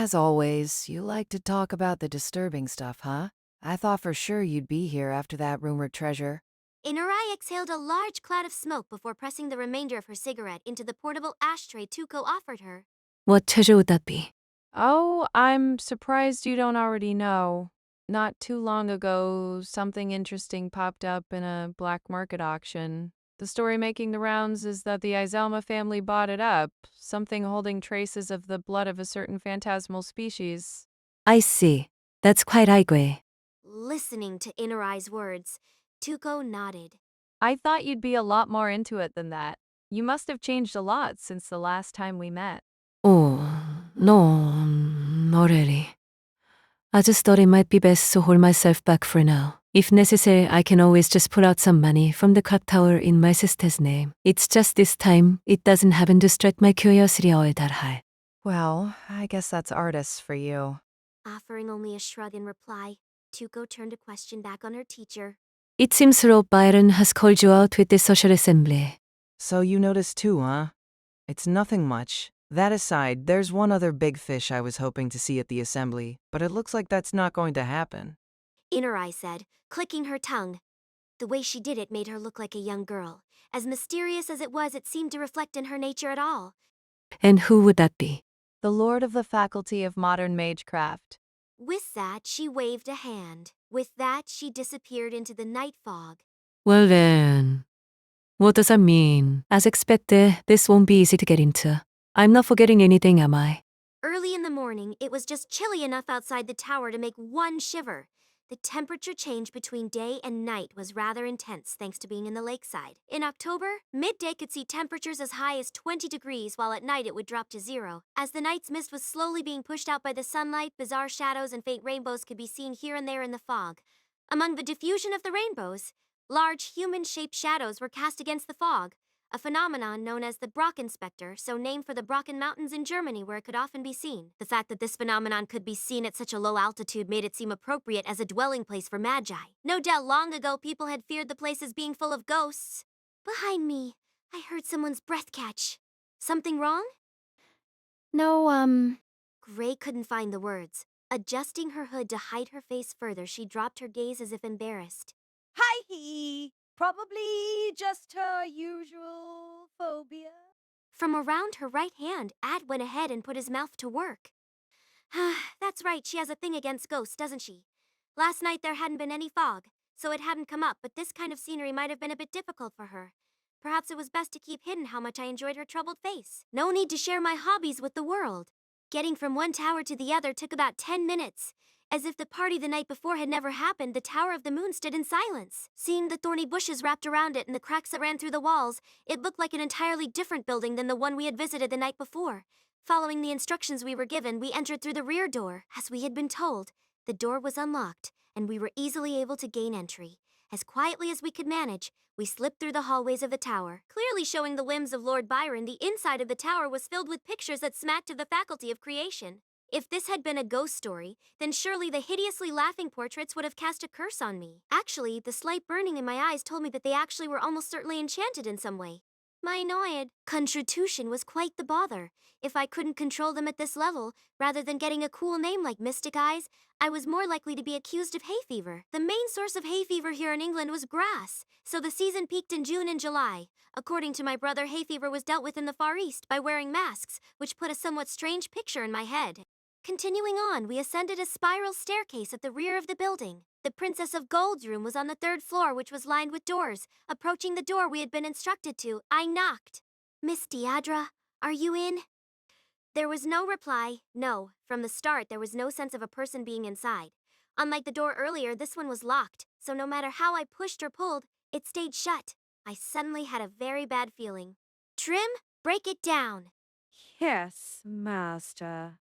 As always, you like to talk about the disturbing stuff, huh? I thought for sure you'd be here after that rumored treasure. Inurai exhaled a large cloud of smoke before pressing the remainder of her cigarette into the portable ashtray Tuko offered her. What treasure would that be? Oh, I'm surprised you don't already know. Not too long ago, something interesting popped up in a black market auction. The story making the rounds is that the Iselma family bought it up, something holding traces of the blood of a certain phantasmal species. I see. That's quite high. Listening to Inurai's words, Tuko nodded. I thought you'd be a lot more into it than that. You must have changed a lot since the last time we met. Oh, no, not really. I just thought it might be best to hold myself back for now. If necessary, I can always just put out some money from the clock tower in my sister's name. It's just this time, it doesn't happen to strike my curiosity all that high. Well, I guess that's artists for you. Offering only a shrug in reply, Tuko turned a question back on her teacher. It seems Lord Byron has called you out with the social assembly. So you noticed too, huh? It's nothing much. That aside, there's one other big fish I was hoping to see at the assembly, but it looks like that's not going to happen. Inurai said, clicking her tongue. The way she did it made her look like a young girl. As mysterious as it was, it seemed to reflect in her nature at all. And who would that be? The Lord of the Faculty of Modern Magecraft. With that, she waved a hand. With that, she disappeared into the night fog. Well then, what does that mean? As expected, this won't be easy to get into. I'm not forgetting anything, am I? Early in the morning, it was just chilly enough outside the tower to make one shiver. The temperature change between day and night was rather intense thanks to being in the lakeside. In October, midday could see temperatures as high as 20 degrees, while at night it would drop to 0. As the night's mist was slowly being pushed out by the sunlight, bizarre shadows and faint rainbows could be seen here and there in the fog. Among the diffusion of the rainbows, large human-shaped shadows were cast against the fog, a phenomenon known as the Brocken specter, so named for the Brocken Mountains in Germany where it could often be seen. The fact that this phenomenon could be seen at such a low altitude made it seem appropriate as a dwelling place for Magi. No doubt long ago people had feared the place as being full of ghosts. Behind me, I heard someone's breath catch. Something wrong? No, Gray couldn't find the words. Adjusting her hood to hide her face further, she dropped her gaze as if embarrassed. Hi-hee! Probably just her usual phobia. From around her right hand, Ad went ahead and put his mouth to work. That's right, she has a thing against ghosts, doesn't she? Last night there hadn't been any fog, so it hadn't come up, but this kind of scenery might have been a bit difficult for her. Perhaps it was best to keep hidden how much I enjoyed her troubled face. No need to share my hobbies with the world. Getting from one tower to the other took about 10 minutes. As if the party the night before had never happened, the Tower of the Moon stood in silence. Seeing the thorny bushes wrapped around it and the cracks that ran through the walls, it looked like an entirely different building than the one we had visited the night before. Following the instructions we were given, we entered through the rear door. As we had been told, the door was unlocked, and we were easily able to gain entry. As quietly as we could manage, we slipped through the hallways of the tower. Clearly showing the whims of Lord Byron, the inside of the tower was filled with pictures that smacked of the faculty of creation. If this had been a ghost story, then surely the hideously laughing portraits would have cast a curse on me. Actually, the slight burning in my eyes told me that they actually were almost certainly enchanted in some way. My annoyed constitution was quite the bother. If I couldn't control them at this level, rather than getting a cool name like Mystic Eyes, I was more likely to be accused of hay fever. The main source of hay fever here in England was grass, so the season peaked in June and July. According to my brother, hay fever was dealt with in the Far East by wearing masks, which put a somewhat strange picture in my head. Continuing on, we ascended a spiral staircase at the rear of the building. The Princess of Gold's room was on the 3rd floor, which was lined with doors. Approaching the door we had been instructed to, I knocked. Miss Deidre, are you in? There was no reply. No, from the start there was no sense of a person being inside. Unlike the door earlier, this one was locked, so no matter how I pushed or pulled, it stayed shut. I suddenly had a very bad feeling. Trim, break it down. Yes, master.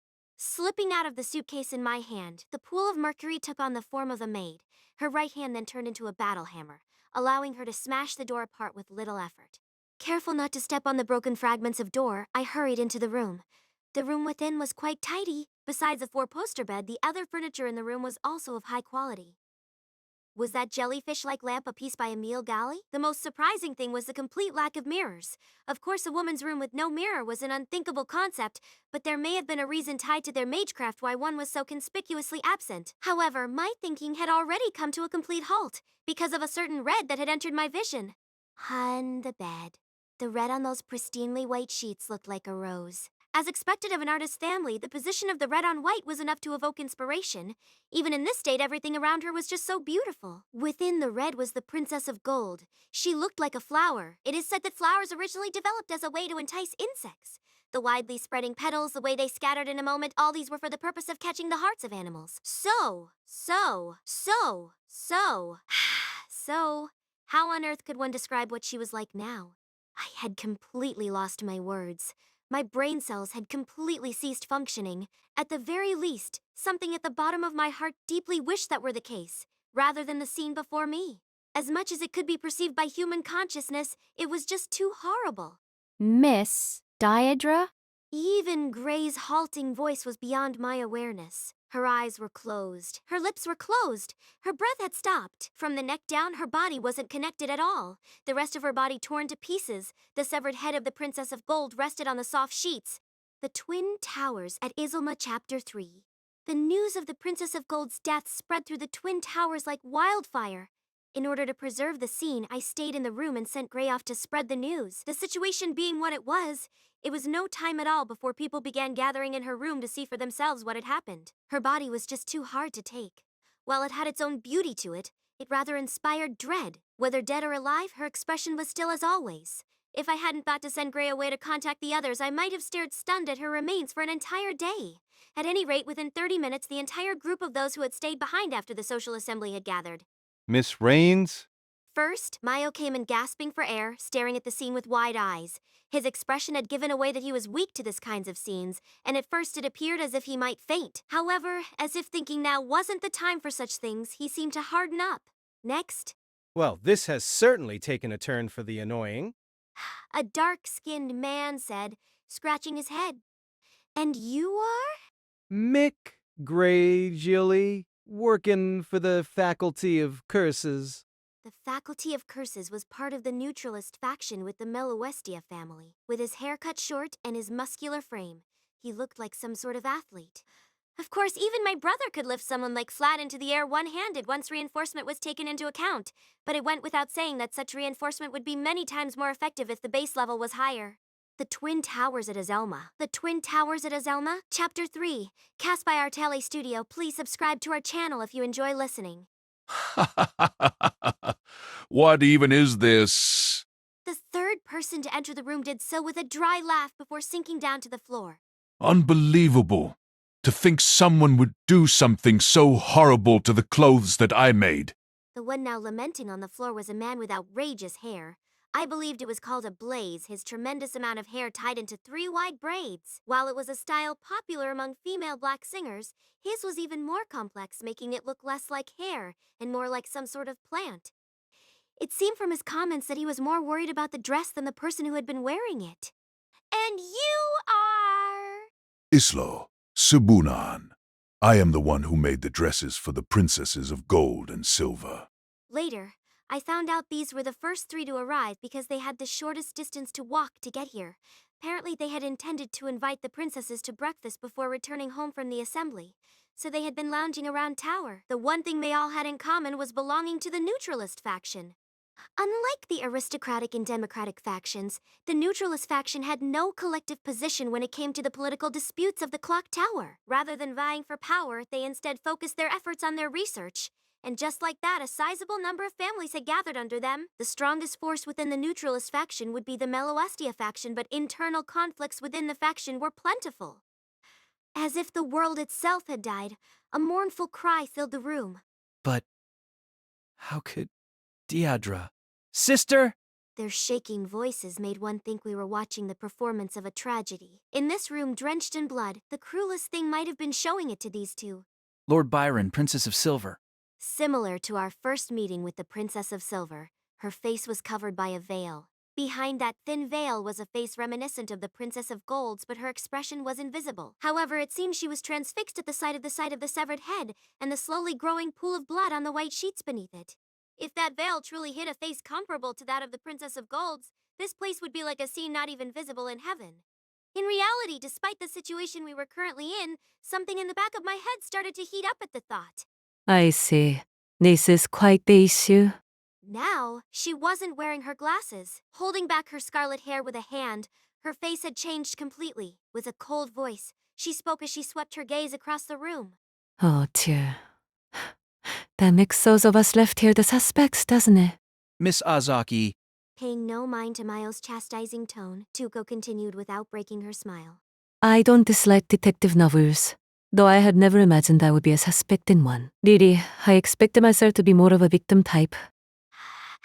Slipping out of the suitcase in my hand, the pool of mercury took on the form of a maid. Her right hand then turned into a battle hammer, allowing her to smash the door apart with little effort. Careful not to step on the broken fragments of door, I hurried into the room. The room within was quite tidy. Besides the 4-poster bed, the other furniture in the room was also of high quality. Was that jellyfish-like lamp a piece by Emile Galley? The most surprising thing was the complete lack of mirrors. Of course, a woman's room with no mirror was an unthinkable concept, but there may have been a reason tied to their magecraft why one was so conspicuously absent. However, my thinking had already come to a complete halt because of a certain red that had entered my vision. On the bed. The red on those pristinely white sheets looked like a rose. As expected of an artist's family, the position of the red on white was enough to evoke inspiration. Even in this state, everything around her was just so beautiful. Within the red was the Princess of Gold. She looked like a flower. It is said that flowers originally developed as a way to entice insects. The widely spreading petals, the way they scattered in a moment, all these were for the purpose of catching the hearts of animals. So, how on earth could one describe what she was like now? I had completely lost my words. My brain cells had completely ceased functioning. At the very least, something at the bottom of my heart deeply wished that were the case, rather than the scene before me. As much as it could be perceived by human consciousness, it was just too horrible. Miss Diadra? Even Gray's halting voice was beyond my awareness. Her eyes were closed. Her lips were closed. Her breath had stopped. From the neck down, her body wasn't connected at all. The rest of her body torn to pieces. The severed head of the Princess of Gold rested on the soft sheets. The Twin Towers at Iselma Chapter 3. The news of the Princess of Gold's death spread through the Twin Towers like wildfire. In order to preserve the scene, I stayed in the room and sent Gray off to spread the news. The situation being what it was no time at all before people began gathering in her room to see for themselves what had happened. Her body was just too hard to take. While it had its own beauty to it, it rather inspired dread. Whether dead or alive, her expression was still as always. If I hadn't thought to send Gray away to contact the others, I might have stared stunned at her remains for an entire day. At any rate, within 30 minutes, the entire group of those who had stayed behind after the social assembly had gathered. Miss Raines? First, Mayo came in gasping for air, staring at the scene with wide eyes. His expression had given away that he was weak to this kinds of scenes, and at first it appeared as if he might faint. However, as if thinking now wasn't the time for such things, he seemed to harden up. Next, Well, this has certainly taken a turn for the annoying. a dark-skinned man said, scratching his head. "And you are?" Mick Grey-Gilly, working for the Faculty of Curses. The Faculty of Curses was part of the neutralist faction with the El-Melloi family. With his hair cut short and his muscular frame, he looked like some sort of athlete. Of course, even my brother could lift someone like flat into the air one-handed once reinforcement was taken into account, but it went without saying that such reinforcement would be many times more effective if the base level was higher. The Twin Towers at Iselma. The Twin Towers at Iselma, Chapter 3, cast by our Tele Studio. Please subscribe to our channel if you enjoy listening. What even is this? The third person to enter the room did so with a dry laugh before sinking down to the floor. Unbelievable. To think someone would do something so horrible to the clothes that I made. The one now lamenting on the floor was a man with outrageous hair. I believed it was called a blaze, his tremendous amount of hair tied into 3 wide braids. While it was a style popular among female black singers, his was even more complex, making it look less like hair and more like some sort of plant. It seemed from his comments that he was more worried about the dress than the person who had been wearing it. "And you are?" Islo, Subunan. I am the one who made the dresses for the princesses of gold and silver. Later, I found out these were the first 3 to arrive because they had the shortest distance to walk to get here. Apparently they had intended to invite the princesses to breakfast before returning home from the assembly, so they had been lounging around tower. The one thing they all had in common was belonging to the neutralist faction. Unlike the aristocratic and democratic factions, the neutralist faction had no collective position when it came to the political disputes of the clock tower. Rather than vying for power, they instead focused their efforts on their research. And just like that, a sizable number of families had gathered under them. The strongest force within the neutralist faction would be the El-Melloi faction, but internal conflicts within the faction were plentiful. As if the world itself had died, a mournful cry filled the room. But how could Diadra? Sister? Their shaking voices made one think we were watching the performance of a tragedy. In this room, drenched in blood, the cruelest thing might have been showing it to these two. Lord Byron, Princess of Silver. Similar to our first meeting with the Princess of Silver, her face was covered by a veil. Behind that thin veil was a face reminiscent of the Princess of Gold's, but her expression was invisible. However, it seemed she was transfixed at the sight of the severed head and the slowly growing pool of blood on the white sheets beneath it. If that veil truly hid a face comparable to that of the Princess of Gold's, this place would be like a scene not even visible in heaven. In reality, despite the situation we were currently in, something in the back of my head started to heat up at the thought. I see. This is quite the issue. Now, she wasn't wearing her glasses. Holding back her scarlet hair with a hand, her face had changed completely. With a cold voice, she spoke as she swept her gaze across the room. Oh dear. That makes those of us left here the suspects, doesn't it? Miss Azaki, Paying no mind to Mayo's chastising tone, Tuko continued without breaking her smile. I don't dislike detective novels, though I had never imagined I would be a suspect in one. Really, I expected myself to be more of a victim type.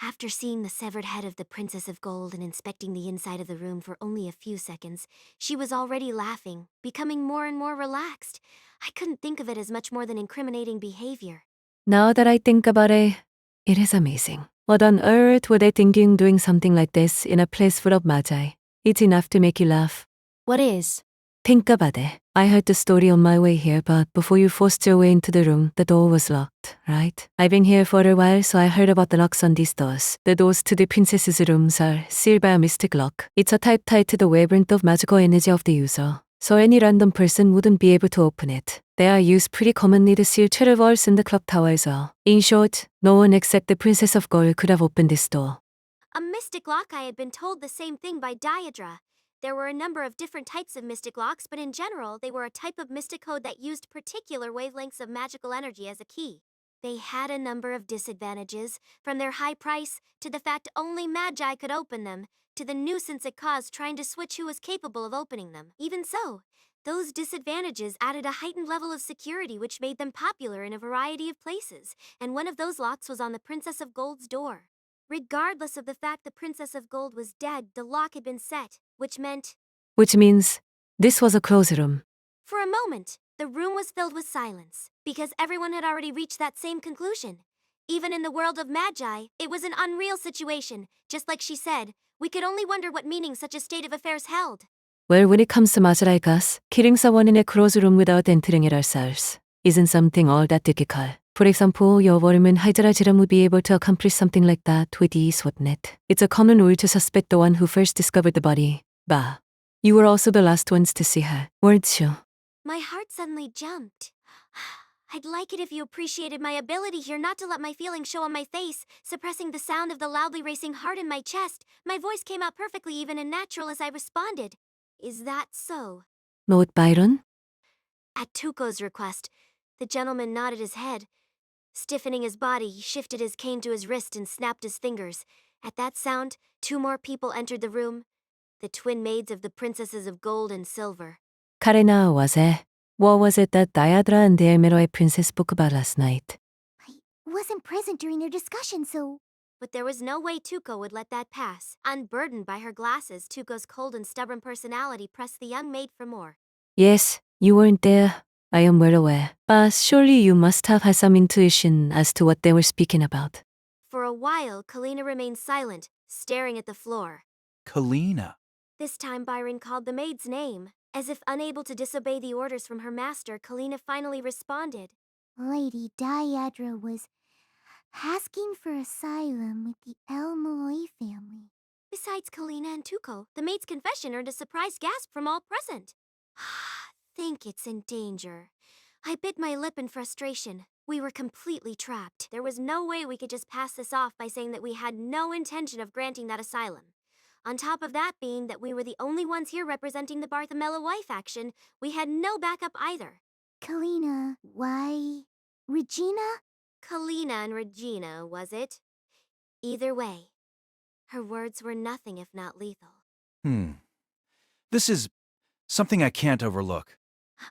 After seeing the severed head of the Princess of Gold and inspecting the inside of the room for only a few seconds, she was already laughing, becoming more and more relaxed. I couldn't think of it as much more than incriminating behavior. Now that I think about it, it is amazing. What on earth were they thinking doing something like this in a place full of magi? It's enough to make you laugh. What is? Think about it. I heard the story on my way here, but before you forced your way into the room, the door was locked, right? I've been here for a while, so I heard about the locks on these doors. The doors to the princess's rooms are sealed by a mystic lock. It's a type tied to the wavelength of magical energy of the user, so any random person wouldn't be able to open it. They are used pretty commonly to seal travel walls in the clock tower as well. In short, no one except the Princess of Gold could have opened this door. A mystic lock, I had been told the same thing by Diadra. There were a number of different types of mystic locks, but in general, they were a type of mystic code that used particular wavelengths of magical energy as a key. They had a number of disadvantages, from their high price to the fact only magi could open them, to the nuisance it caused trying to switch who was capable of opening them. Even so, those disadvantages added a heightened level of security which made them popular in a variety of places, and one of those locks was on the Princess of Gold's door. Regardless of the fact the Princess of Gold was dead, the lock had been set, which means this was a closed room. for a moment, the room was filled with silence, because everyone had already reached that same conclusion. Even in the world of magi, it was an unreal situation. Just like she said, we could only wonder what meaning such a state of affairs held. Well, when it comes to magi like us, killing someone in a closed room without entering it ourselves isn't something all that difficult. For example, your worm Hydra would be able to accomplish something like that with ease, wouldn't it? It's a common rule to suspect the one who first discovered the body. Bah. You were also the last ones to see her, weren't you? My heart suddenly jumped. I'd like it if you appreciated my ability here not to let my feelings show on my face, suppressing the sound of the loudly racing heart in my chest. My voice came out perfectly even and natural as I responded. Is that so? Lord Byron? At Tuko's request, the gentleman nodded his head. Stiffening his body, he shifted his cane to his wrist and snapped his fingers. At that sound, 2 more people entered the room. The twin maids of the Princesses of Gold and Silver. Karina, was it? What was it that Diadra and the El-Melloi princess spoke about last night? I wasn't present during their discussion, so... But there was no way Tuko would let that pass. Unburdened by her glasses, Tuko's cold and stubborn personality pressed the young maid for more. Yes, you weren't there. I am well aware. But surely you must have had some intuition as to what they were speaking about. For a while, Kalina remained silent, staring at the floor. Kalina. This time Byron called the maid's name. As if unable to disobey the orders from her master, Kalina finally responded. Lady Diadra was asking for asylum with the El-Melloi family. Besides Kalina and Tuko, the maid's confession earned a surprised gasp from all present. Think it's in danger. I bit my lip in frustration. We were completely trapped. There was no way we could just pass this off by saying that we had no intention of granting that asylum. On top of that being that we were the only ones here representing the Lord El-Melloi faction, we had no backup either. Kalina, why? Regina? Kalina and Regina, was it? Either way, her words were nothing if not lethal. This is something I can't overlook.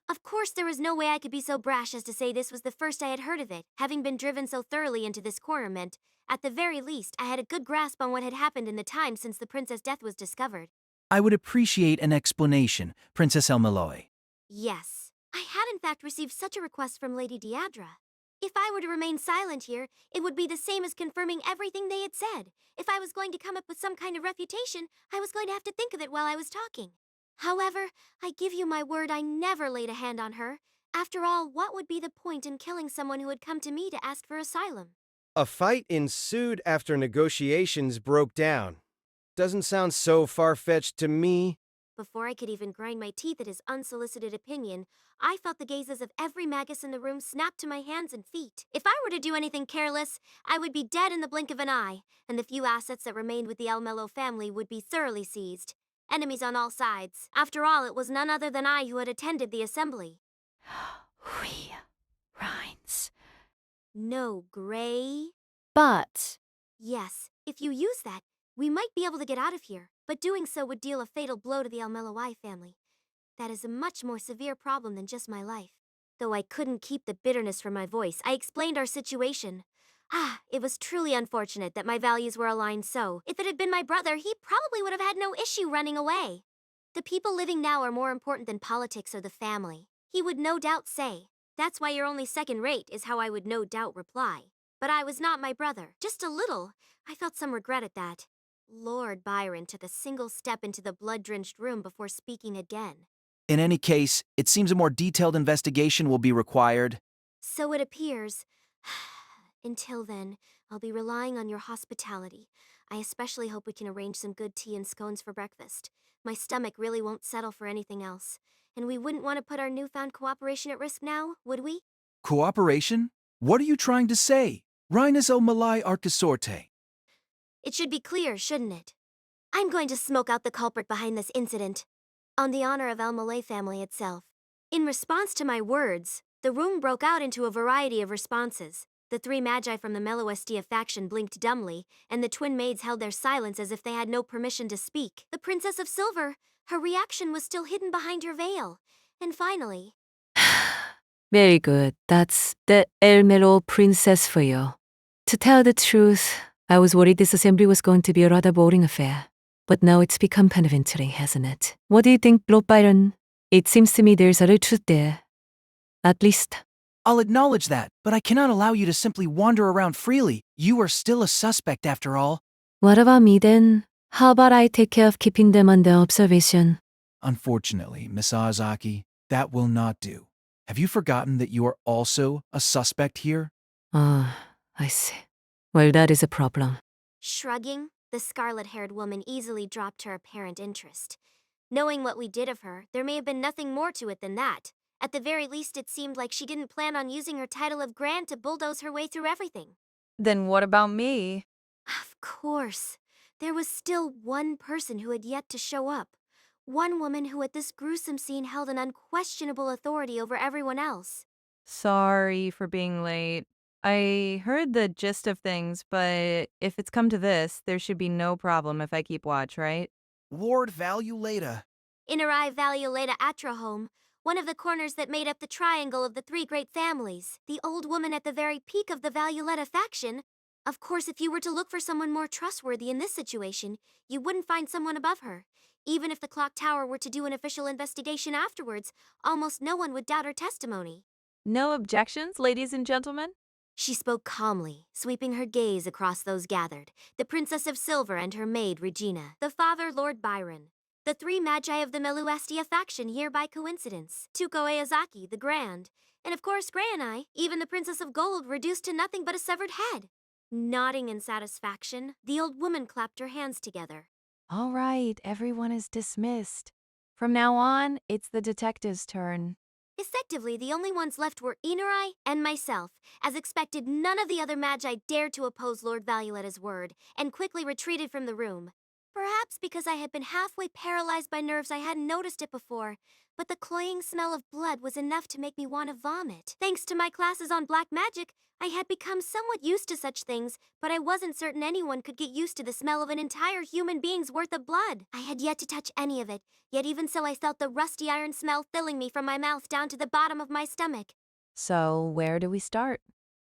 Of course, there was no way I could be so brash as to say this was the first I had heard of it. Having been driven so thoroughly into this corner meant, at the very least, I had a good grasp on what had happened in the time since the princess' death was discovered. I would appreciate an explanation, Princess El-Melloi. Yes, I had in fact received such a request from Lady Diadra. If I were to remain silent here, it would be the same as confirming everything they had said. If I was going to come up with some kind of refutation, I was going to have to think of it while I was talking. However, I give you my word I never laid a hand on her. After all, what would be the point in killing someone who had come to me to ask for asylum? A fight ensued after negotiations broke down. Doesn't sound so far-fetched to me. Before I could even grind my teeth at his unsolicited opinion, I felt the gazes of every magus in the room snap to my hands and feet. If I were to do anything careless, I would be dead in the blink of an eye, and the few assets that remained with the El-Melloi family would be thoroughly seized. Enemies on all sides. After all, it was none other than I who had attended the assembly. We, Rhines. No, Gray? But Yes, if you use that, we might be able to get out of here, but doing so would deal a fatal blow to the El-Melloi family. That is a much more severe problem than just my life. Though I couldn't keep the bitterness from my voice, I explained our situation. It was truly unfortunate that my values were aligned so. If it had been my brother, he probably would have had no issue running away. The people living now are more important than politics or the family, he would no doubt say. That's why you're only second rate, is how I would no doubt reply. But I was not my brother. Just a little. I felt some regret at that. Lord Byron took a single step into the blood-drenched room before speaking again. In any case, it seems a more detailed investigation will be required. So it appears. Until then, I'll be relying on your hospitality. I especially hope we can arrange some good tea and scones for breakfast. My stomach really won't settle for anything else. And we wouldn't want to put our newfound cooperation at risk now, would we? Cooperation? What are you trying to say? Rhines El-Melloi Archisorte. It should be clear, shouldn't it? I'm going to smoke out the culprit behind this incident, on the honor of El-Melloi family itself. In response to my words, the room broke out into a variety of responses. The three magi from the Melloi faction blinked dumbly, and the twin maids held their silence as if they had no permission to speak. The Princess of Silver, her reaction was still hidden behind her veil. And finally, Very good. That's the El-Melloi princess for you. To tell the truth, I was worried this assembly was going to be a rather boring affair. But now it's become kind of intriguing, hasn't it? What do you think, Lord Byron? It seems to me there's a little truth there. At least. I'll acknowledge that, but I cannot allow you to simply wander around freely. You are still a suspect after all. What about me then? How about I take care of keeping them under observation? Unfortunately, Miss Azaki, that will not do. Have you forgotten that you are also a suspect here? Ah, I see. Well, that is a problem. shrugging, the scarlet-haired woman easily dropped her apparent interest. Knowing what we did of her, there may have been nothing more to it than that. At the very least, it seemed like she didn't plan on using her title of Grand to bulldoze her way through everything. Then what about me? Of course. There was still one person who had yet to show up. One woman who at this gruesome scene held an unquestionable authority over everyone else. Sorry for being late. I heard the gist of things, but if it's come to this, there should be no problem if I keep watch, right? Lord Valuleta. Inerai Valioleta Atrahome, one of the corners that made up the triangle of the three great families, the old woman at the very peak of the Valuleta faction. Of course, if you were to look for someone more trustworthy in this situation, you wouldn't find someone above her. Even if the clock tower were to do an official investigation afterwards, almost no one would doubt her testimony. No objections, ladies and gentlemen? She spoke calmly, sweeping her gaze across those gathered, the Princess of Silver and her maid Regina, the father Lord Byron, the three magi of the Melloi faction here by coincidence, Tuko Eazaki, the Grand, and of course Gray and I, even the Princess of Gold reduced to nothing but a severed head. Nodding in satisfaction, the old woman clapped her hands together. All right, everyone is dismissed. From now on, it's the detective's turn. Effectively, the only ones left were Inurai and myself. As expected, none of the other magi dared to oppose Lord Valuleta's word, and quickly retreated from the room. Perhaps because I had been halfway paralyzed by nerves I hadn't noticed it before, but the cloying smell of blood was enough to make me want to vomit. Thanks to my classes on black magic, I had become somewhat used to such things, but I wasn't certain anyone could get used to the smell of an entire human being's worth of blood. I had yet to touch any of it, yet even so I felt the rusty iron smell filling me from my mouth down to the bottom of my stomach. So, where do we start?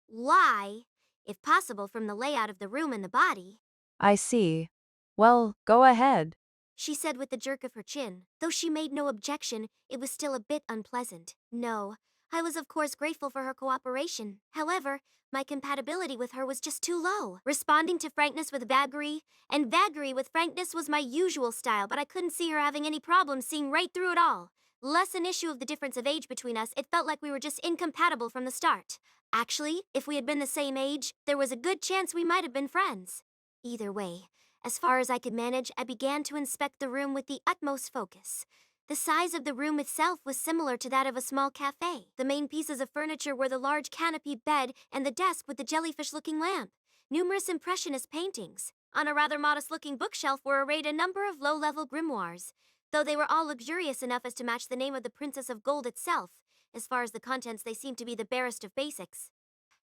Lie, if possible from the layout of the room and the body, I see. Well, go ahead. she said with a jerk of her chin. Though she made no objection, it was still a bit unpleasant. No, I was of course grateful for her cooperation. However, my compatibility with her was just too low. Responding to frankness with vagary, and vagary with frankness was my usual style, but I couldn't see her having any problem seeing right through it all. Less an issue of the difference of age between us, it felt like we were just incompatible from the start. Actually, if we had been the same age, there was a good chance we might have been friends. Either way, as far as I could manage, I began to inspect the room with the utmost focus. The size of the room itself was similar to that of a small cafe. The main pieces of furniture were the large canopied bed and the desk with the jellyfish-looking lamp. Numerous impressionist paintings. On a rather modest-looking bookshelf were arrayed a number of low-level grimoires, though they were all luxurious enough as to match the name of the Princess of Gold itself. As far as the contents, they seemed to be the barest of basics.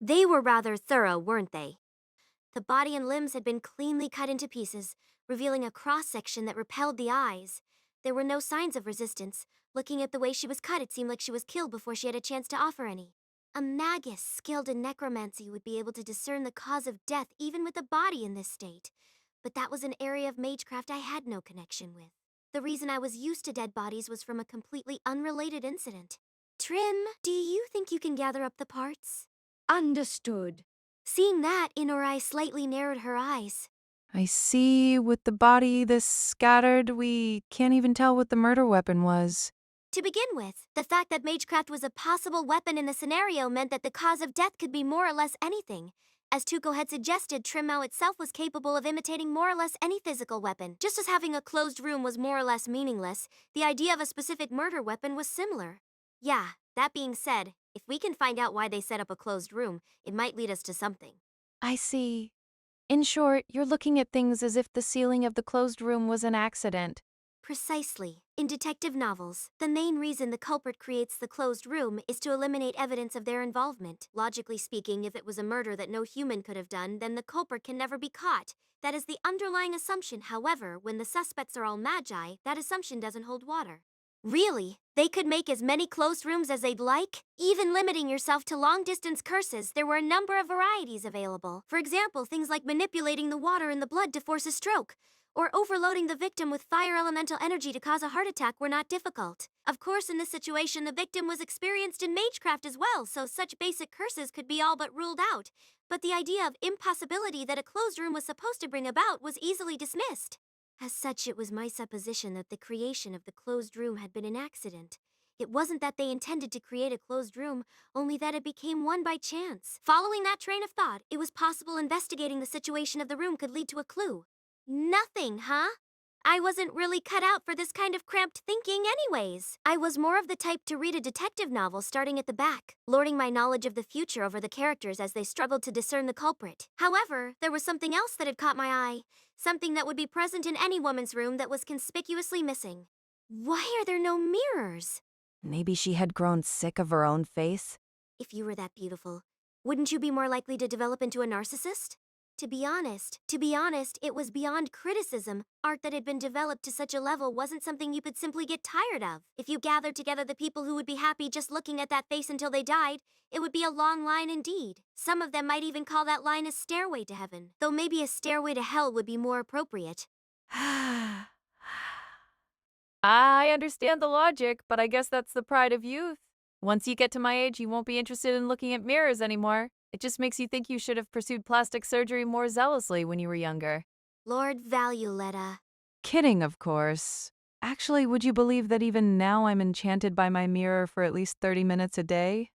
They were rather thorough, weren't they? The body and limbs had been cleanly cut into pieces, revealing a cross-section that repelled the eyes. There were no signs of resistance. Looking at the way she was cut, it seemed like she was killed before she had a chance to offer any. A magus skilled in necromancy would be able to discern the cause of death even with the body in this state. But that was an area of magecraft I had no connection with. The reason I was used to dead bodies was from a completely unrelated incident. Trim, do you think you can gather up the parts? Understood. Seeing that, Inorai slightly narrowed her eyes. I see with the body this scattered, we can't even tell what the murder weapon was. To begin with, the fact that magecraft was a possible weapon in the scenario meant that the cause of death could be more or less anything. As Tuko had suggested, Trimmao itself was capable of imitating more or less any physical weapon. Just as having a closed room was more or less meaningless, the idea of a specific murder weapon was similar. Yeah, that being said, if we can find out why they set up a closed room, it might lead us to something. I see. In short, you're looking at things as if the ceiling of the closed room was an accident. Precisely. In detective novels, the main reason the culprit creates the closed room is to eliminate evidence of their involvement. Logically speaking, if it was a murder that no human could have done, then the culprit can never be caught. That is the underlying assumption. However, when the suspects are all magi, that assumption doesn't hold water. Really? They could make as many closed rooms as they'd like? Even limiting yourself to long-distance curses, there were a number of varieties available. For example, things like manipulating the water in the blood to force a stroke, or overloading the victim with fire elemental energy to cause a heart attack were not difficult. Of course, in this situation, the victim was experienced in magecraft as well, so such basic curses could be all but ruled out. But the idea of impossibility that a closed room was supposed to bring about was easily dismissed. As such, it was my supposition that the creation of the closed room had been an accident. It wasn't that they intended to create a closed room, only that it became one by chance. Following that train of thought, it was possible investigating the situation of the room could lead to a clue. Nothing, huh? I wasn't really cut out for this kind of cramped thinking anyways. I was more of the type to read a detective novel starting at the back, lording my knowledge of the future over the characters as they struggled to discern the culprit. However, there was something else that had caught my eye, something that would be present in any woman's room that was conspicuously missing. Why are there no mirrors? Maybe she had grown sick of her own face? If you were that beautiful, wouldn't you be more likely to develop into a narcissist? To be honest, it was beyond criticism. Art that had been developed to such a level wasn't something you could simply get tired of. If you gathered together the people who would be happy just looking at that face until they died, it would be a long line indeed. Some of them might even call that line a stairway to heaven, though maybe a stairway to hell would be more appropriate. I understand the logic, but I guess that's the pride of youth. Once you get to my age, you won't be interested in looking at mirrors anymore. It just makes you think you should have pursued plastic surgery more zealously when you were younger. Lord Valueletta. Kidding, of course. Actually, would you believe that even now I'm enchanted by my mirror for at least 30 minutes a day?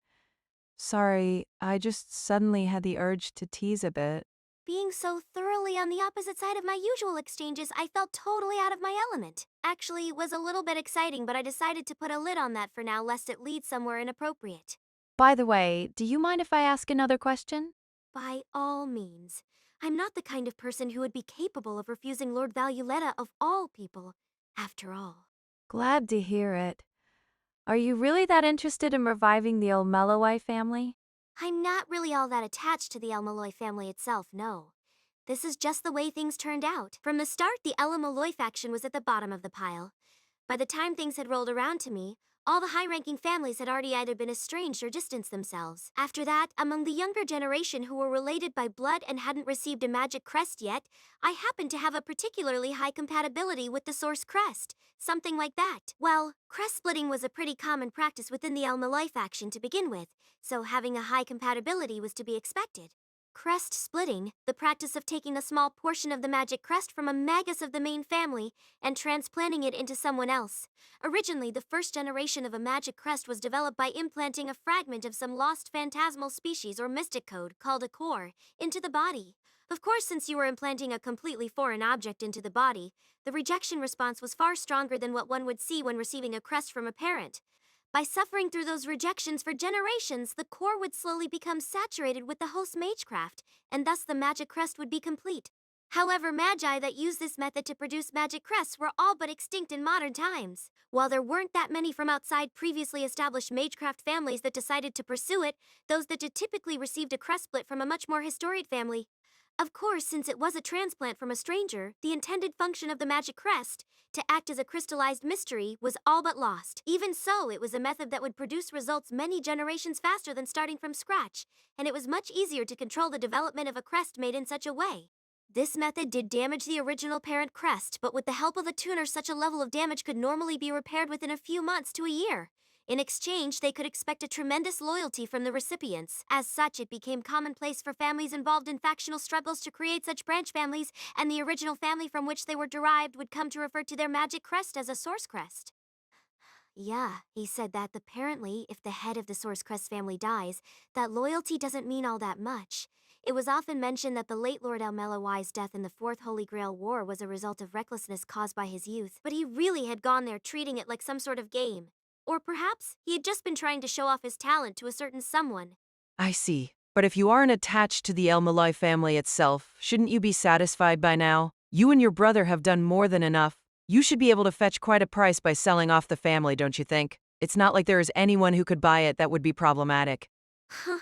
Sorry, I just suddenly had the urge to tease a bit. Being so thoroughly on the opposite side of my usual exchanges, I felt totally out of my element. Actually, it was a little bit exciting, but I decided to put a lid on that for now lest it lead somewhere inappropriate. By the way, do you mind if I ask another question? By all means. I'm not the kind of person who would be capable of refusing Lord Valueletta of all people, after all. Glad to hear it. Are you really that interested in reviving the El-Melloi family? I'm not really all that attached to the El-Melloi family itself, no. This is just the way things turned out. From the start, the El-Melloi faction was at the bottom of the pile. By the time things had rolled around to me, All the high-ranking families had already either been estranged or distanced themselves. After that, among the younger generation who were related by blood and hadn't received a magic crest yet, I happened to have a particularly high compatibility with the source crest. Something like that. Well, crest splitting was a pretty common practice within the El-Melloi faction to begin with, so having a high compatibility was to be expected. Crest splitting, the practice of taking a small portion of the magic crest from a magus of the main family and transplanting it into someone else. Originally, the first generation of a magic crest was developed by implanting a fragment of some lost phantasmal species or mystic code, called a core, into the body. Of course, since you were implanting a completely foreign object into the body, the rejection response was far stronger than what one would see when receiving a crest from a parent. By suffering through those rejections for generations, the core would slowly become saturated with the host's magecraft, and thus the magic crest would be complete. However, magi that used this method to produce magic crests were all but extinct in modern times. While there weren't that many from outside previously established magecraft families that decided to pursue it, those that did typically received a crest split from a much more historied family. Of course, since it was a transplant from a stranger, the intended function of the magic crest, to act as a crystallized mystery, was all but lost. Even so, it was a method that would produce results many generations faster than starting from scratch, and it was much easier to control the development of a crest made in such a way. This method did damage the original parent crest, but with the help of a tuner, such a level of damage could normally be repaired within a few months to a year. In exchange, they could expect a tremendous loyalty from the recipients. As such, it became commonplace for families involved in factional struggles to create such branch families, and the original family from which they were derived would come to refer to their magic crest as a source crest. Yeah, he said that apparently, if the head of the source crest family dies, that loyalty doesn't mean all that much. It was often mentioned that the late Lord El-Melloi II's death in the Fourth Holy Grail War was a result of recklessness caused by his youth, but he really had gone there treating it like some sort of game. Or perhaps he had just been trying to show off his talent to a certain someone. I see. But if you aren't attached to the El-Melloi family itself, shouldn't you be satisfied by now? You and your brother have done more than enough. You should be able to fetch quite a price by selling off the family, don't you think? It's not like there is anyone who could buy it that would be problematic. Huh.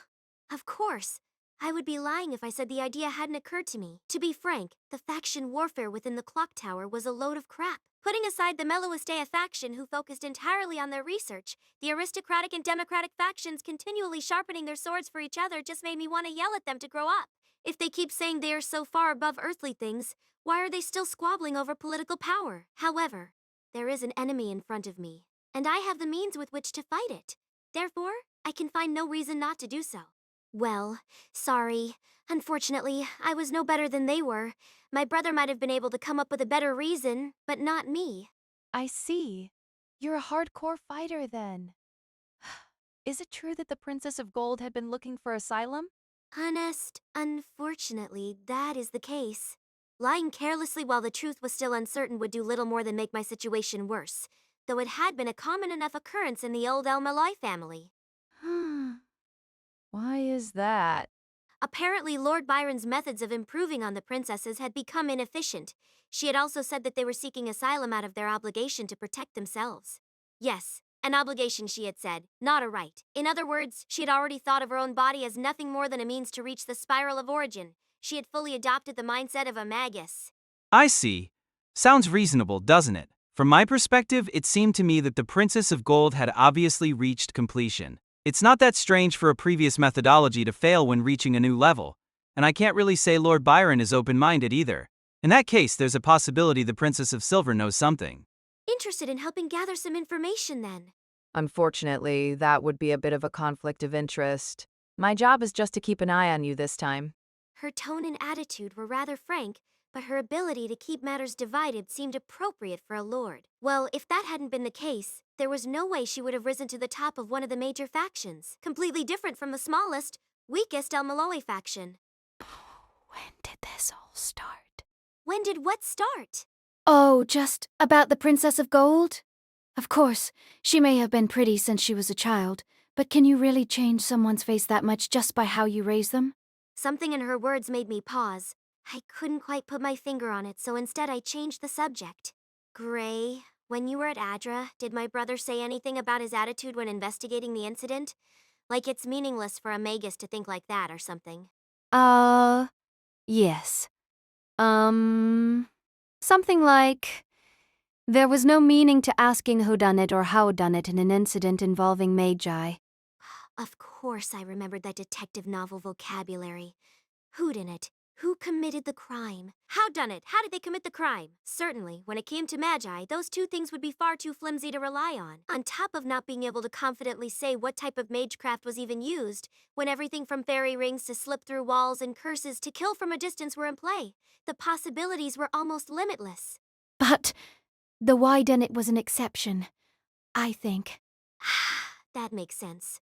Of course. I would be lying if I said the idea hadn't occurred to me. To be frank, the faction warfare within the clock tower was a load of crap. Putting aside the Mellowistaya faction who focused entirely on their research, the aristocratic and democratic factions continually sharpening their swords for each other just made me want to yell at them to grow up. If they keep saying they are so far above earthly things, why are they still squabbling over political power? However, there is an enemy in front of me, and I have the means with which to fight it. Therefore, I can find no reason not to do so. Well, sorry. Unfortunately, I was no better than they were. My brother might have been able to come up with a better reason, but not me. I see. You're a hardcore fighter then. Is it true that the Princess of Gold had been looking for asylum? Unfortunately, that is the case. Lying carelessly while the truth was still uncertain would do little more than make my situation worse, though it had been a common enough occurrence in the old El-Melloi family. Why is that? Apparently, Lord Byron's methods of improving on the princesses had become inefficient. She had also said that they were seeking asylum out of their obligation to protect themselves. Yes, an obligation, she had said, not a right. In other words, she had already thought of her own body as nothing more than a means to reach the spiral of origin. She had fully adopted the mindset of a magus. I see. Sounds reasonable, doesn't it? From my perspective, it seemed to me that the Princess of Gold had obviously reached completion. It's not that strange for a previous methodology to fail when reaching a new level, and I can't really say Lord Byron is open-minded either. In that case, there's a possibility the Princess of Silver knows something. Interested in helping gather some information, then. Unfortunately, that would be a bit of a conflict of interest. My job is just to keep an eye on you this time. Her tone and attitude were rather frank, but her ability to keep matters divided seemed appropriate for a lord. Well, if that hadn't been the case, there was no way she would have risen to the top of one of the major factions, completely different from the smallest, weakest El-Melloi faction. When did this all start? When did what start? Oh, just about the Princess of Gold? Of course, she may have been pretty since she was a child, but can you really change someone's face that much just by how you raise them? Something in her words made me pause. I couldn't quite put my finger on it, so instead I changed the subject. Gray, when you were at Adra, did my brother say anything about his attitude when investigating the incident? Like it's meaningless for a magus to think like that or something. Yes. Something like, There was no meaning to asking who done it or how done it in an incident involving Magi. Of course I remembered that detective novel vocabulary. Whodunit? Who committed the crime? How done it? How did they commit the crime? Certainly, when it came to Magi, those two things would be far too flimsy to rely on top of not being able to confidently say what type of magecraft was even used, when everything from fairy rings to slip through walls and curses to kill from a distance were in play. The possibilities were almost limitless. But the why done it was an exception, I think. That makes sense.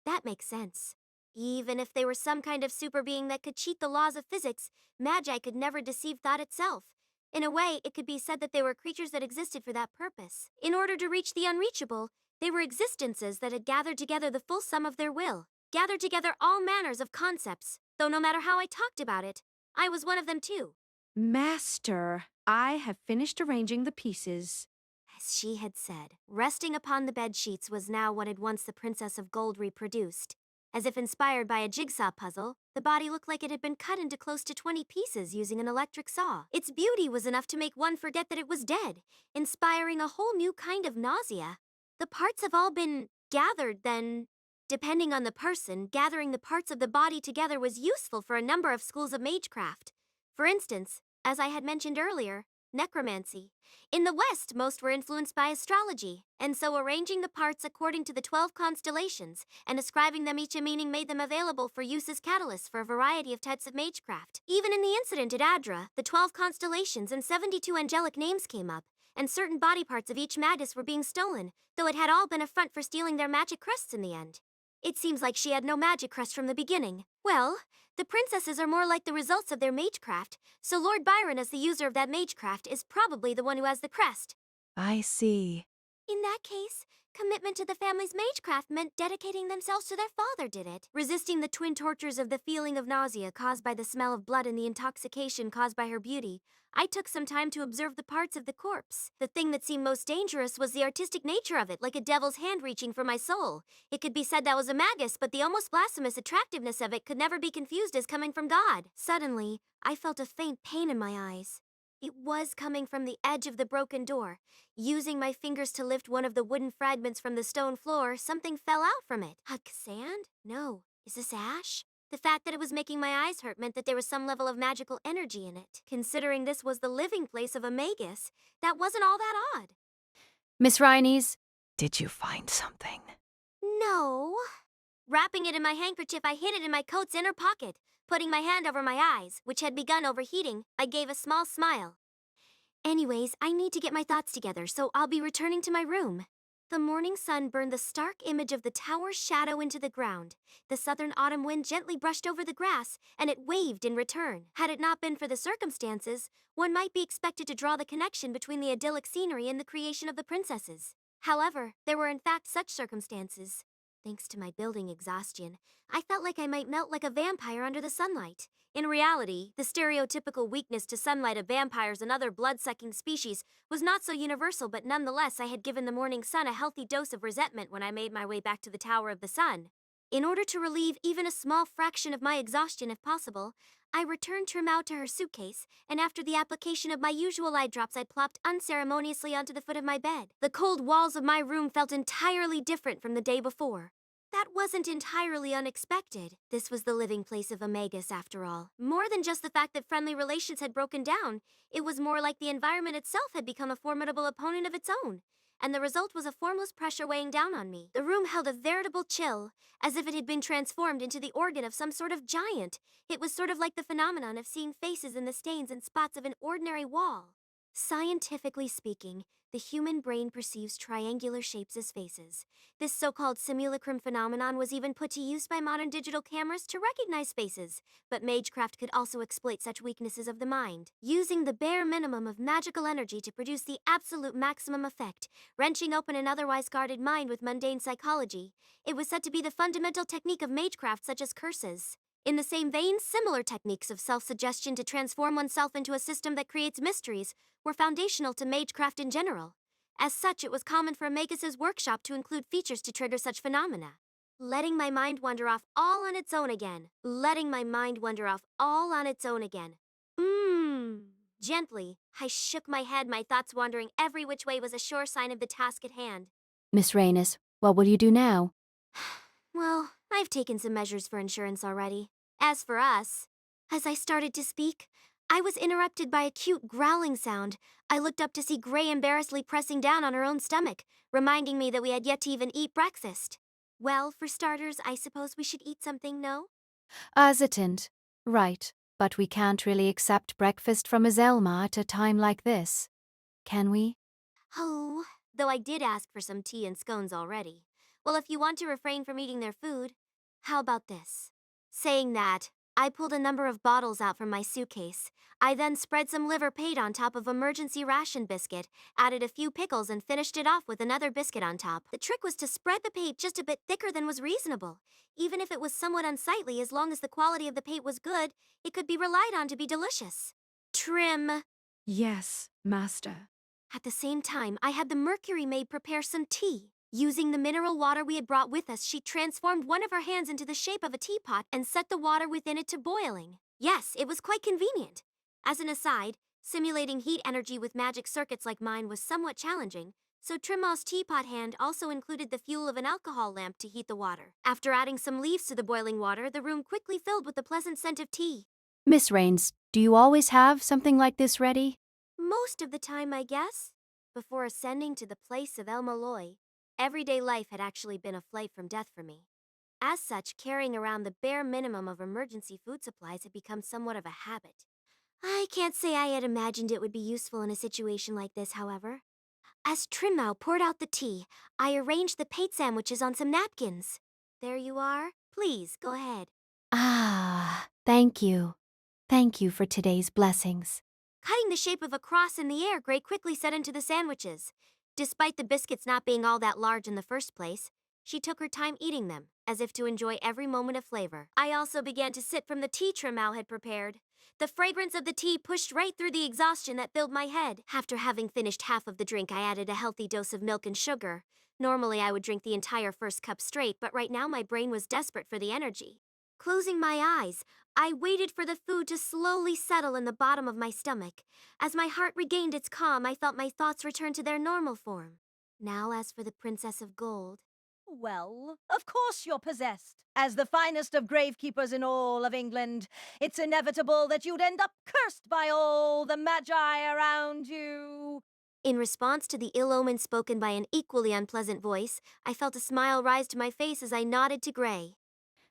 That makes sense. Even if they were some kind of super being that could cheat the laws of physics, Magi could never deceive thought itself. In a way, it could be said that they were creatures that existed for that purpose. In order to reach the unreachable, they were existences that had gathered together the full sum of their will, gathered together all manners of concepts, though no matter how I talked about it, I was one of them too. Master, I have finished arranging the pieces. As she had said, resting upon the bed sheets was now what had once the Princess of Gold reproduced. As if inspired by a jigsaw puzzle, the body looked like it had been cut into close to 20 pieces using an electric saw. Its beauty was enough to make one forget that it was dead, inspiring a whole new kind of nausea. The parts have all been gathered, then. Depending on the person, gathering the parts of the body together was useful for a number of schools of magecraft. For instance, as I had mentioned earlier, necromancy. In the West, most were influenced by astrology, and so arranging the parts according to the 12 constellations and ascribing them each a meaning made them available for use as catalysts for a variety of types of magecraft. Even in the incident at Adra, the 12 constellations and 72 angelic names came up, and certain body parts of each magus were being stolen, though it had all been a front for stealing their magic crests in the end. It seems like she had no magic crest from the beginning. Well, the princesses are more like the results of their magecraft, so Lord Byron, as the user of that magecraft, is probably the one who has the crest. I see. In that case, commitment to the family's magecraft meant dedicating themselves to their father, did it? Resisting the twin tortures of the feeling of nausea caused by the smell of blood and the intoxication caused by her beauty, I took some time to observe the parts of the corpse. The thing that seemed most dangerous was the artistic nature of it, like a devil's hand reaching for my soul. It could be said that was a magus, but the almost blasphemous attractiveness of it could never be confused as coming from God. Suddenly, I felt a faint pain in my eyes. It was coming from the edge of the broken door. Using my fingers to lift one of the wooden fragments from the stone floor, something fell out from it. Sand? No. Is this ash? The fact that it was making my eyes hurt meant that there was some level of magical energy in it. Considering this was the living place of a magus, that wasn't all that odd. Miss Rhiney's? Did you find something? No. Wrapping it in my handkerchief, I hid it in my coat's inner pocket. Putting my hand over my eyes, which had begun overheating, I gave a small smile. Anyways, I need to get my thoughts together, so I'll be returning to my room. The morning sun burned the stark image of the tower's shadow into the ground. The southern autumn wind gently brushed over the grass, and it waved in return. Had it not been for the circumstances, one might be expected to draw the connection between the idyllic scenery and the creation of the princesses. However, there were in fact such circumstances. Thanks to my building exhaustion, I felt like I might melt like a vampire under the sunlight. In reality, the stereotypical weakness to sunlight of vampires and other blood-sucking species was not so universal, but nonetheless I had given the morning sun a healthy dose of resentment when I made my way back to the Tower of the Sun. In order to relieve even a small fraction of my exhaustion if possible, I returned Trimau to her suitcase, and after the application of my usual eye drops I plopped unceremoniously onto the foot of my bed. The cold walls of my room felt entirely different from the day before. That wasn't entirely unexpected. This was the living place of a magus, after all. More than just the fact that friendly relations had broken down, it was more like the environment itself had become a formidable opponent of its own. And the result was a formless pressure weighing down on me. The room held a veritable chill, as if it had been transformed into the organ of some sort of giant. It was sort of like the phenomenon of seeing faces in the stains and spots of an ordinary wall. Scientifically speaking, the human brain perceives triangular shapes as faces. This so-called simulacrum phenomenon was even put to use by modern digital cameras to recognize faces, but magecraft could also exploit such weaknesses of the mind, using the bare minimum of magical energy to produce the absolute maximum effect, wrenching open an otherwise guarded mind with mundane psychology. It was said to be the fundamental technique of magecraft, such as curses. In the same vein, similar techniques of self-suggestion to transform oneself into a system that creates mysteries were foundational to magecraft in general. As such, it was common for a magus's workshop to include features to trigger such phenomena. Letting my mind wander off all on its own again. Letting my mind wander off all on its own again. Gently, I shook my head, my thoughts wandering every which way was a sure sign of the task at hand. Miss Reynes, what will you do now? Well, I've taken some measures for insurance already. As for us, as I started to speak, I was interrupted by a cute growling sound. I looked up to see Gray embarrassedly pressing down on her own stomach, reminding me that we had yet to even eat breakfast. Well, for starters, I suppose we should eat something, no? Hesitant. Right, but we can't really accept breakfast from Iselma at a time like this. Can we? Oh, though I did ask for some tea and scones already. Well, if you want to refrain from eating their food, how about this? Saying that, I pulled a number of bottles out from my suitcase. I then spread some liver pate on top of emergency ration biscuit, added a few pickles, and finished it off with another biscuit on top. The trick was to spread the pate just a bit thicker than was reasonable. Even if it was somewhat unsightly, as long as the quality of the pate was good, it could be relied on to be delicious. Trim. Yes, master. At the same time, I had the Mercury maid prepare some tea. Using the mineral water we had brought with us, she transformed one of her hands into the shape of a teapot and set the water within it to boiling. Yes, it was quite convenient. As an aside, simulating heat energy with magic circuits like mine was somewhat challenging, so Trimaw's teapot hand also included the fuel of an alcohol lamp to heat the water. After adding some leaves to the boiling water, the room quickly filled with the pleasant scent of tea. Miss Raines, do you always have something like this ready? Most of the time, I guess. Before ascending to the place of El-Melloi, everyday life had actually been a flight from death for me. As such, carrying around the bare minimum of emergency food supplies had become somewhat of a habit. I can't say I had imagined it would be useful in a situation like this, however. As Trimmau poured out the tea, I arranged the pate sandwiches on some napkins. There you are. Please, go ahead. Ah, thank you. Thank you for today's blessings. Cutting the shape of a cross in the air, Gray quickly set into the sandwiches. Despite the biscuits not being all that large in the first place, she took her time eating them, as if to enjoy every moment of flavor. I also began to sip from the tea Trimmau had prepared. The fragrance of the tea pushed right through the exhaustion that filled my head. After having finished half of the drink, I added a healthy dose of milk and sugar. Normally, I would drink the entire first cup straight, but right now my brain was desperate for the energy. Closing my eyes, I waited for the food to slowly settle in the bottom of my stomach. As my heart regained its calm, I felt my thoughts return to their normal form. Now, as for the Princess of Gold. Well, of course you're possessed. As the finest of gravekeepers in all of England, it's inevitable that you'd end up cursed by all the magi around you. In response to the ill omen spoken by an equally unpleasant voice, I felt a smile rise to my face as I nodded to Gray.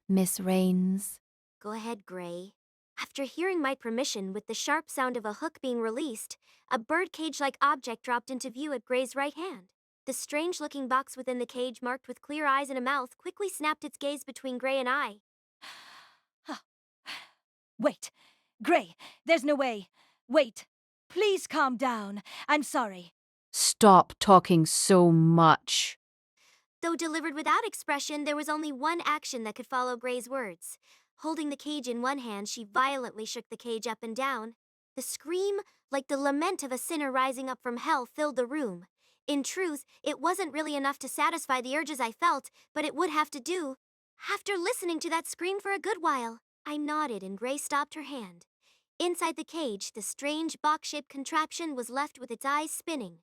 Miss Raines. Go ahead, Gray. After hearing my permission, with the sharp sound of a hook being released, a bird cage-like object dropped into view at Gray's right hand. The strange-looking box within the cage, marked with clear eyes and a mouth, quickly snapped its gaze between Gray and I. Wait, Gray, there's no way. Wait, please calm down. I'm sorry. Stop talking so much. Though delivered without expression, there was only one action that could follow Gray's words. Holding the cage in one hand, she violently shook the cage up and down. The scream, like the lament of a sinner rising up from hell, filled the room. In truth, it wasn't really enough to satisfy the urges I felt, but it would have to do. After listening to that scream for a good while, I nodded and Gray stopped her hand. Inside the cage, the strange box-shaped contraption was left with its eyes spinning.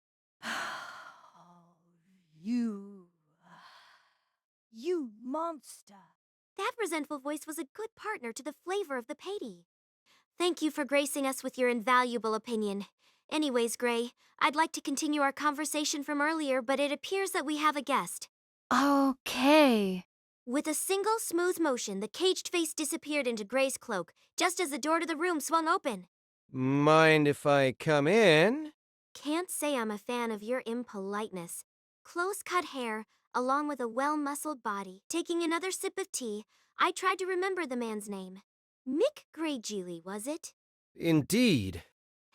You monster. That resentful voice was a good partner to the flavor of the patty. Thank you for gracing us with your invaluable opinion. Anyways, Gray, I'd like to continue our conversation from earlier, but it appears that we have a guest. Okay. With a single smooth motion, the caged face disappeared into Gray's cloak, just as the door to the room swung open. Mind if I come in? Can't say I'm a fan of your impoliteness. Close-cut hair, along with a well-muscled body. Taking another sip of tea, I tried to remember the man's name. Mick Greygeely, was it? Indeed.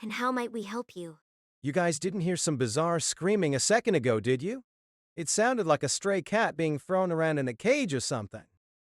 And how might we help you? You guys didn't hear some bizarre screaming a second ago, did you? It sounded like a stray cat being thrown around in a cage or something.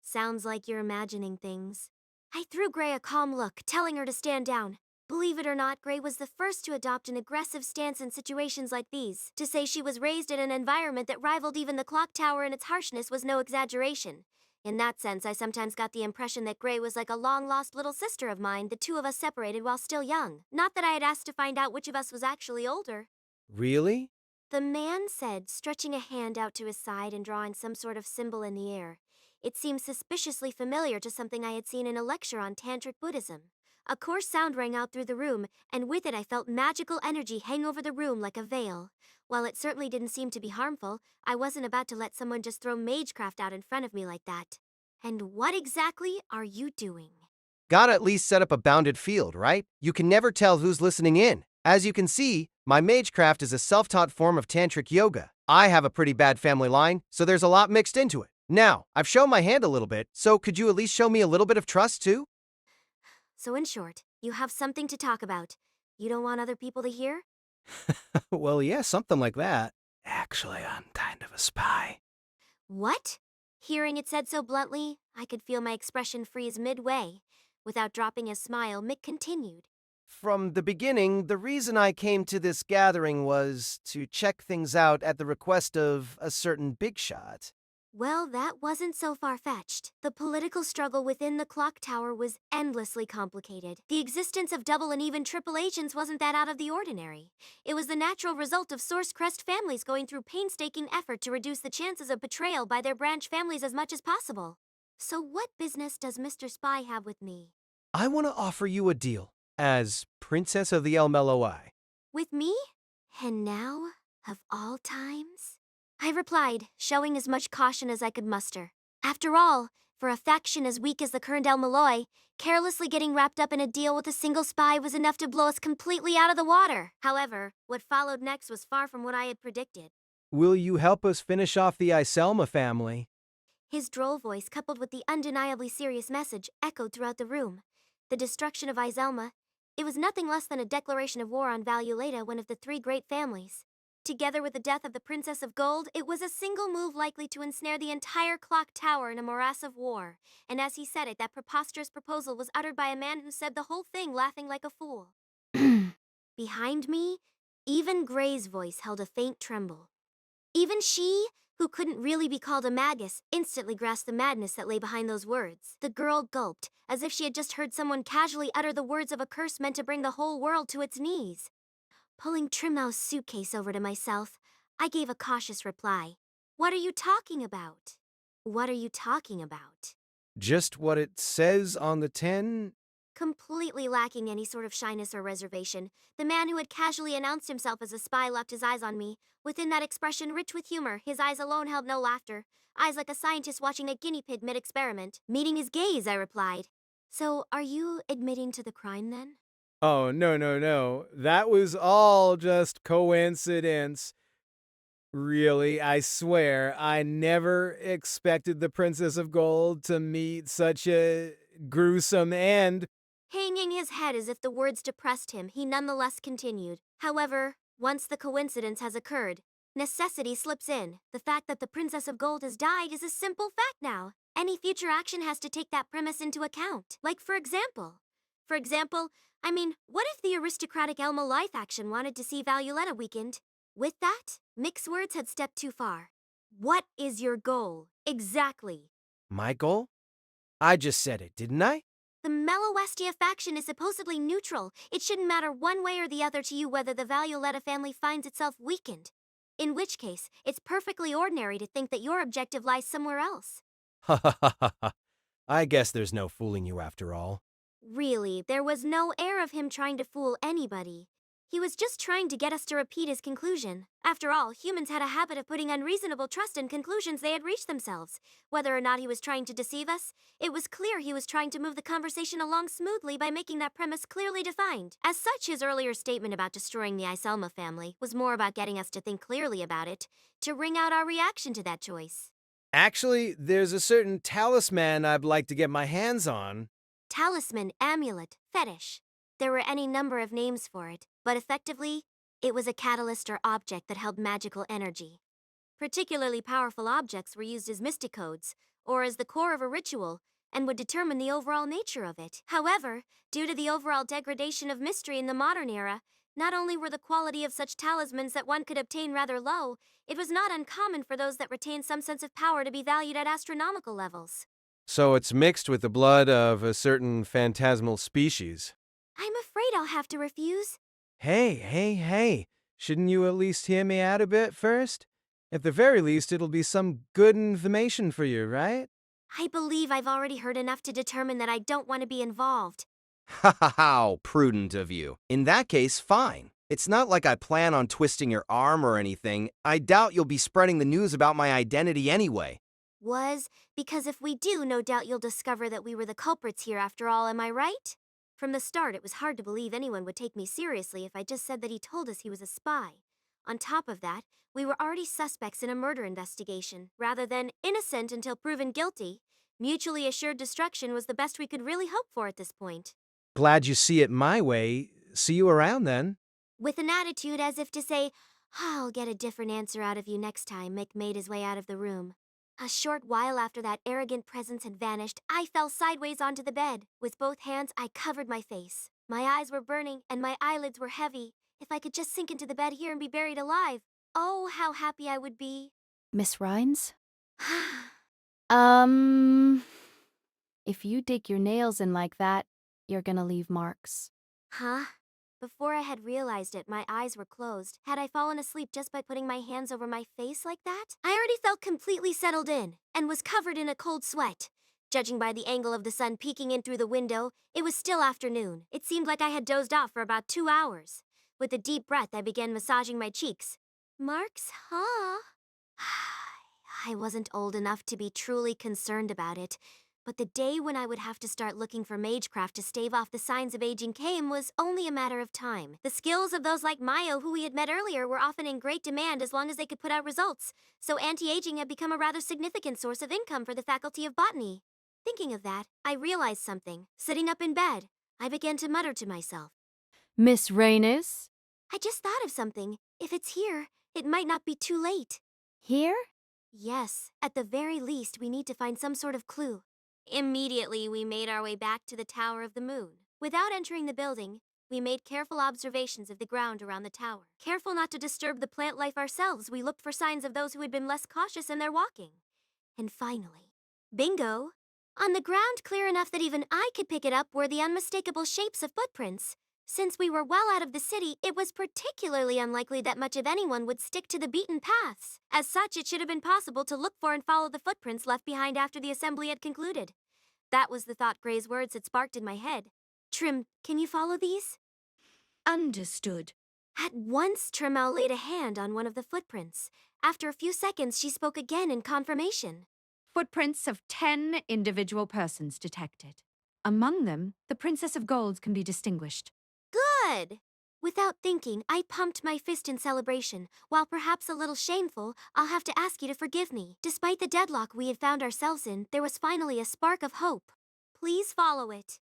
Sounds like you're imagining things. I threw Gray a calm look, telling her to stand down. Believe it or not, Gray was the first to adopt an aggressive stance in situations like these. To say she was raised in an environment that rivaled even the clock tower in its harshness was no exaggeration. In that sense, I sometimes got the impression that Gray was like a long-lost little sister of mine, the two of us separated while still young. Not that I had asked to find out which of us was actually older. Really? The man said, stretching a hand out to his side and drawing some sort of symbol in the air. It seemed suspiciously familiar to something I had seen in a lecture on Tantric Buddhism. A coarse sound rang out through the room, and with it I felt magical energy hang over the room like a veil. While it certainly didn't seem to be harmful, I wasn't about to let someone just throw magecraft out in front of me like that. And what exactly are you doing? Gotta at least set up a bounded field, right? You can never tell who's listening in. As you can see, my magecraft is a self-taught form of tantric yoga. I have a pretty bad family line, so there's a lot mixed into it. Now, I've shown my hand a little bit, so could you at least show me a little bit of trust too? So in short, you have something to talk about. You don't want other people to hear? Well, yeah, something like that. Actually, I'm kind of a spy. What? Hearing it said so bluntly, I could feel my expression freeze midway. Without dropping a smile, Mick continued. From the beginning, the reason I came to this gathering was to check things out at the request of a certain big shot. Well, that wasn't so far-fetched. The political struggle within the clock tower was endlessly complicated. The existence of double and even triple agents wasn't that out of the ordinary. It was the natural result of Source Crest families going through painstaking effort to reduce the chances of betrayal by their branch families as much as possible. So what business does Mr. Spy have with me? I want to offer you a deal as Princess of the El-Melloi. With me? And now, of all times? I replied, showing as much caution as I could muster. After all, for a faction as weak as the current El-Melloi, carelessly getting wrapped up in a deal with a single spy was enough to blow us completely out of the water. However, what followed next was far from what I had predicted. Will you help us finish off the Iselma family? His droll voice, coupled with the undeniably serious message, echoed throughout the room. The destruction of Iselma, it was nothing less than a declaration of war on Valuleta, one of the three great families. Together with the death of the Princess of Gold, it was a single move likely to ensnare the entire clock tower in a morass of war. And as he said it, that preposterous proposal was uttered by a man who said the whole thing laughing like a fool. Behind me, even Gray's voice held a faint tremble. Even she, who couldn't really be called a magus, instantly grasped the madness that lay behind those words. The girl gulped, as if she had just heard someone casually utter the words of a curse meant to bring the whole world to its knees. Pulling Trimmow's suitcase over to myself, I gave a cautious reply. What are you talking about? What are you talking about? Just what it says on the tin? Completely lacking any sort of shyness or reservation, the man who had casually announced himself as a spy locked his eyes on me. Within that expression rich with humor, his eyes alone held no laughter. Eyes like a scientist watching a guinea pig mid-experiment. Meeting his gaze, I replied. So, are you admitting to the crime then? Oh, no. That was all just coincidence. Really, I swear, I never expected the Princess of Gold to meet such a gruesome end. Hanging his head as if the words depressed him, he nonetheless continued. However, once the coincidence has occurred, necessity slips in. The fact that the Princess of Gold has died is a simple fact now. Any future action has to take that premise into account. Like, for example, what if the aristocratic El-Melloi faction wanted to see Valuleta weakened? With that, Mick's words had stepped too far. What is your goal, exactly? My goal? I just said it, didn't I? The Mellowestia faction is supposedly neutral. It shouldn't matter one way or the other to you whether the Valuleta family finds itself weakened. In which case, it's perfectly ordinary to think that your objective lies somewhere else. Ha ha ha ha ha. I guess there's no fooling you after all. Really, there was no air of him trying to fool anybody. He was just trying to get us to repeat his conclusion. After all, humans had a habit of putting unreasonable trust in conclusions they had reached themselves. Whether or not he was trying to deceive us, it was clear he was trying to move the conversation along smoothly by making that premise clearly defined. As such, his earlier statement about destroying the Iselma family was more about getting us to think clearly about it, to wring out our reaction to that choice. Actually, there's a certain talisman I'd like to get my hands on. Talisman, amulet, fetish. There were any number of names for it, but effectively, it was a catalyst or object that held magical energy. Particularly powerful objects were used as mysticodes, or as the core of a ritual, and would determine the overall nature of it. However, due to the overall degradation of mystery in the modern era, not only were the quality of such talismans that one could obtain rather low, it was not uncommon for those that retained some sense of power to be valued at astronomical levels. So it's mixed with the blood of a certain phantasmal species. I'm afraid I'll have to refuse. Hey. Shouldn't you at least hear me out a bit first? At the very least, it'll be some good information for you, right? I believe I've already heard enough to determine that I don't want to be involved. How prudent of you. In that case, fine. It's not like I plan on twisting your arm or anything. I doubt you'll be spreading the news about my identity anyway. Because if we do, no doubt you'll discover that we were the culprits here after all, am I right? From the start, it was hard to believe anyone would take me seriously if I just said that he told us he was a spy. On top of that, we were already suspects in a murder investigation, rather than innocent until proven guilty. Mutually assured destruction was the best we could really hope for at this point. Glad you see it my way. See you around then. With an attitude as if to say, I'll get a different answer out of you next time, Mick made his way out of the room. A short while after that arrogant presence had vanished, I fell sideways onto the bed. With both hands, I covered my face. My eyes were burning and my eyelids were heavy. If I could just sink into the bed here and be buried alive, oh, how happy I would be. Miss Rhines? If you dig your nails in like that, you're gonna leave marks. Huh? Before I had realized it, my eyes were closed. Had I fallen asleep just by putting my hands over my face like that? I already felt completely settled in, and was covered in a cold sweat. Judging by the angle of the sun peeking in through the window, it was still afternoon. It seemed like I had dozed off for about 2 hours. With a deep breath, I began massaging my cheeks. Marks, huh? I wasn't old enough to be truly concerned about it. But the day when I would have to start looking for magecraft to stave off the signs of aging came was only a matter of time. The skills of those like Mayo, who we had met earlier, were often in great demand as long as they could put out results, so anti-aging had become a rather significant source of income for the Faculty of Botany. Thinking of that, I realized something. Sitting up in bed, I began to mutter to myself. Miss Rhaines? I just thought of something. If it's here, it might not be too late. Here? Yes, at the very least, we need to find some sort of clue. Immediately, we made our way back to the Tower of the Moon. Without entering the building, we made careful observations of the ground around the tower. Careful not to disturb the plant life ourselves, we looked for signs of those who had been less cautious in their walking. And finally, bingo! On the ground clear enough that even I could pick it up were the unmistakable shapes of footprints. Since we were well out of the city, it was particularly unlikely that much of anyone would stick to the beaten paths. As such, it should have been possible to look for and follow the footprints left behind after the assembly had concluded. That was the thought Gray's words had sparked in my head. Trim, can you follow these? Understood. At once, Trimmel laid a hand on one of the footprints. After a few seconds, she spoke again in confirmation. Footprints of 10 individual persons detected. Among them, the Princess of Gold can be distinguished. Good! Without thinking, I pumped my fist in celebration. While perhaps a little shameful, I'll have to ask you to forgive me. Despite the deadlock we had found ourselves in, there was finally a spark of hope. Please follow it.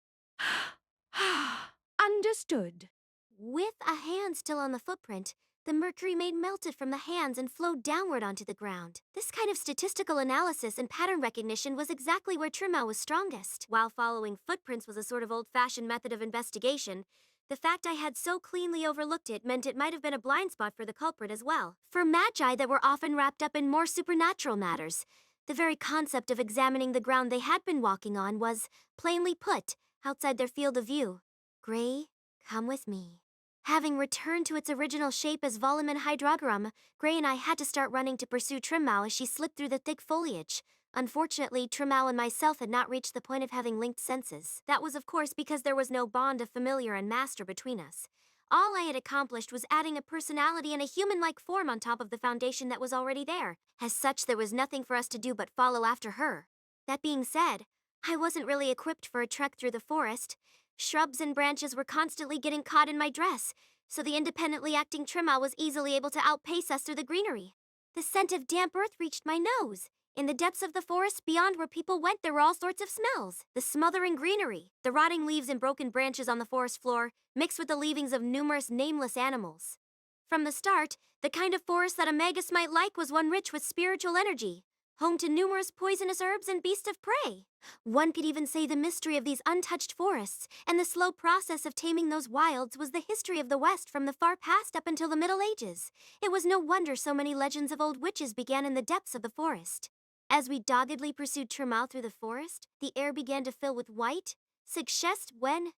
Understood. With a hand still on the footprint, the mercury melted from the hands and flowed downward onto the ground. This kind of statistical analysis and pattern recognition was exactly where Trimmel was strongest. While following footprints was a sort of old-fashioned method of investigation, the fact I had so cleanly overlooked it meant it might have been a blind spot for the culprit as well. For magi that were often wrapped up in more supernatural matters, the very concept of examining the ground they had been walking on was, plainly put, outside their field of view. Gray, come with me. Having returned to its original shape as Volumen Hydrogarum, Gray and I had to start running to pursue Trimmau as she slipped through the thick foliage. Unfortunately, Trimmau and myself had not reached the point of having linked senses. That was, of course, because there was no bond of familiar and master between us. All I had accomplished was adding a personality and a human-like form on top of the foundation that was already there. As such, there was nothing for us to do but follow after her. That being said, I wasn't really equipped for a trek through the forest. Shrubs and branches were constantly getting caught in my dress, so the independently acting Trimmau was easily able to outpace us through the greenery. The scent of damp earth reached my nose. In the depths of the forest beyond where people went, there were all sorts of smells. The smothering greenery, the rotting leaves and broken branches on the forest floor, mixed with the leavings of numerous nameless animals. From the start, the kind of forest that a magus might like was one rich with spiritual energy, home to numerous poisonous herbs and beasts of prey. One could even say the mystery of these untouched forests and the slow process of taming those wilds was the history of the West from the far past up until the Middle Ages. It was no wonder so many legends of old witches began in the depths of the forest. As we doggedly pursued Tremal through the forest, the air began to fill with white, suggest when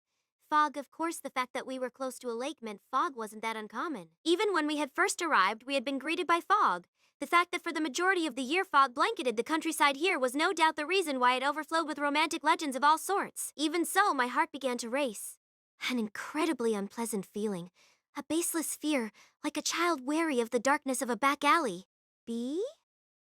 fog. Of course, the fact that we were close to a lake meant fog wasn't that uncommon. Even when we had first arrived, we had been greeted by fog. The fact that for the majority of the year fog blanketed the countryside here was no doubt the reason why it overflowed with romantic legends of all sorts. Even so, my heart began to race. An incredibly unpleasant feeling. A baseless fear, like a child wary of the darkness of a back alley. Bee?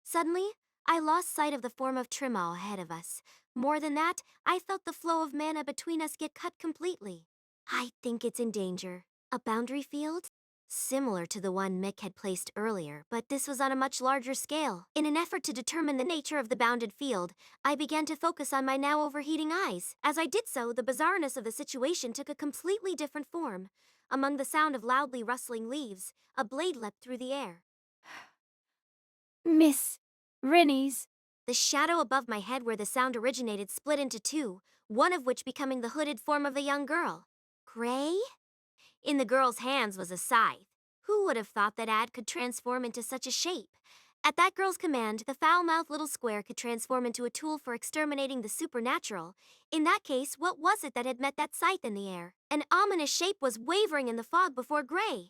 Suddenly, I lost sight of the form of Trimal ahead of us. More than that, I felt the flow of mana between us get cut completely. I think it's in danger. A boundary field? Similar to the one Mick had placed earlier, but this was on a much larger scale. In an effort to determine the nature of the bounded field, I began to focus on my now overheating eyes. As I did so, the bizarreness of the situation took a completely different form. Among the sound of loudly rustling leaves, a blade leapt through the air. Miss Rennie's. The shadow above my head where the sound originated split into two, one of which becoming the hooded form of a young girl. Gray? In the girl's hands was a scythe. Who would have thought that Ad could transform into such a shape? At that girl's command, the foul-mouthed little square could transform into a tool for exterminating the supernatural. In that case, what was it that had met that scythe in the air? An ominous shape was wavering in the fog before Gray.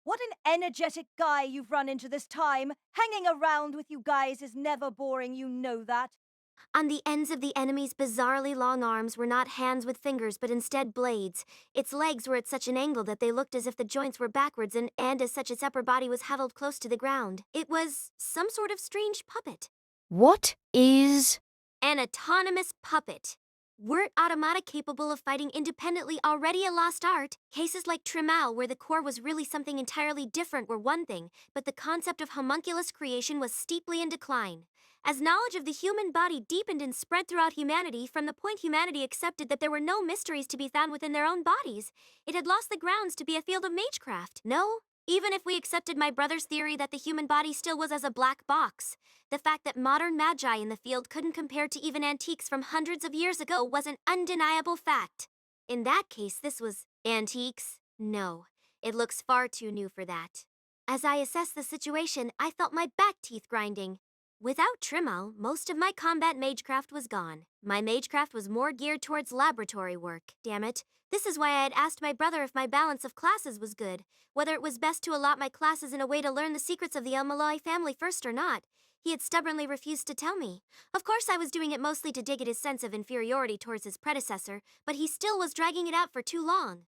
What an energetic guy you've run into this time. Hanging around with you guys is never boring, you know that. On the ends of the enemy's bizarrely long arms were not hands with fingers, but instead blades. Its legs were at such an angle that they looked as if the joints were backwards, and as such its upper body was huddled close to the ground. It was some sort of strange puppet. What is... An autonomous puppet. Weren't automata capable of fighting independently already a lost art? Cases like Trimal, where the core was really something entirely different, were one thing, but the concept of homunculus creation was steeply in decline. As knowledge of the human body deepened and spread throughout humanity, from the point humanity accepted that there were no mysteries to be found within their own bodies, it had lost the grounds to be a field of magecraft. No, even if we accepted my brother's theory that the human body still was as a black box, the fact that modern magi in the field couldn't compare to even antiques from hundreds of years ago was an undeniable fact. In that case, this was antiques? No, it looks far too new for that. As I assessed the situation, I felt my back teeth grinding. Without Trimal, most of my combat magecraft was gone. My magecraft was more geared towards laboratory work. Damn it. This is why I had asked my brother if my balance of classes was good, whether it was best to allot my classes in a way to learn the secrets of the El-Melloi family first or not. He had stubbornly refused to tell me. Of course, I was doing it mostly to dig at his sense of inferiority towards his predecessor, but he still was dragging it out for too long.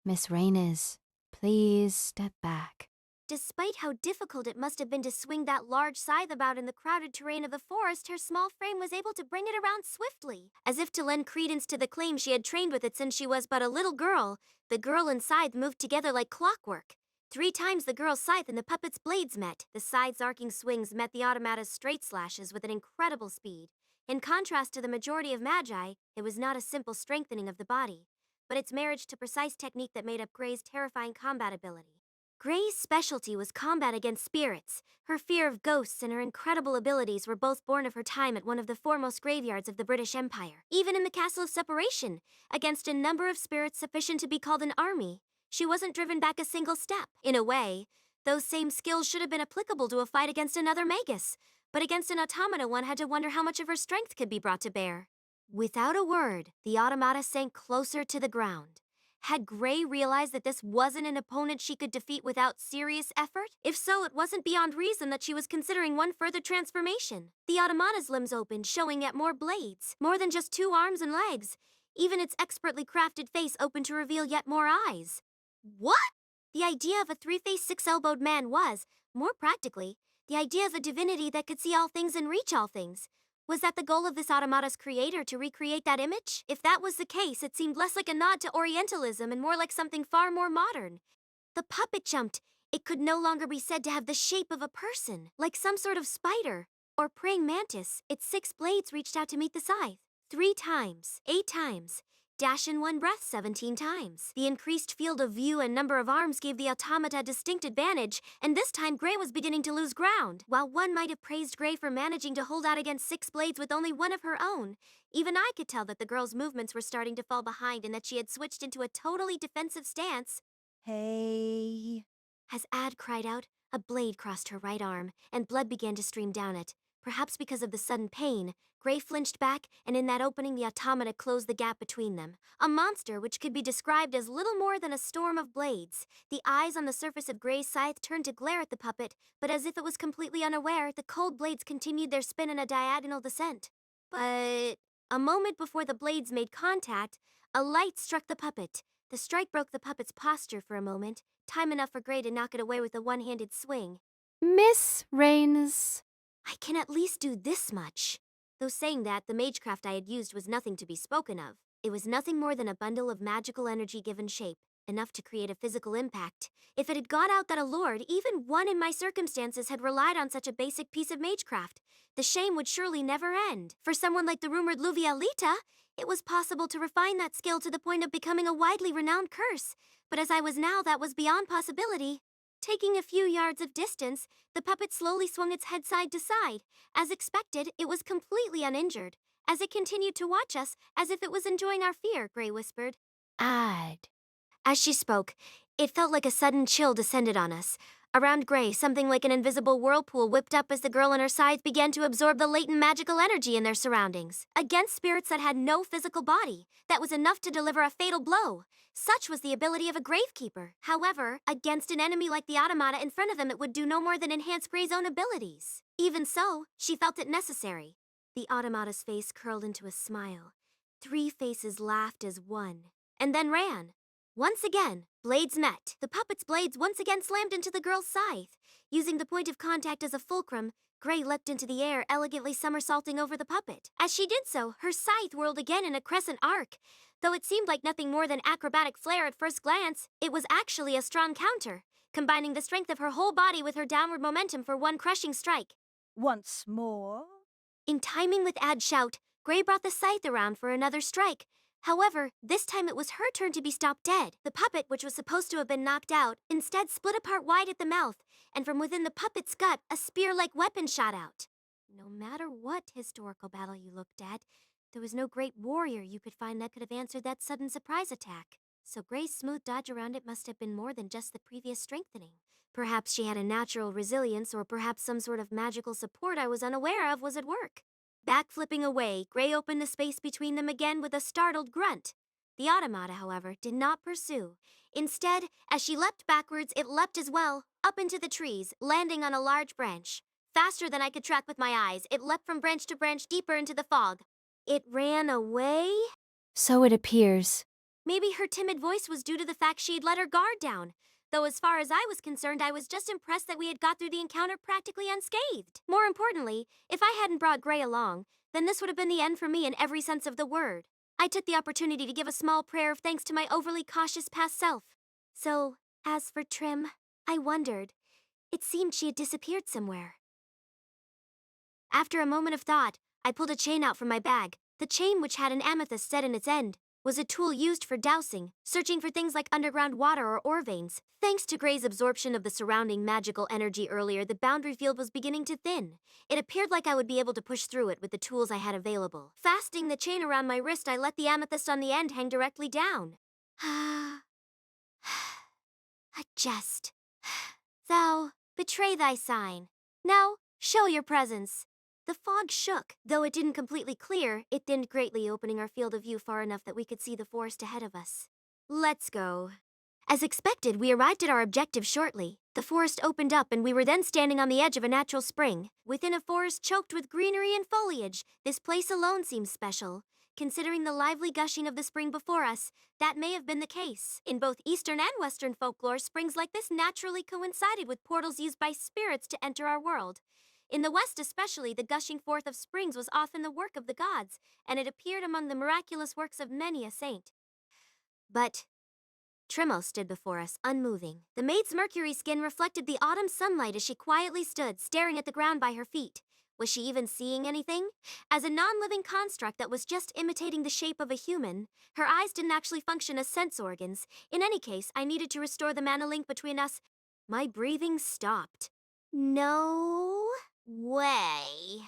Miss Raines, please step back. Despite how difficult it must have been to swing that large scythe about in the crowded terrain of the forest, her small frame was able to bring it around swiftly. As if to lend credence to the claim she had trained with it since she was but a little girl, the girl and scythe moved together like clockwork. 3 times the girl's scythe and the puppet's blades met. The scythe's arcing swings met the automata's straight slashes with an incredible speed. In contrast to the majority of magi, it was not a simple strengthening of the body, but its marriage to precise technique that made up Gray's terrifying combat ability. Gray's specialty was combat against spirits. Her fear of ghosts and her incredible abilities were both born of her time at one of the foremost graveyards of the British Empire. Even in the Castle of Separation, against a number of spirits sufficient to be called an army, she wasn't driven back a single step. In a way, those same skills should have been applicable to a fight against another magus, but against an automata one had to wonder how much of her strength could be brought to bear. Without a word, the automata sank closer to the ground. Had Gray realized that this wasn't an opponent she could defeat without serious effort? If so, it wasn't beyond reason that she was considering one further transformation. The automata's limbs opened, showing yet more blades, more than just 2 arms and legs. Even its expertly crafted face opened to reveal yet more eyes. What? The idea of a 3-faced, 6-elbowed man was, more practically, the idea of a divinity that could see all things and reach all things. Was that the goal of this automata's creator, to recreate that image? If that was the case, it seemed less like a nod to Orientalism and more like something far more modern. The puppet jumped. It could no longer be said to have the shape of a person, like some sort of spider or praying mantis. Its 6 blades reached out to meet the scythe. 3 times, 8 times, dash in one breath 17 times. The increased field of view and number of arms gave the automata a distinct advantage, and this time Gray was beginning to lose ground. While one might have praised Gray for managing to hold out against 6 blades with only one of her own, even I could tell that the girl's movements were starting to fall behind and that she had switched into a totally defensive stance. Hey. As Ad cried out, a blade crossed her right arm, and blood began to stream down it. Perhaps because of the sudden pain, Gray flinched back, and in that opening the automata closed the gap between them. A monster which could be described as little more than a storm of blades. The eyes on the surface of Gray's scythe turned to glare at the puppet, but as if it was completely unaware, the cold blades continued their spin in a diagonal descent. But a moment before the blades made contact, a light struck the puppet. The strike broke the puppet's posture for a moment, time enough for Gray to knock it away with a one-handed swing. Miss Rains. I can at least do this much. Though saying that, the magecraft I had used was nothing to be spoken of. It was nothing more than a bundle of magical energy given shape, enough to create a physical impact. If it had got out that a lord, even one in my circumstances, had relied on such a basic piece of magecraft, the shame would surely never end. For someone like the rumored Luvialita, it was possible to refine that skill to the point of becoming a widely renowned curse. But as I was now, that was beyond possibility. Taking a few yards of distance, the puppet slowly swung its head side to side. As expected, it was completely uninjured. As it continued to watch us, as if it was enjoying our fear, Gray whispered. Ad. As she spoke, it felt like a sudden chill descended on us. Around Gray, something like an invisible whirlpool whipped up as the girl and her scythe began to absorb the latent magical energy in their surroundings. Against spirits that had no physical body, that was enough to deliver a fatal blow. Such was the ability of a gravekeeper. However, against an enemy like the automata in front of them, it would do no more than enhance Gray's own abilities. Even so, she felt it necessary. The automata's face curled into a smile. 3 faces laughed as one, and then ran. Once again, blades met. The puppet's blades once again slammed into the girl's scythe. Using the point of contact as a fulcrum, Gray leapt into the air, elegantly somersaulting over the puppet. As she did so, her scythe whirled again in a crescent arc. Though it seemed like nothing more than acrobatic flair at first glance, it was actually a strong counter, combining the strength of her whole body with her downward momentum for one crushing strike. Once more. In timing with Ad's shout, Gray brought the scythe around for another strike. However, this time it was her turn to be stopped dead. The puppet, which was supposed to have been knocked out, instead split apart wide at the mouth, and from within the puppet's gut, a spear-like weapon shot out. No matter what historical battle you looked at, there was no great warrior you could find that could have answered that sudden surprise attack. So Gray's smooth dodge around it must have been more than just the previous strengthening. Perhaps she had a natural resilience, or perhaps some sort of magical support I was unaware of was at work. Backflipping away, Gray opened the space between them again with a startled grunt. The automata, however, did not pursue. Instead, as she leapt backwards, it leapt as well, up into the trees, landing on a large branch. Faster than I could track with my eyes, it leapt from branch to branch deeper into the fog. It ran away? So it appears. Maybe her timid voice was due to the fact she'd let her guard down. Though as far as I was concerned, I was just impressed that we had got through the encounter practically unscathed. More importantly, if I hadn't brought Gray along, then this would have been the end for me in every sense of the word. I took the opportunity to give a small prayer of thanks to my overly cautious past self. So, as for Trim, I wondered. It seemed she had disappeared somewhere. After a moment of thought, I pulled a chain out from my bag. The chain, which had an amethyst set in its end, was a tool used for dowsing, searching for things like underground water or ore veins. Thanks to Gray's absorption of the surrounding magical energy earlier, the boundary field was beginning to thin. It appeared like I would be able to push through it with the tools I had available. Fastening the chain around my wrist, I let the amethyst on the end hang directly down. A jest. Thou, betray thy sign. Now, show your presence. The fog shook. Though it didn't completely clear, it thinned greatly, opening our field of view far enough that we could see the forest ahead of us. Let's go. As expected, we arrived at our objective shortly. The forest opened up and we were then standing on the edge of a natural spring. Within a forest choked with greenery and foliage, this place alone seems special. Considering the lively gushing of the spring before us, that may have been the case. In both Eastern and Western folklore, springs like this naturally coincided with portals used by spirits to enter our world. In the West especially, the gushing forth of springs was often the work of the gods, and it appeared among the miraculous works of many a saint. But Trimo stood before us, unmoving. The maid's mercury skin reflected the autumn sunlight as she quietly stood, staring at the ground by her feet. Was she even seeing anything? As a non-living construct that was just imitating the shape of a human, her eyes didn't actually function as sense organs. In any case, I needed to restore the mana link between us. My breathing stopped. No way.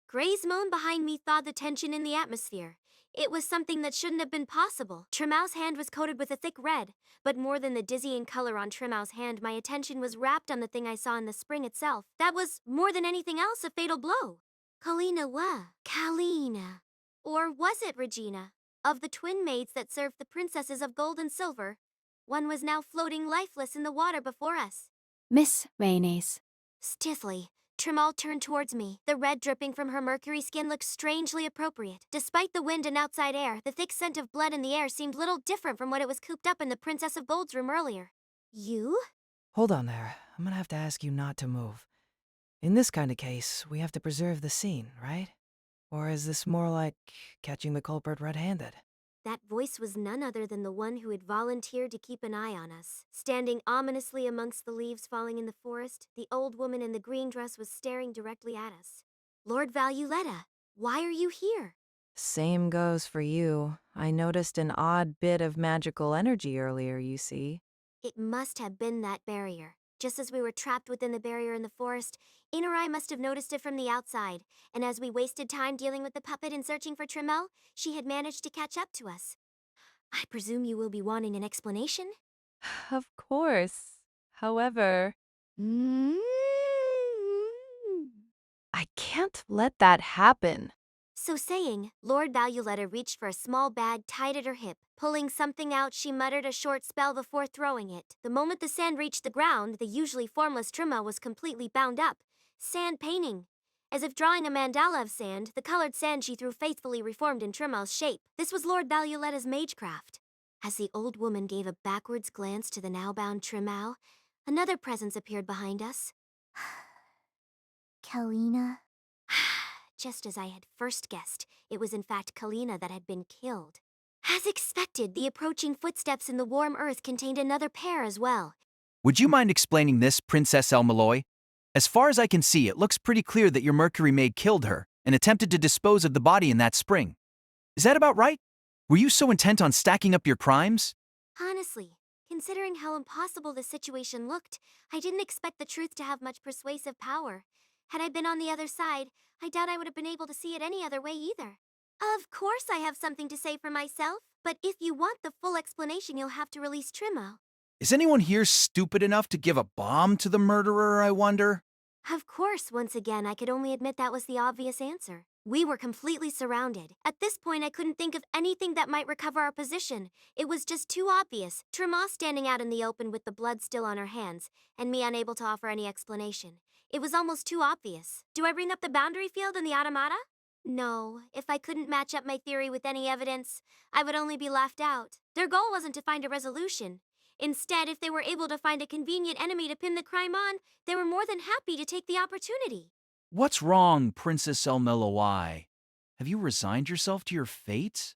Gray's moan behind me thawed the tension in the atmosphere. It was something that shouldn't have been possible. Trimau's hand was coated with a thick red, but more than the dizzying color on Trimau's hand, my attention was wrapped on the thing I saw in the spring itself. That was, more than anything else, a fatal blow. Kalina wa? Kalina. Or was it Regina? Of the twin maids that served the princesses of gold and silver, one was now floating lifeless in the water before us. Miss Mayonnaise. Stiffly, Trimal turned towards me. The red dripping from her mercury skin looked strangely appropriate. Despite the wind and outside air, the thick scent of blood in the air seemed little different from what it was cooped up in the Princess of Gold's room earlier. You? Hold on there. I'm gonna have to ask you not to move. In this kind of case, we have to preserve the scene, right? Or is this more like catching the culprit red-handed? That voice was none other than the one who had volunteered to keep an eye on us. Standing ominously amongst the leaves falling in the forest, the old woman in the green dress was staring directly at us. Lord Valuletta, why are you here? Same goes for you. I noticed an odd bit of magical energy earlier, you see. It must have been that barrier. Just as we were trapped within the barrier in the forest, Inner Eye must have noticed it from the outside, and as we wasted time dealing with the puppet and searching for Trimel, she had managed to catch up to us. I presume you will be wanting an explanation? Of course. However, I can't let that happen. So saying, Lord Valuletta reached for a small bag tied at her hip. Pulling something out, she muttered a short spell before throwing it. The moment the sand reached the ground, the usually formless Trimma was completely bound up. Sand painting. As if drawing a mandala of sand, the colored sand she threw faithfully reformed in Trimma's shape. This was Lord Valuletta's magecraft. As the old woman gave a backwards glance to the now bound Trimmau, another presence appeared behind us. Kalina? Just as I had first guessed, it was in fact Kalina that had been killed. As expected, the approaching footsteps in the warm earth contained another pair as well. Would you mind explaining this, Princess El-Melloi? As far as I can see, it looks pretty clear that your Mercury maid killed her and attempted to dispose of the body in that spring. Is that about right? Were you so intent on stacking up your crimes? Honestly, considering how impossible the situation looked, I didn't expect the truth to have much persuasive power. Had I been on the other side, I doubt I would have been able to see it any other way either. Of course I have something to say for myself, but if you want the full explanation, you'll have to release Trimmo. Is anyone here stupid enough to give a bomb to the murderer, I wonder? Of course, once again, I could only admit that was the obvious answer. We were completely surrounded. At this point, I couldn't think of anything that might recover our position. It was just too obvious. Trema standing out in the open with the blood still on her hands, and me unable to offer any explanation. It was almost too obvious. Do I bring up the boundary field and the automata? No. If I couldn't match up my theory with any evidence, I would only be laughed out. Their goal wasn't to find a resolution. Instead, if they were able to find a convenient enemy to pin the crime on, they were more than happy to take the opportunity. What's wrong, Princess El-Melloi? Have you resigned yourself to your fate?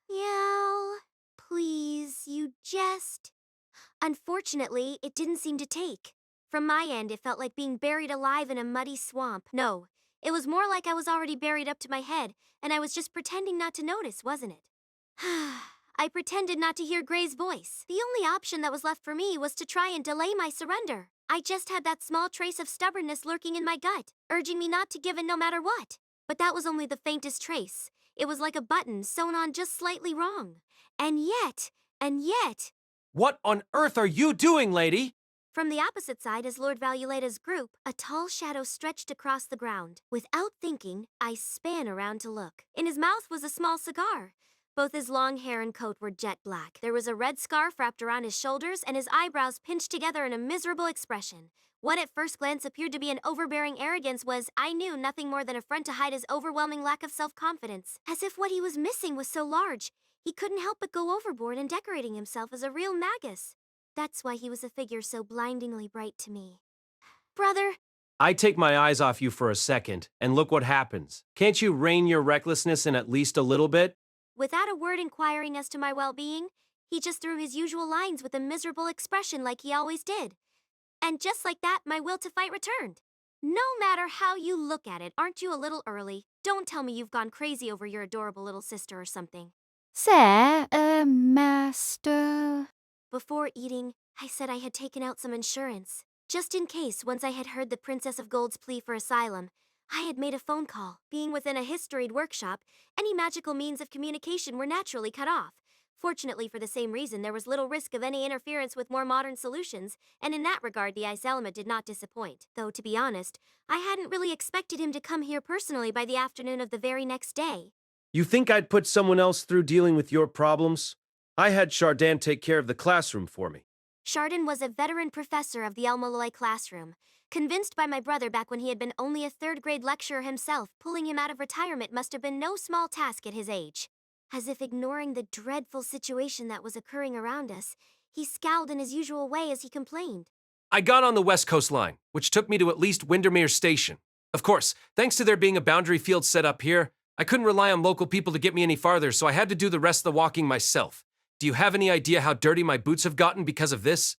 Yell, please, you jest. Unfortunately, it didn't seem to take. From my end, it felt like being buried alive in a muddy swamp. No, it was more like I was already buried up to my head, and I was just pretending not to notice, wasn't it? I pretended not to hear Gray's voice. The only option that was left for me was to try and delay my surrender. I just had that small trace of stubbornness lurking in my gut, urging me not to give in no matter what. But that was only the faintest trace. It was like a button sewn on just slightly wrong. And yet... What on earth are you doing, lady? From the opposite side as Lord Valuletta's group, a tall shadow stretched across the ground. Without thinking, I span around to look. In his mouth was a small cigar. Both his long hair and coat were jet black. There was a red scarf wrapped around his shoulders, and his eyebrows pinched together in a miserable expression. What at first glance appeared to be an overbearing arrogance was, I knew, nothing more than a front to hide his overwhelming lack of self-confidence. As if what he was missing was so large, he couldn't help but go overboard in decorating himself as a real magus. That's why he was a figure so blindingly bright to me. Brother! I take my eyes off you for a second, and look what happens. Can't you rein your recklessness in at least a little bit? Without a word inquiring as to my well-being, he just threw his usual lines with a miserable expression like he always did. And just like that, my will to fight returned. No matter how you look at it, aren't you a little early? Don't tell me you've gone crazy over your adorable little sister or something. Sir, master. Before eating, I said I had taken out some insurance. Just in case, once I had heard the Princess of Gold's plea for asylum, I had made a phone call. Being within a historied workshop, any magical means of communication were naturally cut off. Fortunately, for the same reason, there was little risk of any interference with more modern solutions, and in that regard, the Iselma did not disappoint. Though, to be honest, I hadn't really expected him to come here personally by the afternoon of the very next day. You think I'd put someone else through dealing with your problems? I had Chardin take care of the classroom for me. Chardin was a veteran professor of the El-Melloi classroom. Convinced by my brother back when he had been only a third-grade lecturer himself, pulling him out of retirement must have been no small task at his age. As if ignoring the dreadful situation that was occurring around us, he scowled in his usual way as he complained. I got on the West Coast line, which took me to at least Windermere Station. Of course, thanks to there being a boundary field set up here, I couldn't rely on local people to get me any farther, so I had to do the rest of the walking myself. Do you have any idea how dirty my boots have gotten because of this?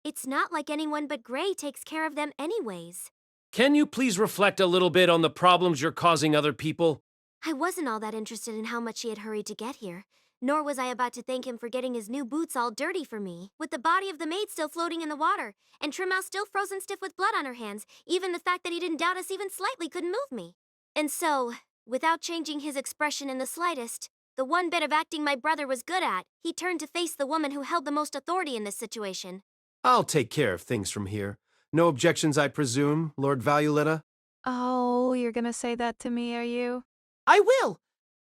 It's not like anyone but Gray takes care of them anyways. Can you please reflect a little bit on the problems you're causing other people? I wasn't all that interested in how much he had hurried to get here, nor was I about to thank him for getting his new boots all dirty for me, with the body of the maid still floating in the water, and Trimmouse still frozen stiff with blood on her hands. Even the fact that he didn't doubt us even slightly couldn't move me. And so, without changing his expression in the slightest, the one bit of acting my brother was good at, he turned to face the woman who held the most authority in this situation. I'll take care of things from here. No objections, I presume, Lord Valuetta? Oh, you're gonna say that to me, are you? I will!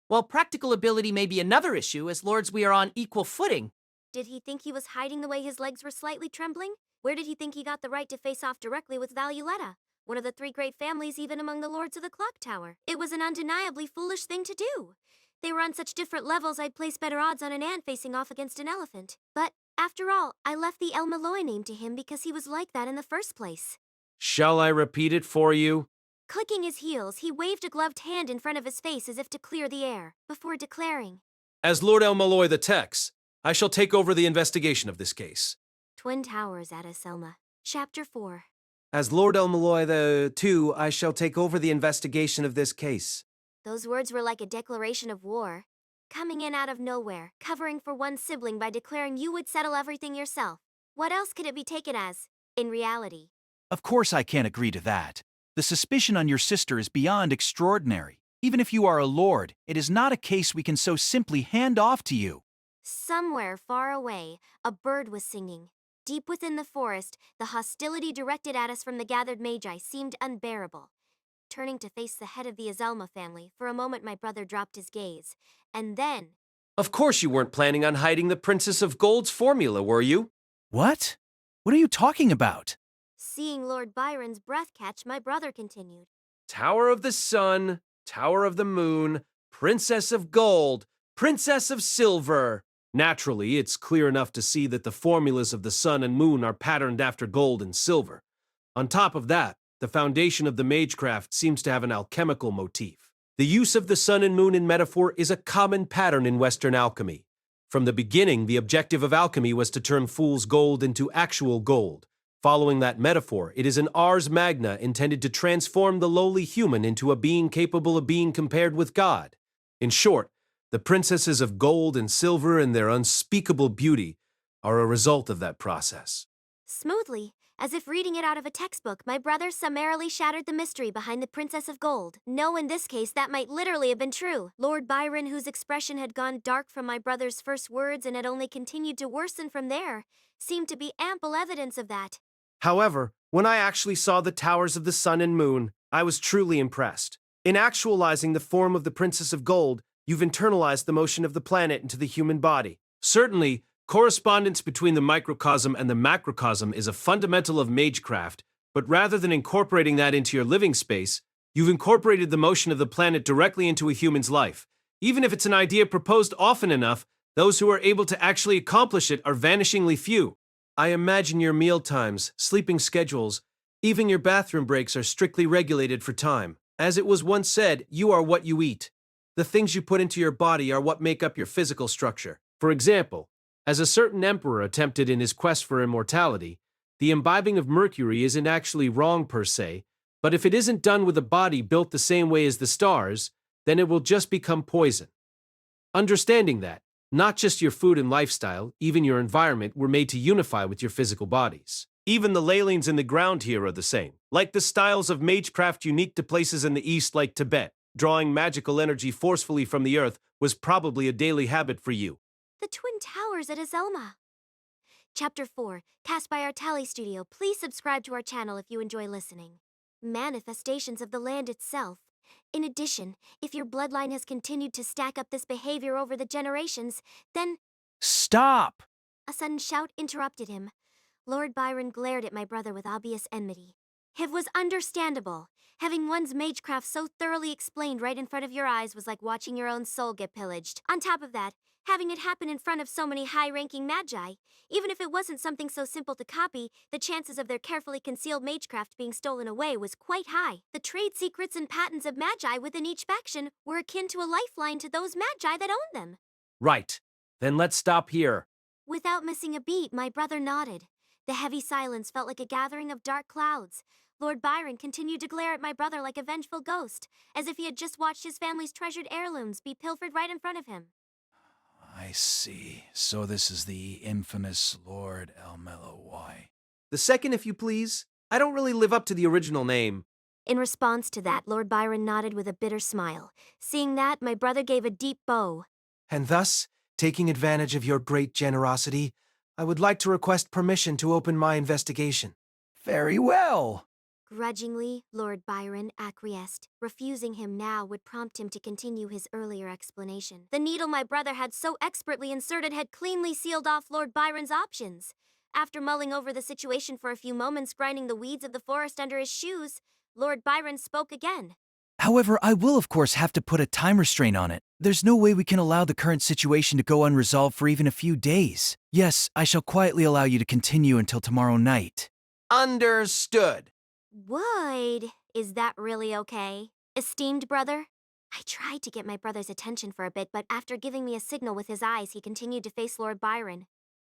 While practical ability may be another issue, as lords we are on equal footing. Did he think he was hiding the way his legs were slightly trembling? Where did he think he got the right to face off directly with Valuetta, one of the three great families even among the lords of the clock tower? It was an undeniably foolish thing to do. They were on such different levels I'd place better odds on an ant facing off against an elephant. But, after all, I left the El-Melloi name to him because he was like that in the first place. Shall I repeat it for you? Clicking his heels, he waved a gloved hand in front of his face as if to clear the air, before declaring, As Lord El-Melloi II, I shall take over the investigation of this case. Twin Towers at Iselma. Chapter 4. As Lord El-Melloi II, I shall take over the investigation of this case. Those words were like a declaration of war. Coming in out of nowhere, covering for one sibling by declaring you would settle everything yourself. What else could it be taken as, in reality? Of course I can't agree to that. The suspicion on your sister is beyond extraordinary. Even if you are a lord, it is not a case we can so simply hand off to you. Somewhere far away, a bird was singing. Deep within the forest, the hostility directed at us from the gathered Magi seemed unbearable. Turning to face the head of the Iselma family, for a moment my brother dropped his gaze. And then... Of course you weren't planning on hiding the Princess of Gold's formula, were you? What? What are you talking about? Seeing Lord Byron's breath catch, my brother continued. Tower of the Sun, Tower of the Moon, Princess of Gold, Princess of Silver. Naturally, it's clear enough to see that the formulas of the Sun and Moon are patterned after gold and silver. On top of that, the foundation of the magecraft seems to have an alchemical motif. The use of the Sun and Moon in metaphor is a common pattern in Western alchemy. From the beginning, the objective of alchemy was to turn fool's gold into actual gold. Following that metaphor, it is an ars magna intended to transform the lowly human into a being capable of being compared with God. In short, the princesses of gold and silver and their unspeakable beauty are a result of that process. Smoothly, as if reading it out of a textbook, my brother summarily shattered the mystery behind the Princess of Gold. No, in this case, that might literally have been true. Lord Byron, whose expression had gone dark from my brother's first words and had only continued to worsen from there, seemed to be ample evidence of that. However, when I actually saw the towers of the Sun and Moon, I was truly impressed. In actualizing the form of the Princess of Gold, you've internalized the motion of the planet into the human body. Certainly, correspondence between the microcosm and the macrocosm is a fundamental of magecraft, but rather than incorporating that into your living space, you've incorporated the motion of the planet directly into a human's life. Even if it's an idea proposed often enough, those who are able to actually accomplish it are vanishingly few. I imagine your meal times, sleeping schedules, even your bathroom breaks are strictly regulated for time. As it was once said, you are what you eat. The things you put into your body are what make up your physical structure. For example, as a certain emperor attempted in his quest for immortality, the imbibing of mercury isn't actually wrong per se, But if it isn't done with a body built the same way as the stars, then it will just become poison. Understanding that, not just your food and lifestyle, even your environment were made to unify with your physical bodies. Even the ley lines in the ground here are the same, like the styles of magecraft unique to places in the east like Tibet. Drawing magical energy forcefully from the earth was probably a daily habit for you. The Twin Towers at Iselma. Chapter 4, cast by our Tally Studio. Please subscribe to our channel if you enjoy listening. Manifestations of the land itself. In addition, if your bloodline has continued to stack up this behavior over the generations, then... Stop! A sudden shout interrupted him. Lord Byron glared at my brother with obvious enmity. It was understandable. Having one's magecraft so thoroughly explained right in front of your eyes was like watching your own soul get pillaged. On top of that, having it happen in front of so many high-ranking magi, even if it wasn't something so simple to copy, the chances of their carefully concealed magecraft being stolen away was quite high. The trade secrets and patents of magi within each faction were akin to a lifeline to those magi that owned them. Right. Then let's stop here. Without missing a beat, my brother nodded. The heavy silence felt like a gathering of dark clouds. Lord Byron continued to glare at my brother like a vengeful ghost, as if he had just watched his family's treasured heirlooms be pilfered right in front of him. I see. So this is the infamous Lord El-Melloi. The second, if you please. I don't really live up to the original name. In response to that, Lord Byron nodded with a bitter smile. Seeing that, my brother gave a deep bow. And thus, taking advantage of your great generosity, I would like to request permission to open my investigation. Very well. Grudgingly, Lord Byron acquiesced. Refusing him now would prompt him to continue his earlier explanation. The needle my brother had so expertly inserted had cleanly sealed off Lord Byron's options. After mulling over the situation for a few moments, grinding the weeds of the forest under his shoes, Lord Byron spoke again. However, I will of course have to put a time restraint on it. There's no way we can allow the current situation to go unresolved for even a few days. Yes, I shall quietly allow you to continue until tomorrow night. Understood. Would, is that really okay? Esteemed brother? I tried to get my brother's attention for a bit, but after giving me a signal with his eyes, he continued to face Lord Byron.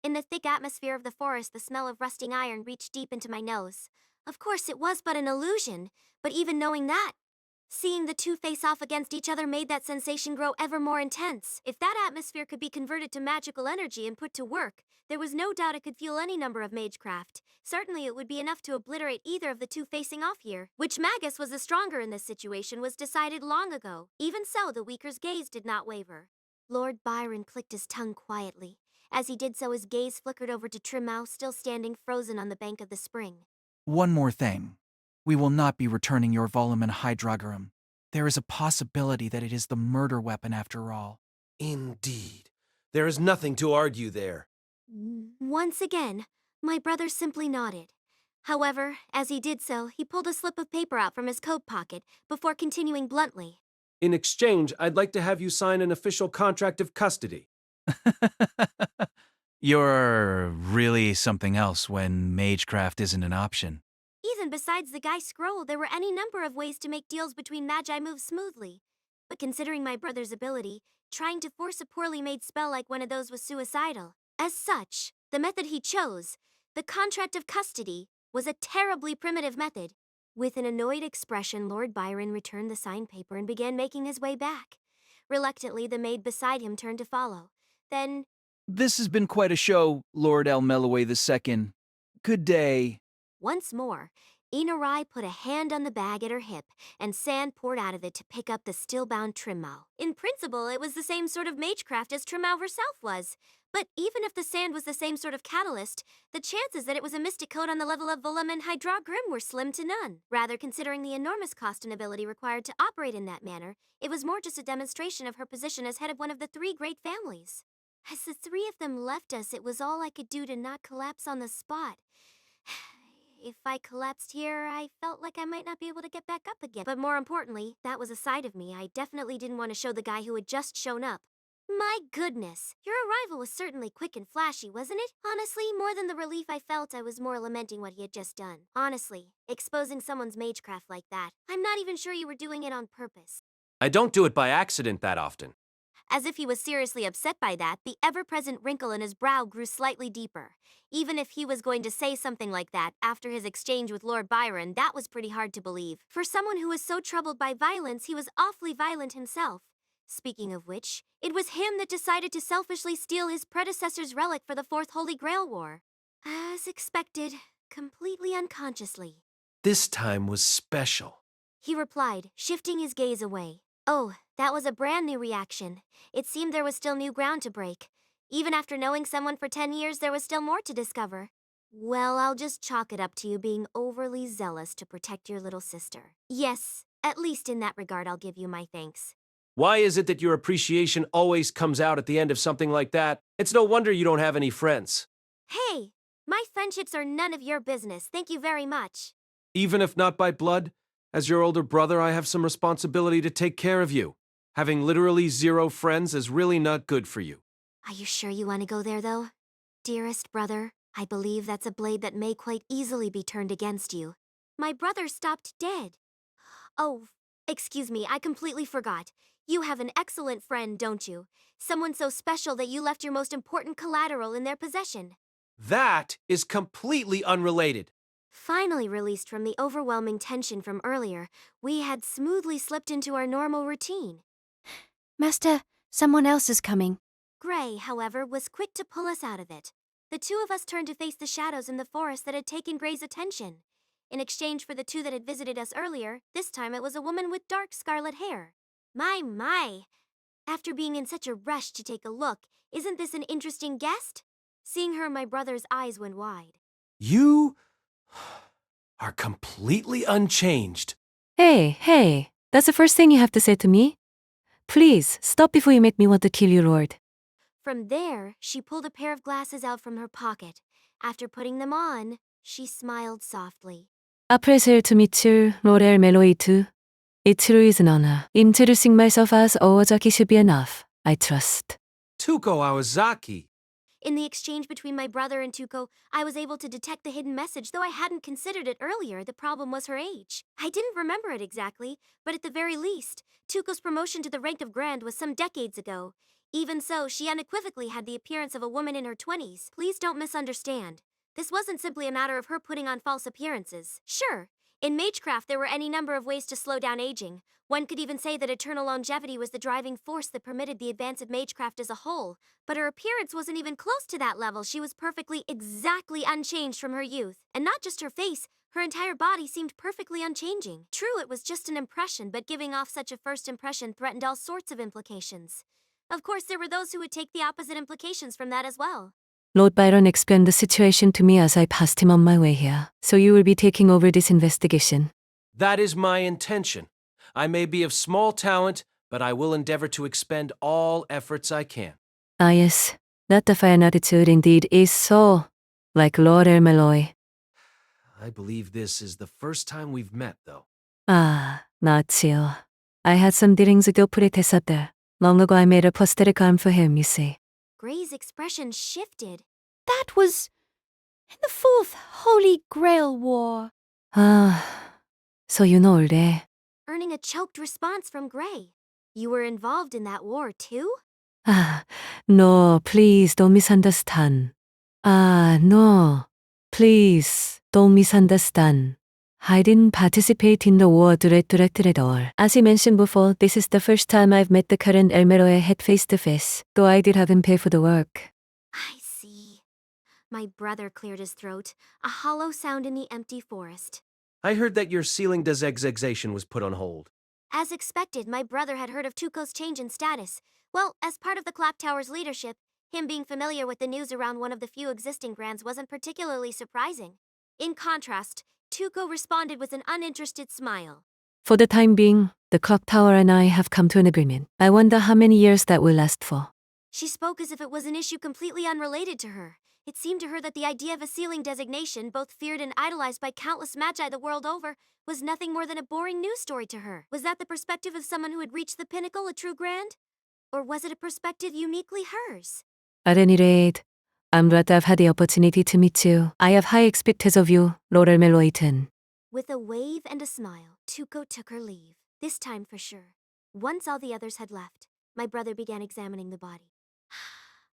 In the thick atmosphere of the forest, the smell of rusting iron reached deep into my nose. Of course, it was but an illusion, but even knowing that, seeing the two face off against each other made that sensation grow ever more intense. If that atmosphere could be converted to magical energy and put to work, there was no doubt it could fuel any number of magecraft. Certainly it would be enough to obliterate either of the two facing off here. Which magus was the stronger in this situation was decided long ago. Even so, the weaker's gaze did not waver. Lord Byron clicked his tongue quietly. As he did so, his gaze flickered over to Trimmau, still standing frozen on the bank of the spring. One more thing. We will not be returning your volumen hydrogarum. There is a possibility that it is the murder weapon after all. Indeed. There is nothing to argue there. Once again, my brother simply nodded. However, as he did so, he pulled a slip of paper out from his coat pocket before continuing bluntly. In exchange, I'd like to have you sign an official contract of custody. You're really something else when magecraft isn't an option. Even besides the Guy Scroll, there were any number of ways to make deals between magi move smoothly. But considering my brother's ability, trying to force a poorly made spell like one of those was suicidal. As such, the method he chose, the contract of custody, was a terribly primitive method. With an annoyed expression, Lord Byron returned the signed paper and began making his way back. Reluctantly, the maid beside him turned to follow. Then... This has been quite a show, Lord El-Melloi II. Good day. Once more, Inarai put a hand on the bag at her hip, and sand poured out of it to pick up the still-bound Trimmau. In principle, it was the same sort of magecraft as Trimmau herself was. But even if the sand was the same sort of catalyst, the chances that it was a mystic code on the level of Volum and Hydrogrim were slim to none. Rather, considering the enormous cost and ability required to operate in that manner, it was more just a demonstration of her position as head of one of the three great families. As the three of them left us, it was all I could do to not collapse on the spot. If I collapsed here, I felt like I might not be able to get back up again. But more importantly, that was a side of me I definitely didn't want to show the guy who had just shown up. My goodness, your arrival was certainly quick and flashy, wasn't it? Honestly, more than the relief I felt, I was more lamenting what he had just done. Honestly, exposing someone's magecraft like that, I'm not even sure you were doing it on purpose. I don't do it by accident that often. As if he was seriously upset by that, the ever-present wrinkle in his brow grew slightly deeper. Even if he was going to say something like that after his exchange with Lord Byron, that was pretty hard to believe. For someone who was so troubled by violence, he was awfully violent himself. Speaking of which, it was him that decided to selfishly steal his predecessor's relic for the Fourth Holy Grail War. As expected, completely unconsciously. This time was special. He replied, shifting his gaze away. Oh, that was a brand new reaction. It seemed there was still new ground to break. Even after knowing someone for 10 years, there was still more to discover. Well, I'll just chalk it up to you being overly zealous to protect your little sister. Yes, at least in that regard, I'll give you my thanks. Why is it that your appreciation always comes out at the end of something like that? It's no wonder you don't have any friends. Hey, my friendships are none of your business. Thank you very much. Even if not by blood, as your older brother, I have some responsibility to take care of you. Having literally 0 friends is really not good for you. Are you sure you want to go there, though? Dearest brother, I believe that's a blade that may quite easily be turned against you. My brother stopped dead. Oh, excuse me, I completely forgot. You have an excellent friend, don't you? Someone so special that you left your most important collateral in their possession. That is completely unrelated. Finally released from the overwhelming tension from earlier, we had smoothly slipped into our normal routine. Master, someone else is coming. Gray, however, was quick to pull us out of it. The 2 of us turned to face the shadows in the forest that had taken Gray's attention. In exchange for the 2 that had visited us earlier, this time it was a woman with dark scarlet hair. My. After being in such a rush to take a look, isn't this an interesting guest? Seeing her, my brother's eyes went wide. You are completely unchanged. Hey, that's the first thing you have to say to me? Please, stop before you make me want to kill you, Lord. From there, she pulled a pair of glasses out from her pocket. After putting them on, she smiled softly. A pleasure to meet you, Lord El-Melloi II. It truly is an honor. Introducing myself as Owazaki should be enough, I trust. Tuko Awazaki. In the exchange between my brother and Tuko, I was able to detect the hidden message, though I hadn't considered it earlier. The problem was her age. I didn't remember it exactly, but at the very least, Tuko's promotion to the rank of Grand was some decades ago. Even so, she unequivocally had the appearance of a woman in her 20s. Please don't misunderstand. This wasn't simply a matter of her putting on false appearances. Sure, in Magecraft there were any number of ways to slow down aging. One could even say that eternal longevity was the driving force that permitted the advance of Magecraft as a whole. But her appearance wasn't even close to that level. She was perfectly, exactly unchanged from her youth. And not just her face, her entire body seemed perfectly unchanging. True, it was just an impression, but giving off such a first impression threatened all sorts of implications. Of course, there were those who would take the opposite implications from that as well. Lord Byron explained the situation to me as I passed him on my way here, so you will be taking over this investigation. That is my intention. I may be of small talent, but I will endeavor to expend all efforts I can. Ah yes, that defiant attitude indeed is so like Lord El-Melloi. I believe this is the first time we've met, though. Ah, not chill. I had some dealings ago pretty up there. Long ago I made a prosthetic arm for him, you see. Gray's expression shifted. That was in the Fourth Holy Grail War. Ah, so you know already. Earning a choked response from Gray. You were involved in that war, too? Ah, no, please don't misunderstand. Ah, no, please don't misunderstand. I didn't participate in the war directly at all. As I mentioned before, this is the first time I've met the current El-Melloi head face to face, though I did have him pay for the work. I see. My brother cleared his throat, a hollow sound in the empty forest. I heard that your ceiling desexation was put on hold. As expected, my brother had heard of Tuco's change in status. Well, as part of the Clock Tower's leadership, him being familiar with the news around one of the few existing Grands wasn't particularly surprising. In contrast, Tuco responded with an uninterested smile. For the time being, the clock tower and I have come to an agreement. I wonder how many years that will last for. She spoke as if it was an issue completely unrelated to her. It seemed to her that the idea of a ceiling designation, both feared and idolized by countless magi the world over, was nothing more than a boring news story to her. Was that the perspective of someone who had reached the pinnacle, a true Grand? Or was it a perspective uniquely hers? At any rate, I'm glad I've had the opportunity to meet you. I have high expectations of you, Lord El-Melloi II. With a wave and a smile, Tuco took her leave. This time for sure. Once all the others had left, My brother began examining the body.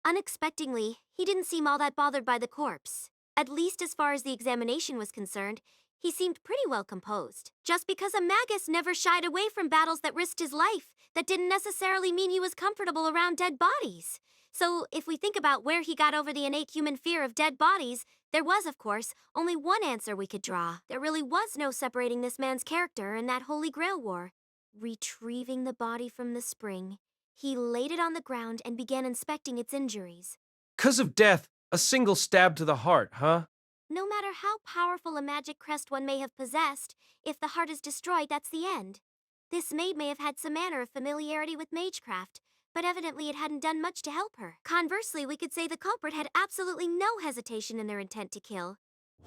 Unexpectedly, he didn't seem all that bothered by the corpse. At least as far as the examination was concerned, he seemed pretty well composed. Just because a magus never shied away from battles that risked his life, that didn't necessarily mean he was comfortable around dead bodies. So, if we think about where he got over the innate human fear of dead bodies, there was, of course, only one answer we could draw. There really was no separating this man's character in that Holy Grail war. Retrieving the body from the spring, he laid it on the ground and began inspecting its injuries. 'Cause of death, a single stab to the heart, huh? No matter how powerful a magic crest one may have possessed, if the heart is destroyed, that's the end. This maid may have had some manner of familiarity with magecraft, but evidently it hadn't done much to help her. Conversely, we could say the culprit had absolutely no hesitation in their intent to kill.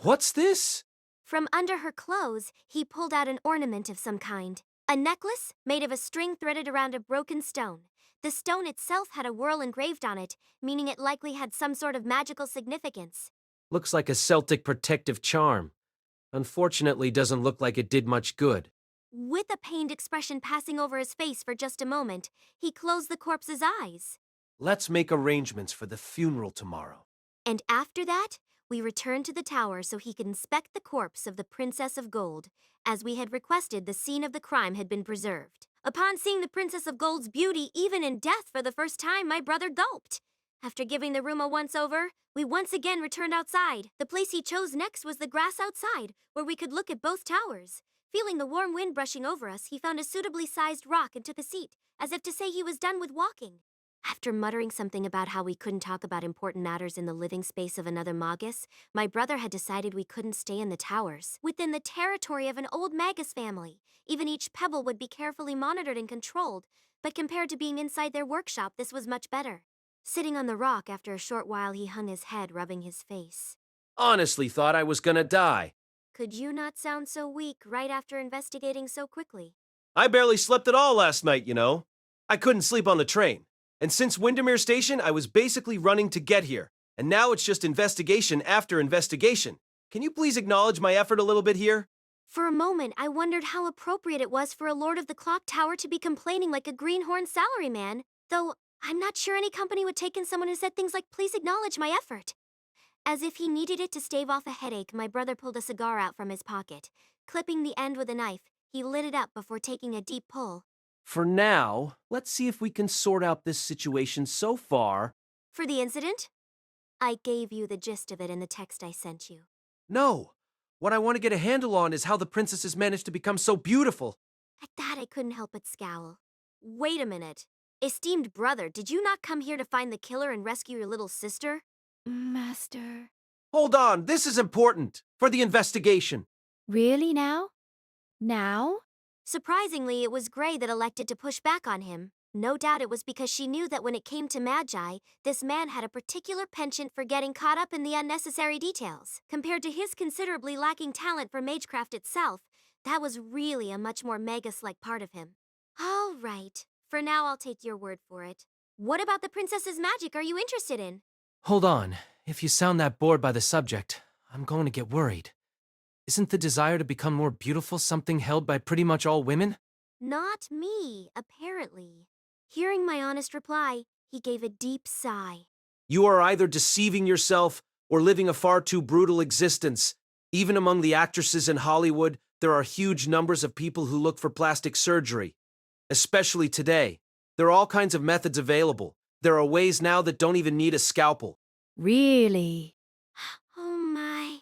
What's this? From under her clothes, he pulled out an ornament of some kind. A necklace made of a string threaded around a broken stone. The stone itself had a whorl engraved on it, meaning it likely had some sort of magical significance. Looks like a Celtic protective charm. Unfortunately, doesn't look like it did much good. With a pained expression passing over his face for just a moment, he closed the corpse's eyes. Let's make arrangements for the funeral tomorrow. And after that, we returned to the tower so he could inspect the corpse of the Princess of Gold. As we had requested, the scene of the crime had been preserved. Upon seeing the Princess of Gold's beauty, even in death for the first time, my brother gulped. After giving the room a once-over, we once again returned outside. The place he chose next was the grass outside, where we could look at both towers. Feeling the warm wind brushing over us, he found a suitably sized rock and took a seat, as if to say he was done with walking. After muttering something about how we couldn't talk about important matters in the living space of another magus, my brother had decided we couldn't stay in the towers, within the territory of an old magus family. Even each pebble would be carefully monitored and controlled, but compared to being inside their workshop, this was much better. Sitting on the rock, after a short while, he hung his head, rubbing his face. Honestly thought I was gonna die. Could you not sound so weak right after investigating so quickly? I barely slept at all last night, you know. I couldn't sleep on the train. And since Windermere Station, I was basically running to get here. And now it's just investigation after investigation. Can you please acknowledge my effort a little bit here? For a moment, I wondered how appropriate it was for a Lord of the Clock Tower to be complaining like a greenhorn salaryman, though I'm not sure any company would take in someone who said things like, "Please acknowledge my effort." As if he needed it to stave off a headache, my brother pulled a cigar out from his pocket. Clipping the end with a knife, he lit it up before taking a deep pull. For now, let's see if we can sort out this situation so far. For the incident? I gave you the gist of it in the text I sent you. No. What I want to get a handle on is how the princesses managed to become so beautiful. At that, I couldn't help but scowl. Wait a minute. Esteemed brother, did you not come here to find the killer and rescue your little sister? Master. Hold on, this is important. For the investigation. Really now? Now? Surprisingly, it was Gray that elected to push back on him. No doubt it was because she knew that when it came to Magi, this man had a particular penchant for getting caught up in the unnecessary details. Compared to his considerably lacking talent for magecraft itself, that was really a much more magus-like part of him. All right. For now, I'll take your word for it. What about the princess's magic are you interested in? Hold on. If you sound that bored by the subject, I'm going to get worried. Isn't the desire to become more beautiful something held by pretty much all women? Not me, apparently. Hearing my honest reply, he gave a deep sigh. You are either deceiving yourself or living a far too brutal existence. Even among the actresses in Hollywood, there are huge numbers of people who look for plastic surgery. Especially today. There are all kinds of methods available. There are ways now that don't even need a scalpel. Really? Oh my.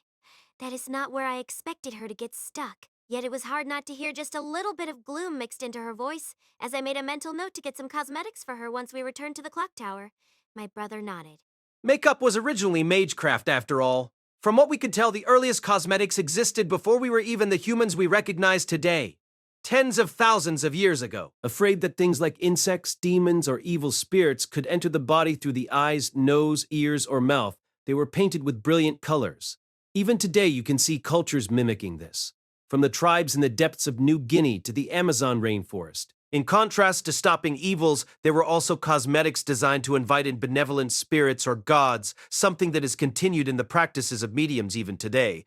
That is not where I expected her to get stuck. Yet it was hard not to hear just a little bit of gloom mixed into her voice, as I made a mental note to get some cosmetics for her once we returned to the clock tower. My brother nodded. Makeup was originally magecraft, after all. From what we could tell, the earliest cosmetics existed before we were even the humans we recognize today. Tens of thousands of years ago. Afraid that things like insects, demons, or evil spirits could enter the body through the eyes, nose, ears, or mouth, they were painted with brilliant colors. Even today, you can see cultures mimicking this. From the tribes in the depths of New Guinea to the Amazon rainforest. In contrast to stopping evils, there were also cosmetics designed to invite in benevolent spirits or gods, something that is continued in the practices of mediums even today.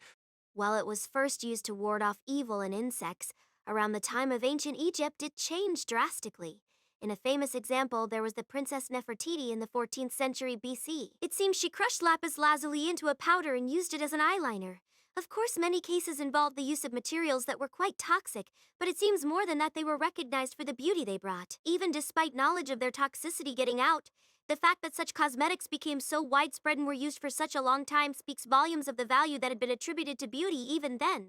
While it was first used to ward off evil and insects, around the time of ancient Egypt it changed drastically. In a famous example, there was the Princess Nefertiti in the 14th century BC. It seems she crushed lapis lazuli into a powder and used it as an eyeliner. Of course, many cases involved the use of materials that were quite toxic, but it seems more than that they were recognized for the beauty they brought. Even despite knowledge of their toxicity getting out, the fact that such cosmetics became so widespread and were used for such a long time speaks volumes of the value that had been attributed to beauty even then.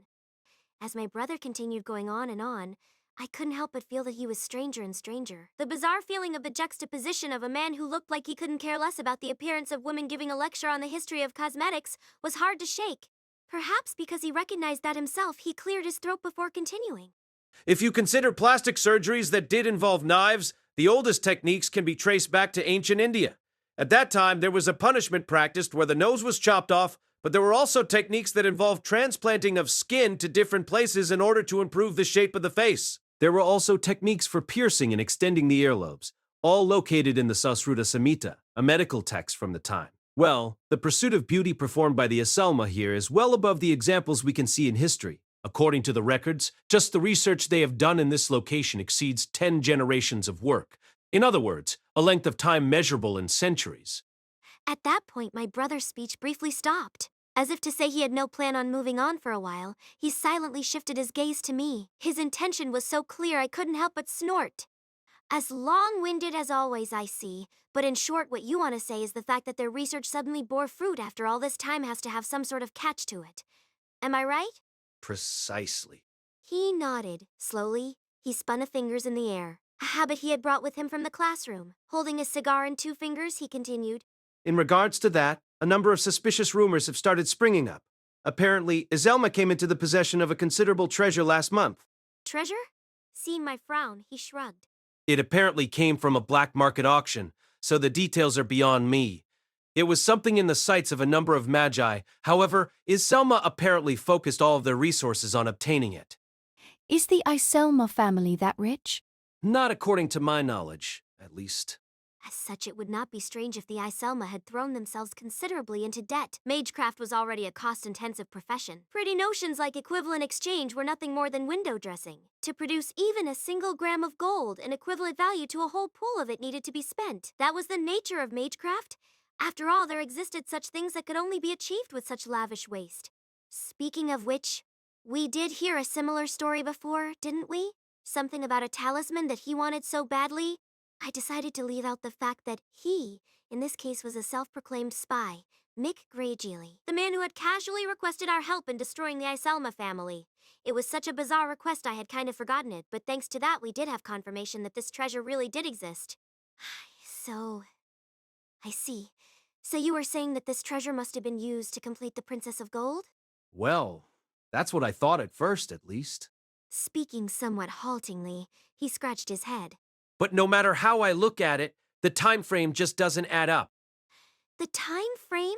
As my brother continued going on and on, I couldn't help but feel that he was stranger and stranger. The bizarre feeling of the juxtaposition of a man who looked like he couldn't care less about the appearance of women giving a lecture on the history of cosmetics was hard to shake. Perhaps because he recognized that himself, he cleared his throat before continuing. If you consider plastic surgeries that did involve knives, the oldest techniques can be traced back to ancient India. At that time, there was a punishment practiced where the nose was chopped off, but there were also techniques that involved transplanting of skin to different places in order to improve the shape of the face. There were also techniques for piercing and extending the earlobes, all located in the Sasruta Samhita, a medical text from the time. Well, the pursuit of beauty performed by the Iselma here is well above the examples we can see in history. According to the records, just the research they have done in this location exceeds 10 generations of work. In other words, a length of time measurable in centuries. At that point, my brother's speech briefly stopped. As if to say he had no plan on moving on for a while, he silently shifted his gaze to me. His intention was so clear I couldn't help but snort. As long-winded as always, I see. But in short, what you want to say is the fact that their research suddenly bore fruit after all this time has to have some sort of catch to it. Am I right? Precisely. He nodded. Slowly, he spun a fingers in the air, a habit he had brought with him from the classroom. Holding his cigar in two fingers, he continued. In regards to that, a number of suspicious rumors have started springing up. Apparently, Iselma came into the possession of a considerable treasure last month. Treasure? Seeing my frown, he shrugged. It apparently came from a black market auction, so the details are beyond me. It was something in the sights of a number of magi. However, Iselma apparently focused all of their resources on obtaining it. Is the Iselma family that rich? Not according to my knowledge, at least. As such, it would not be strange if the Iselma had thrown themselves considerably into debt. Magecraft was already a cost-intensive profession. Pretty notions like equivalent exchange were nothing more than window dressing. To produce even a single gram of gold, an equivalent value to a whole pool of it needed to be spent. That was the nature of Magecraft. After all, there existed such things that could only be achieved with such lavish waste. Speaking of which, we did hear a similar story before, didn't we? Something about a talisman that he wanted so badly. I decided to leave out the fact that he, in this case, was a self-proclaimed spy, Mick Greygeely, the man who had casually requested our help in destroying the Iselma family. It was such a bizarre request I had kind of forgotten it, but thanks to that we did have confirmation that this treasure really did exist. So, I see. So you were saying that this treasure must have been used to complete the Princess of Gold? Well, that's what I thought at first, at least. Speaking somewhat haltingly, he scratched his head. But no matter how I look at it, the time frame just doesn't add up. The time frame?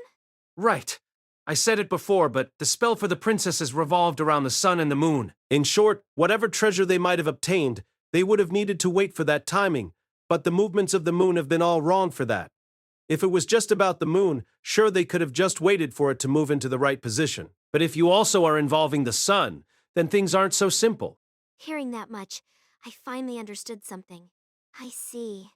Right. I said it before, but the spell for the princesses revolved around the sun and the moon. In short, whatever treasure they might have obtained, they would have needed to wait for that timing, but the movements of the moon have been all wrong for that. If it was just about the moon, sure they could have just waited for it to move into the right position. But if you also are involving the sun, then things aren't so simple. Hearing that much, I finally understood something. I see.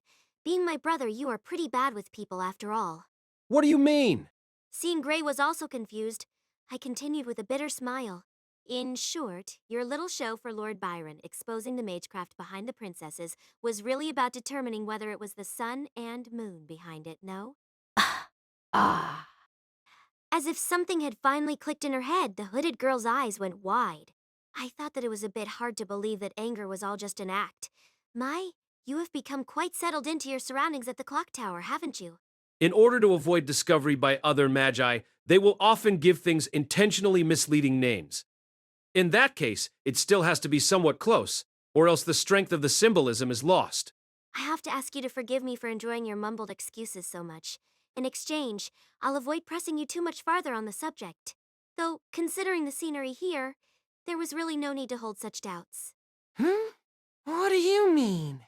Being my brother, you are pretty bad with people after all. What do you mean? Seeing Gray was also confused, I continued with a bitter smile. In short, your little show for Lord Byron, exposing the magecraft behind the princesses, was really about determining whether it was the sun and moon behind it, no? As if something had finally clicked in her head, the hooded girl's eyes went wide. I thought that it was a bit hard to believe that anger was all just an act. You have become quite settled into your surroundings at the clock tower, haven't you? In order to avoid discovery by other magi, they will often give things intentionally misleading names. In that case, it still has to be somewhat close, or else the strength of the symbolism is lost. I have to ask you to forgive me for enjoying your mumbled excuses so much. In exchange, I'll avoid pressing you too much farther on the subject. Though, considering the scenery here, there was really no need to hold such doubts. What do you mean?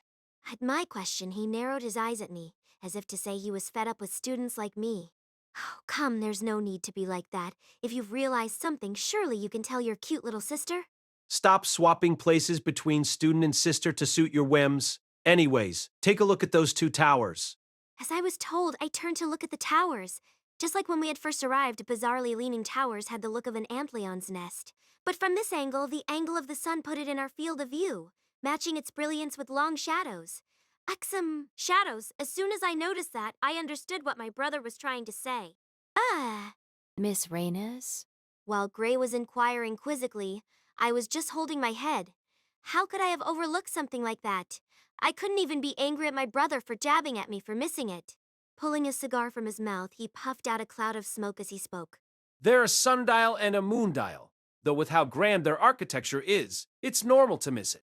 At my question, he narrowed his eyes at me, as if to say he was fed up with students like me. Oh, come, there's no need to be like that. If you've realized something, surely you can tell your cute little sister. Stop swapping places between student and sister to suit your whims. Anyways, take a look at those two towers. As I was told, I turned to look at the towers. Just like when we had first arrived, bizarrely leaning towers had the look of an antleon's nest. But from this angle, the angle of the sun put it in our field of view, matching its brilliance with long shadows. Shadows. As soon as I noticed that, I understood what my brother was trying to say. Miss Reynes? While Gray was inquiring quizzically, I was just holding my head. How could I have overlooked something like that? I couldn't even be angry at my brother for jabbing at me for missing it. Pulling a cigar from his mouth, he puffed out a cloud of smoke as he spoke. They're a sundial and a moondial. Though with how grand their architecture is, it's normal to miss it.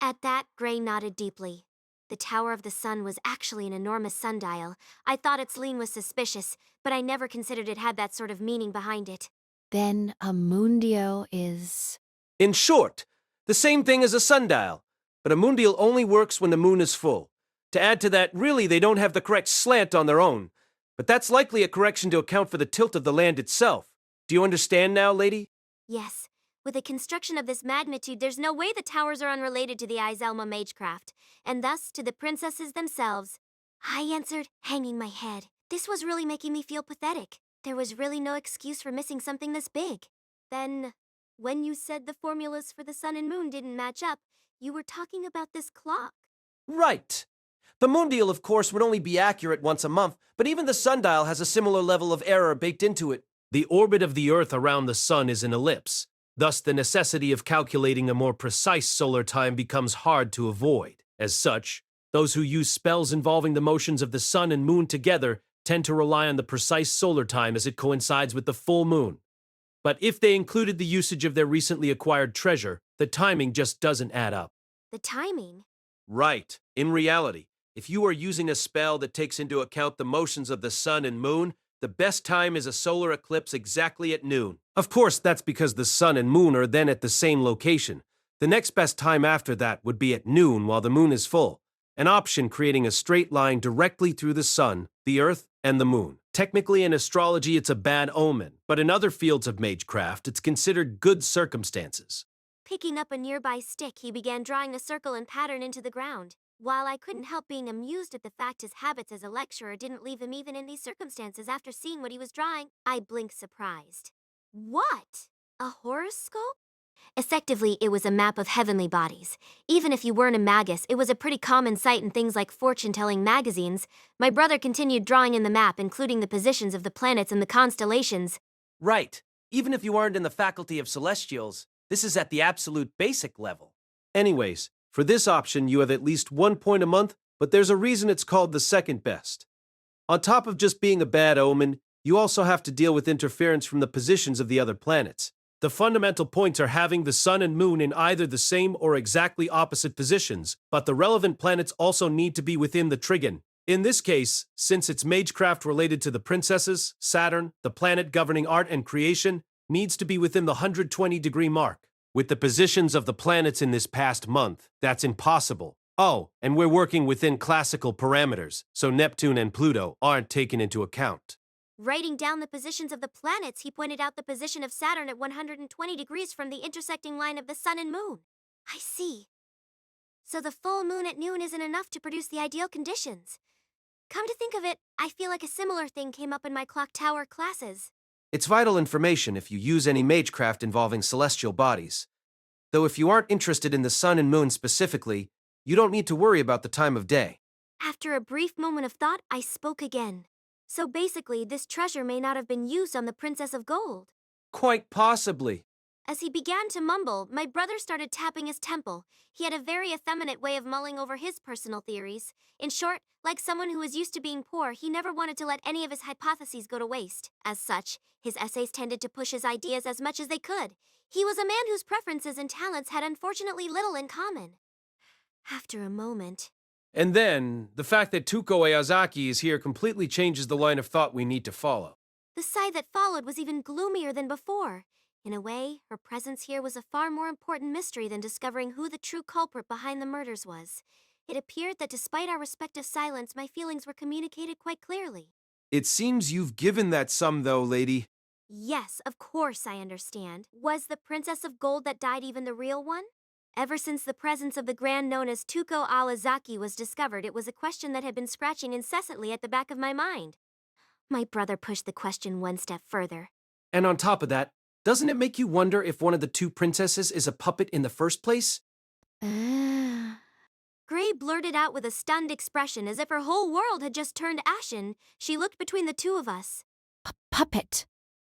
At that, Gray nodded deeply. The Tower of the Sun was actually an enormous sundial. I thought its lean was suspicious, but I never considered it had that sort of meaning behind it. Then a mundial is... In short, the same thing as a sundial, but a moondial only works when the moon is full. To add to that, really, they don't have the correct slant on their own, but that's likely a correction to account for the tilt of the land itself. Do you understand now, lady? Yes. With a construction of this magnitude, there's no way the towers are unrelated to the Iselma Magecraft, and thus to the princesses themselves. I answered, hanging my head. This was really making me feel pathetic. There was really no excuse for missing something this big. Then, when you said the formulas for the sun and moon didn't match up, you were talking about this clock. Right. The moondial, of course, would only be accurate once a month, but even the sundial has a similar level of error baked into it. The orbit of the Earth around the sun is an ellipse. Thus, the necessity of calculating a more precise solar time becomes hard to avoid. As such, those who use spells involving the motions of the sun and moon together tend to rely on the precise solar time as it coincides with the full moon. But if they included the usage of their recently acquired treasure, the timing just doesn't add up. The timing? Right. In reality, if you are using a spell that takes into account the motions of the sun and moon, the best time is a solar eclipse exactly at noon. Of course, that's because the sun and moon are then at the same location. The next best time after that would be at noon while the moon is full, an option creating a straight line directly through the sun, the earth, and the moon. Technically, in astrology, it's a bad omen, but in other fields of magecraft, it's considered good circumstances. Picking up a nearby stick, he began drawing a circle and pattern into the ground. While I couldn't help being amused at the fact his habits as a lecturer didn't leave him even in these circumstances after seeing what he was drawing, I blinked surprised. What? A horoscope? Effectively, it was a map of heavenly bodies. Even if you weren't a magus, it was a pretty common sight in things like fortune-telling magazines. My brother continued drawing in the map, including the positions of the planets and the constellations. Right. Even if you aren't in the faculty of celestials, this is at the absolute basic level. Anyways, for this option, you have at least 1 point a month, but there's a reason it's called the second best. On top of just being a bad omen, you also have to deal with interference from the positions of the other planets. The fundamental points are having the sun and moon in either the same or exactly opposite positions, but the relevant planets also need to be within the trigon. In this case, since it's magecraft related to the princesses, Saturn, the planet governing art and creation, needs to be within the 120-degree mark. With the positions of the planets in this past month, that's impossible. Oh, and we're working within classical parameters, so Neptune and Pluto aren't taken into account. Writing down the positions of the planets, he pointed out the position of Saturn at 120 degrees from the intersecting line of the sun and moon. I see. So the full moon at noon isn't enough to produce the ideal conditions. Come to think of it, I feel like a similar thing came up in my clock tower classes. It's vital information if you use any magecraft involving celestial bodies. Though if you aren't interested in the sun and moon specifically, you don't need to worry about the time of day. After a brief moment of thought, I spoke again. So basically, this treasure may not have been used on the Princess of Gold. Quite possibly. As he began to mumble, my brother started tapping his temple. He had a very effeminate way of mulling over his personal theories. In short, like someone who was used to being poor, he never wanted to let any of his hypotheses go to waste. As such, his essays tended to push his ideas as much as they could. He was a man whose preferences and talents had unfortunately little in common. After a moment... And then, the fact that Tuko Ayazaki is here completely changes the line of thought we need to follow. The sigh that followed was even gloomier than before. In a way, her presence here was a far more important mystery than discovering who the true culprit behind the murders was. It appeared that despite our respective silence, my feelings were communicated quite clearly. It seems you've given that some, though, lady. Yes, of course I understand. Was the Princess of Gold that died even the real one? Ever since the presence of the grand known as Tuko Awazaki was discovered, it was a question that had been scratching incessantly at the back of my mind. My brother pushed the question one step further. And on top of that, doesn't it make you wonder if one of the two princesses is a puppet in the first place? Gray blurted out with a stunned expression as if her whole world had just turned ashen. She looked between the two of us. A puppet.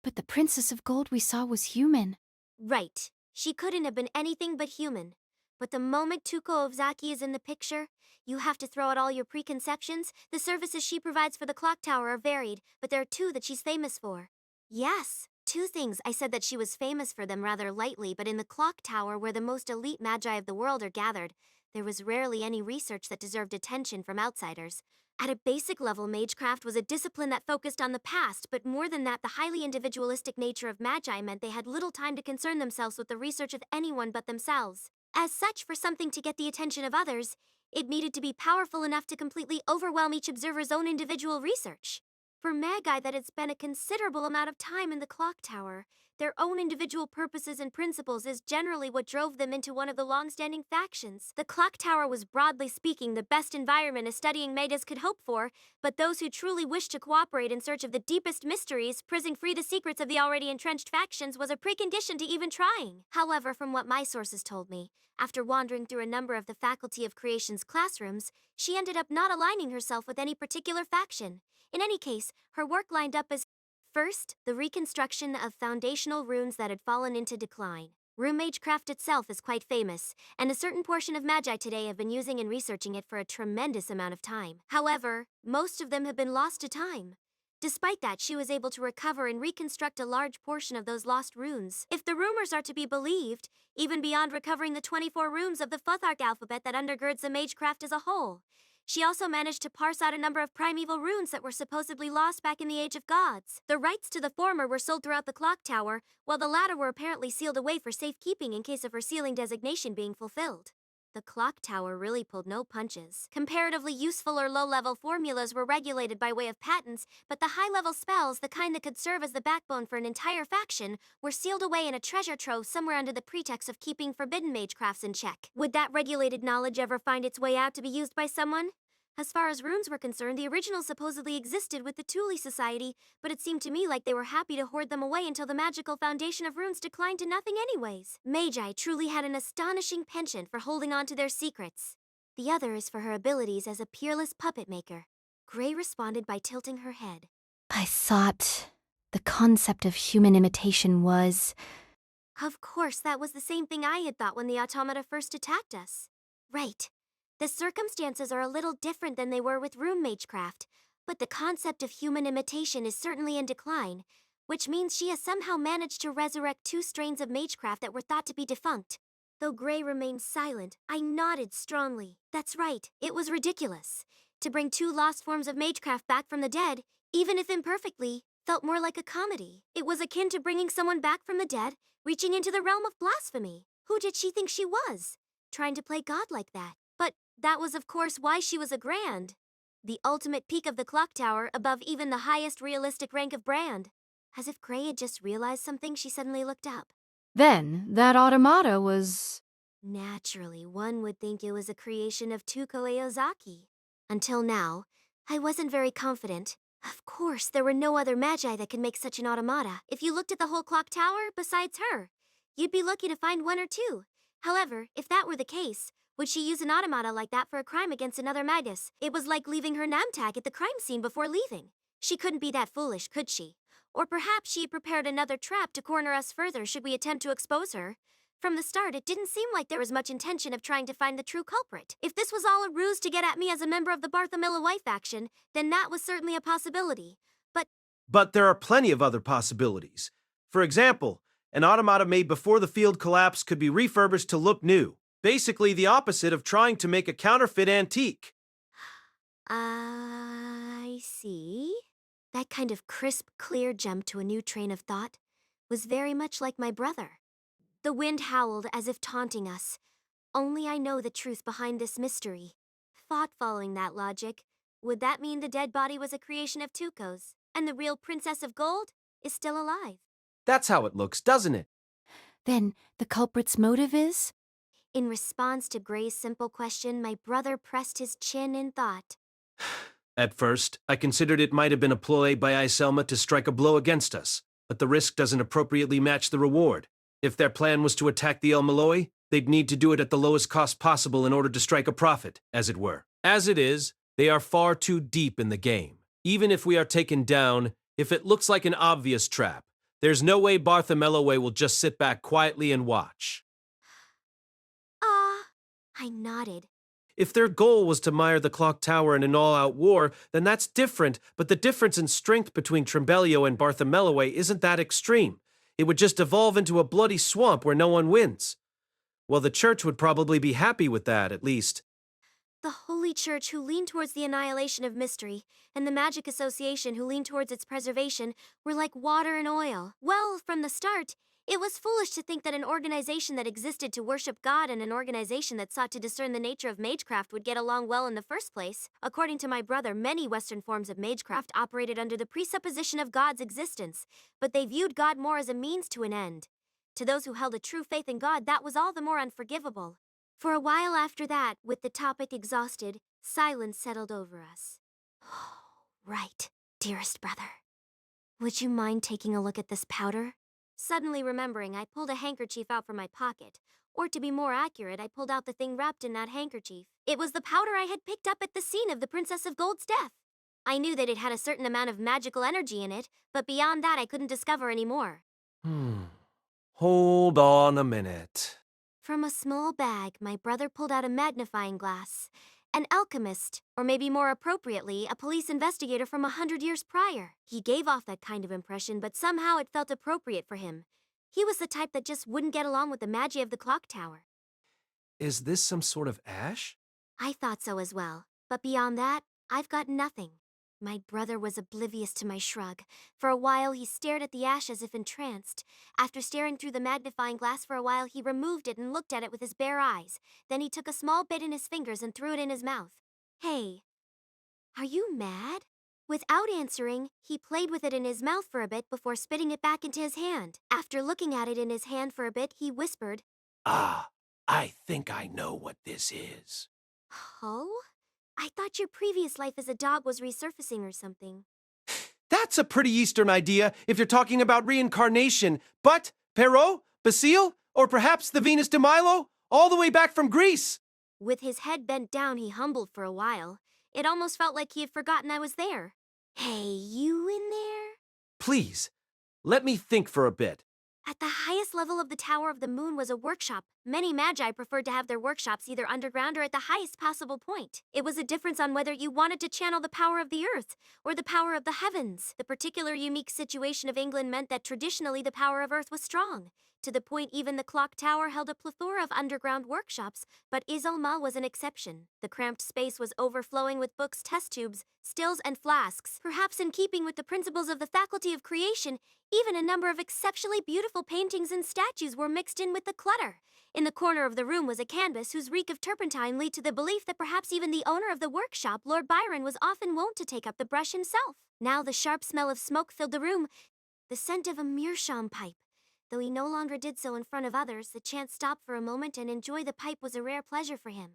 But the Princess of Gold we saw was human. Right. She couldn't have been anything but human. But the moment Tuko Ozaki is in the picture, you have to throw out all your preconceptions. The services she provides for the clock tower are varied, but there are two that she's famous for. Yes, two things. I said that she was famous for them rather lightly, but in the clock tower, where the most elite magi of the world are gathered, there was rarely any research that deserved attention from outsiders. At a basic level, magecraft was a discipline that focused on the past, but more than that, the highly individualistic nature of magi meant they had little time to concern themselves with the research of anyone but themselves. As such, for something to get the attention of others, it needed to be powerful enough to completely overwhelm each observer's own individual research. For magi that had spent a considerable amount of time in the clock tower, their own individual purposes and principles is generally what drove them into one of the long-standing factions. The clock tower was, broadly speaking, the best environment a studying magus could hope for, but those who truly wished to cooperate in search of the deepest mysteries, prizzing free the secrets of the already entrenched factions, was a precondition to even trying. However, from what my sources told me, after wandering through a number of the Faculty of Creation's classrooms, she ended up not aligning herself with any particular faction. In any case, her work lined up as first, the reconstruction of foundational runes that had fallen into decline. Rune Magecraft itself is quite famous, and a certain portion of Magi today have been using and researching it for a tremendous amount of time. However, most of them have been lost to time. Despite that, she was able to recover and reconstruct a large portion of those lost runes. If the rumors are to be believed, even beyond recovering the 24 runes of the Futhark alphabet that undergirds the Magecraft as a whole. She also managed to parse out a number of primeval runes that were supposedly lost back in the Age of Gods. The rights to the former were sold throughout the clock tower, while the latter were apparently sealed away for safekeeping in case of her sealing designation being fulfilled. The clock tower really pulled no punches. Comparatively useful or low-level formulas were regulated by way of patents, but the high-level spells, the kind that could serve as the backbone for an entire faction, were sealed away in a treasure trove somewhere under the pretext of keeping forbidden magecrafts in check. Would that regulated knowledge ever find its way out to be used by someone? As far as runes were concerned, the originals supposedly existed with the Thule Society, but it seemed to me like they were happy to hoard them away until the magical foundation of runes declined to nothing anyways. Magi truly had an astonishing penchant for holding on to their secrets. The other is for her abilities as a peerless puppet maker. Gray responded by tilting her head. I thought the concept of human imitation was... Of course, that was the same thing I had thought when the automata first attacked us. Right. The circumstances are a little different than they were with rune magecraft, but the concept of human imitation is certainly in decline, which means she has somehow managed to resurrect two strains of magecraft that were thought to be defunct. Though Gray remained silent, I nodded strongly. That's right, it was ridiculous. To bring two lost forms of magecraft back from the dead, even if imperfectly, felt more like a comedy. It was akin to bringing someone back from the dead, reaching into the realm of blasphemy. Who did she think she was? Trying to play God like that. But that was, of course, why she was a Grand. The ultimate peak of the clock tower, above even the highest realistic rank of Brand. As if Gray had just realized something, she suddenly looked up. Then, that automata was... Naturally, one would think it was a creation of Tuko Eozaki. Until now, I wasn't very confident. Of course, there were no other magi that could make such an automata. If you looked at the whole clock tower, besides her, you'd be lucky to find one or two. However, if that were the case, would she use an automata like that for a crime against another magus? It was like leaving her name tag at the crime scene before leaving. She couldn't be that foolish, could she? Or perhaps she had prepared another trap to corner us further should we attempt to expose her. From the start, it didn't seem like there was much intention of trying to find the true culprit. If this was all a ruse to get at me as a member of the Lord El-Melloi II faction, then that was certainly a possibility. But there are plenty of other possibilities. For example, an automata made before the field collapse could be refurbished to look new. Basically the opposite of trying to make a counterfeit antique. I see. That kind of crisp, clear jump to a new train of thought was very much like my brother. The wind howled as if taunting us. Only I know the truth behind this mystery. Thought following that logic, would that mean the dead body was a creation of Tuko's, and the real Princess of Gold is still alive? That's how it looks, doesn't it? Then the culprit's motive is? In response to Gray's simple question, my brother pressed his chin in thought. At first, I considered it might have been a ploy by Iselma to strike a blow against us, but the risk doesn't appropriately match the reward. If their plan was to attack the El-Melloi, they'd need to do it at the lowest cost possible in order to strike a profit, as it were. As it is, they are far too deep in the game. Even if we are taken down, if it looks like an obvious trap, there's no way El-Melloi will just sit back quietly and watch. I nodded. If their goal was to mire the clock tower in an all-out war, then that's different, but the difference in strength between Trembelio and El-Melloi isn't that extreme. It would just evolve into a bloody swamp where no one wins. Well, the church would probably be happy with that, at least. The Holy Church, who leaned towards the annihilation of mystery, and the Magic Association, who leaned towards its preservation, were like water and oil. Well, from the start, it was foolish to think that an organization that existed to worship God and an organization that sought to discern the nature of magecraft would get along well in the first place. According to my brother, many Western forms of magecraft operated under the presupposition of God's existence, but they viewed God more as a means to an end. To those who held a true faith in God, that was all the more unforgivable. For a while after that, with the topic exhausted, silence settled over us. Right, dearest brother. Would you mind taking a look at this powder? Suddenly remembering, I pulled a handkerchief out from my pocket. Or to be more accurate, I pulled out the thing wrapped in that handkerchief. It was the powder I had picked up at the scene of the Princess of Gold's death. I knew that it had a certain amount of magical energy in it, but beyond that I couldn't discover any more. Hold on a minute. From a small bag, my brother pulled out a magnifying glass. An alchemist, or maybe more appropriately, a police investigator from 100 years prior. He gave off that kind of impression, but somehow it felt appropriate for him. He was the type that just wouldn't get along with the magie of the clock tower. Is this some sort of ash? I thought so as well, but beyond that, I've got nothing. My brother was oblivious to my shrug. For a while, he stared at the ash as if entranced. After staring through the magnifying glass for a while, he removed it and looked at it with his bare eyes. Then he took a small bit in his fingers and threw it in his mouth. Hey, are you mad? Without answering, he played with it in his mouth for a bit before spitting it back into his hand. After looking at it in his hand for a bit, he whispered, I think I know what this is. Oh? I thought your previous life as a dog was resurfacing or something. That's a pretty Eastern idea if you're talking about reincarnation. But Perrault, Basile, or perhaps the Venus de Milo, all the way back from Greece. With his head bent down, he humbled for a while. It almost felt like he had forgotten I was there. Hey, you in there? Please, let me think for a bit. At the highest level of the Tower of the Moon was a workshop. Many magi preferred to have their workshops either underground or at the highest possible point. It was a difference on whether you wanted to channel the power of the earth or the power of the heavens. The particular unique situation of England meant that traditionally the power of earth was strong, to the point even the clock tower held a plethora of underground workshops, but Iselma was an exception. The cramped space was overflowing with books, test tubes, stills, and flasks. Perhaps in keeping with the principles of the faculty of creation, even a number of exceptionally beautiful paintings and statues were mixed in with the clutter. In the corner of the room was a canvas whose reek of turpentine led to the belief that perhaps even the owner of the workshop, Lord Byron, was often wont to take up the brush himself. Now the sharp smell of smoke filled the room, the scent of a meerschaum pipe. Though he no longer did so in front of others, the chance stop for a moment and enjoy the pipe was a rare pleasure for him.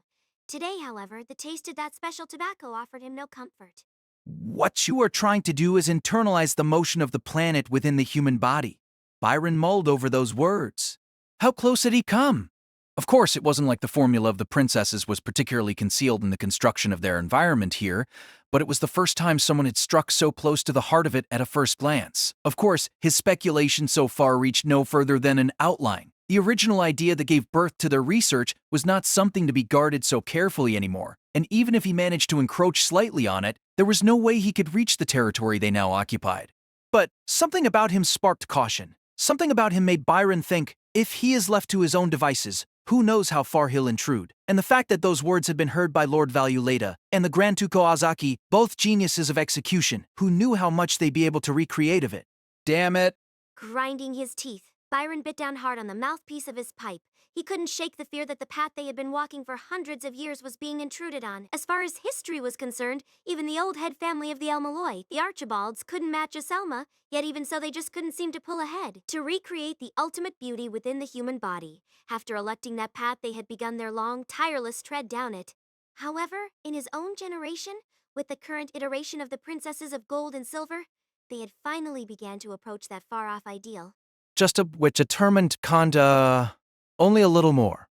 Today, however, the taste of that special tobacco offered him no comfort. What you are trying to do is internalize the motion of the planet within the human body. Byron mulled over those words. How close had he come? Of course, it wasn't like the formula of the princesses was particularly concealed in the construction of their environment here, but it was the first time someone had struck so close to the heart of it at a first glance. Of course, his speculation so far reached no further than an outline. The original idea that gave birth to their research was not something to be guarded so carefully anymore, and even if he managed to encroach slightly on it, there was no way he could reach the territory they now occupied. But something about him sparked caution. Something about him made Byron think, if he is left to his own devices, who knows how far he'll intrude? And the fact that those words had been heard by Lord El-Melloi and the Grand Tuko Azaki, both geniuses of execution, who knew how much they'd be able to recreate of it. Damn it. Grinding his teeth, Byron bit down hard on the mouthpiece of his pipe. He couldn't shake the fear that the path they had been walking for hundreds of years was being intruded on. As far as history was concerned, even the old head family of the El-Melloi, the Archibalds, couldn't match Iselma, yet even so they just couldn't seem to pull ahead. To recreate the ultimate beauty within the human body, after electing that path they had begun their long, tireless tread down it. However, in his own generation, with the current iteration of the princesses of gold and silver, they had finally began to approach that far-off ideal. Just a which determined kinda only a little more.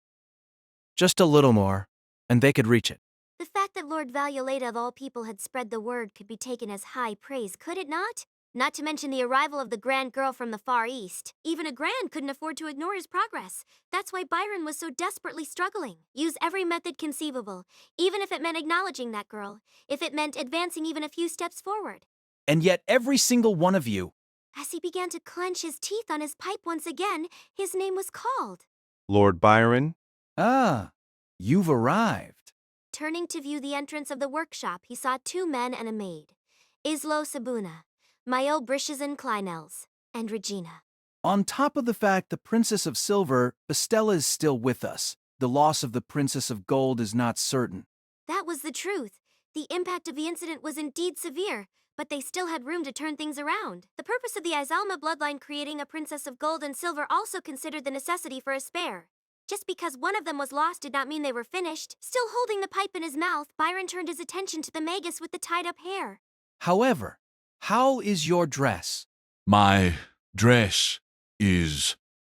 Just a little more, and they could reach it. The fact that Lord El-Melloi of all people had spread the word could be taken as high praise, could it not? Not to mention the arrival of the grand girl from the Far East. Even a grand couldn't afford to ignore his progress. That's why Byron was so desperately struggling. Use every method conceivable, even if it meant acknowledging that girl, if it meant advancing even a few steps forward. And yet every single one of you. As he began to clench his teeth on his pipe once again, his name was called. Lord Byron? Ah, you've arrived. Turning to view the entrance of the workshop, he saw two men and a maid. Islo Sabuna, Mayo Brishazen Kleinels, and Regina. On top of the fact the Princess of Silver, Estella is still with us. The loss of the Princess of Gold is not certain. That was the truth. The impact of the incident was indeed severe, but they still had room to turn things around. The purpose of the Iselma bloodline creating a Princess of Gold and Silver also considered the necessity for a spare. Just because one of them was lost did not mean they were finished. Still holding the pipe in his mouth, Byron turned his attention to the magus with the tied-up hair. However, how is your dress? My dress is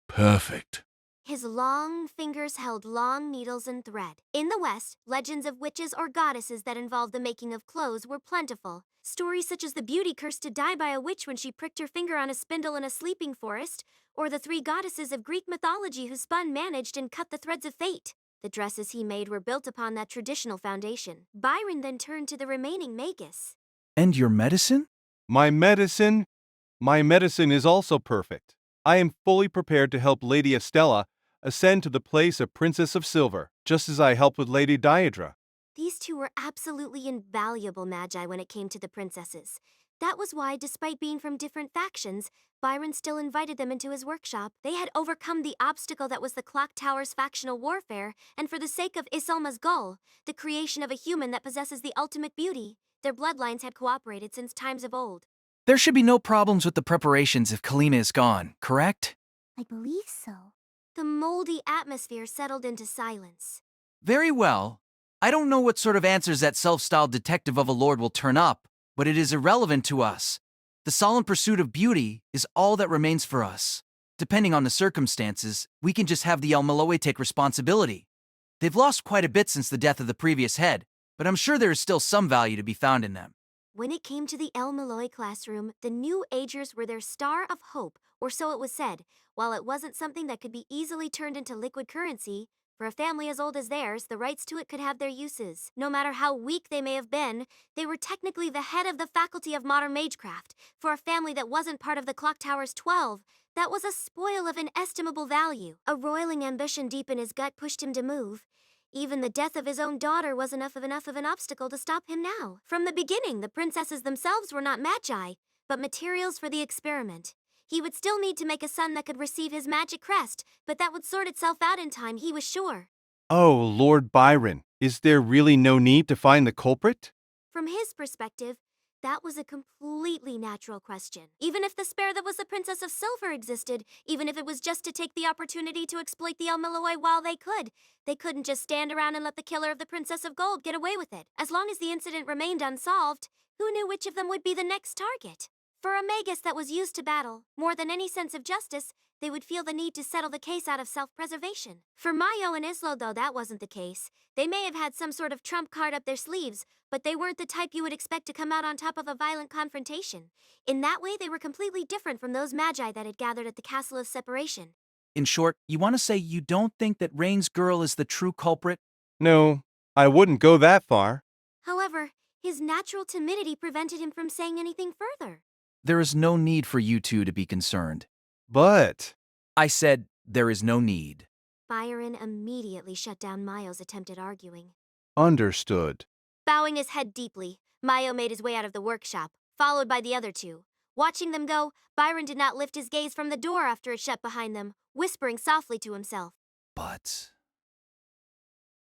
perfect. His long fingers held long needles and thread. In the West, legends of witches or goddesses that involved the making of clothes were plentiful. Stories such as the beauty cursed to die by a witch when she pricked her finger on a spindle in a sleeping forest, or the three goddesses of Greek mythology who spun, managed, and cut the threads of fate. The dresses he made were built upon that traditional foundation. Byron then turned to the remaining magus. And your medicine? My medicine is also perfect. I am fully prepared to help Lady Estella ascend to the place of Princess of Silver, just as I helped with Lady Deirdre. These two were absolutely invaluable magi when it came to the princesses. That was why, despite being from different factions, Byron still invited them into his workshop. They had overcome the obstacle that was the Clock Tower's factional warfare, and for the sake of Iselma's goal, the creation of a human that possesses the ultimate beauty, their bloodlines had cooperated since times of old. There should be no problems with the preparations if Kalima is gone, correct? I believe so. The moldy atmosphere settled into silence. Very well. I don't know what sort of answers that self-styled detective of a lord will turn up, but it is irrelevant to us. The solemn pursuit of beauty is all that remains for us. Depending on the circumstances, we can just have the El-Melloi take responsibility. They've lost quite a bit since the death of the previous head, but I'm sure there is still some value to be found in them. When it came to the El-Melloi classroom, the New Agers were their star of hope, or so it was said. While it wasn't something that could be easily turned into liquid currency, for a family as old as theirs, the rights to it could have their uses. No matter how weak they may have been, they were technically the head of the faculty of modern magecraft. For a family that wasn't part of the Clock Tower's 12, that was a spoil of inestimable value. A roiling ambition deep in his gut pushed him to move. Even the death of his own daughter was enough of an obstacle to stop him now. From the beginning, the princesses themselves were not magi, but materials for the experiment. He would still need to make a son that could receive his magic crest, but that would sort itself out in time, he was sure. Oh, Lord Byron, is there really no need to find the culprit? From his perspective, that was a completely natural question. Even if the spare that was the Princess of Silver existed, even if it was just to take the opportunity to exploit the El-Melloi while they couldn't just stand around and let the killer of the Princess of Gold get away with it. As long as the incident remained unsolved, who knew which of them would be the next target? For a magus that was used to battle, more than any sense of justice, they would feel the need to settle the case out of self-preservation. For Mayo and Islo, though, that wasn't the case. They may have had some sort of trump card up their sleeves, but they weren't the type you would expect to come out on top of a violent confrontation. In that way, they were completely different from those magi that had gathered at the Castle of Separation. In short, you want to say you don't think that Rain's girl is the true culprit? No, I wouldn't go that far. However, his natural timidity prevented him from saying anything further. There is no need for you two to be concerned. But... I said there is no need. Byron immediately shut down Mayo's attempt at arguing. Understood. Bowing his head deeply, Mayo made his way out of the workshop, followed by the other two. Watching them go, Byron did not lift his gaze from the door after it shut behind them, whispering softly to himself. But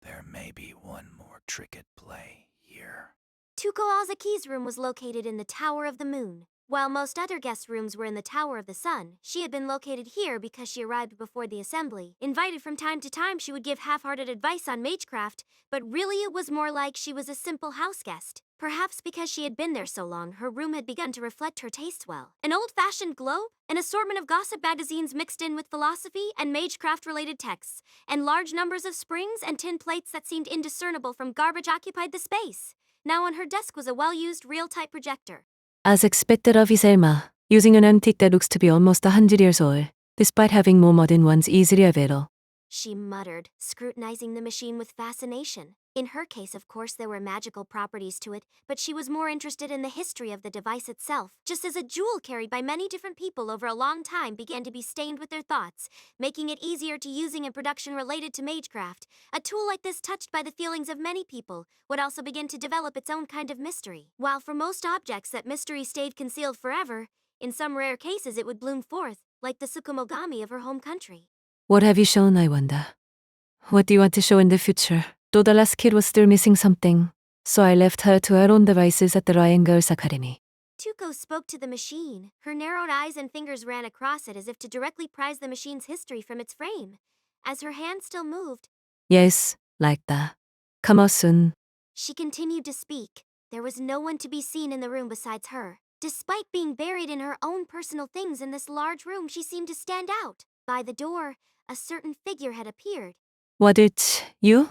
there may be one more trick at play here. Tuko Azaki's room was located in the Tower of the Moon. While most other guest rooms were in the Tower of the Sun, she had been located here because she arrived before the assembly. Invited from time to time, she would give half-hearted advice on magecraft, but really it was more like she was a simple house guest. Perhaps because she had been there so long, her room had begun to reflect her tastes well. An old-fashioned globe, an assortment of gossip magazines mixed in with philosophy and magecraft-related texts, and large numbers of springs and tin plates that seemed indiscernible from garbage occupied the space. Now on her desk was a well-used real-type projector. As expected of Iselma, using an antique that looks to be almost 100 years old, despite having more modern ones easily available. She muttered, scrutinizing the machine with fascination. In her case, of course, there were magical properties to it, but she was more interested in the history of the device itself, just as a jewel carried by many different people over a long time began to be stained with their thoughts, making it easier to using in production related to magecraft. A tool like this, touched by the feelings of many people, would also begin to develop its own kind of mystery. While for most objects that mystery stayed concealed forever, in some rare cases it would bloom forth, like the Tsukumogami of her home country. What have you shown, I wonder? What do you want to show in the future? Though the last kid was still missing something, so I left her to her own devices at the Ryan Girls Academy. Tuko spoke to the machine. Her narrowed eyes and fingers ran across it as if to directly prise the machine's history from its frame. As her hand still moved, Yes, like that. Come on soon. she continued to speak. There was no one to be seen in the room besides her. Despite being buried in her own personal things in this large room, she seemed to stand out. By the door, a certain figure had appeared. Was it you?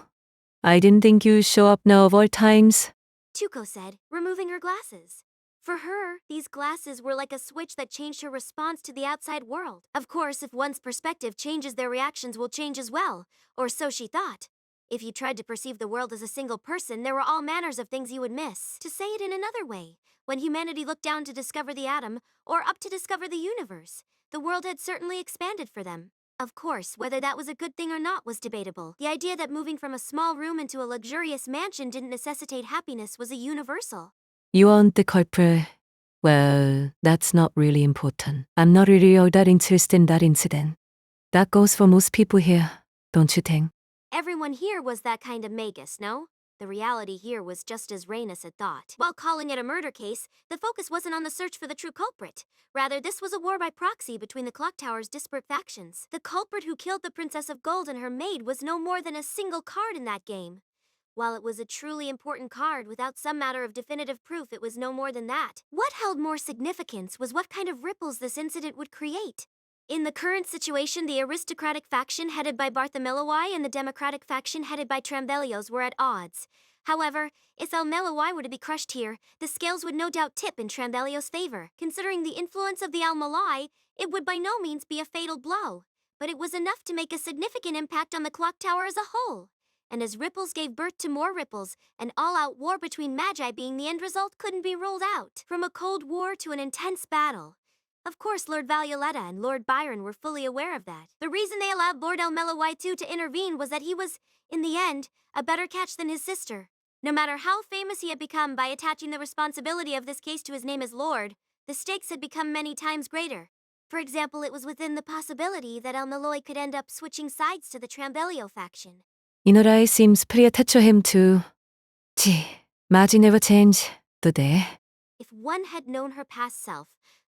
I didn't think you'd show up now of all times. Tuko said, removing her glasses. For her, these glasses were like a switch that changed her response to the outside world. Of course, if one's perspective changes, their reactions will change as well, or so she thought. If you tried to perceive the world as a single person, there were all manners of things you would miss. To say it in another way, when humanity looked down to discover the atom, or up to discover the universe, the world had certainly expanded for them. Of course, whether that was a good thing or not was debatable. The idea that moving from a small room into a luxurious mansion didn't necessitate happiness was a universal. You aren't the culprit. Well, that's not really important. I'm not really all that interested in that incident. That goes for most people here, don't you think? Everyone here was that kind of magus, no? The reality here was just as Rhaenys had thought. While calling it a murder case, the focus wasn't on the search for the true culprit. Rather, this was a war by proxy between the clock tower's disparate factions. The culprit who killed the Princess of Gold and her maid was no more than a single card in that game. While it was a truly important card, without some matter of definitive proof, it was no more than that. What held more significance was what kind of ripples this incident would create. In the current situation, the aristocratic faction headed by Lord El-Melloi and the democratic faction headed by Trambelios were at odds. However, if El-Melloi were to be crushed here, the scales would no doubt tip in Trambelios' favor. Considering the influence of the El-Melloi, it would by no means be a fatal blow, but it was enough to make a significant impact on the clock tower as a whole. And as ripples gave birth to more ripples, an all-out war between Magi being the end result couldn't be ruled out. From a cold war to an intense battle. Of course, Lord Violetta and Lord Byron were fully aware of that. The reason they allowed Lord El-Melloi II to intervene was that he was, in the end, a better catch than his sister. No matter how famous he had become by attaching the responsibility of this case to his name as Lord, the stakes had become many times greater. For example, it was within the possibility that El-Melloi could end up switching sides to the Trambelio faction. Inorai seems pretty attached to him too. Gee, Mage never change, do they? If one had known her past self,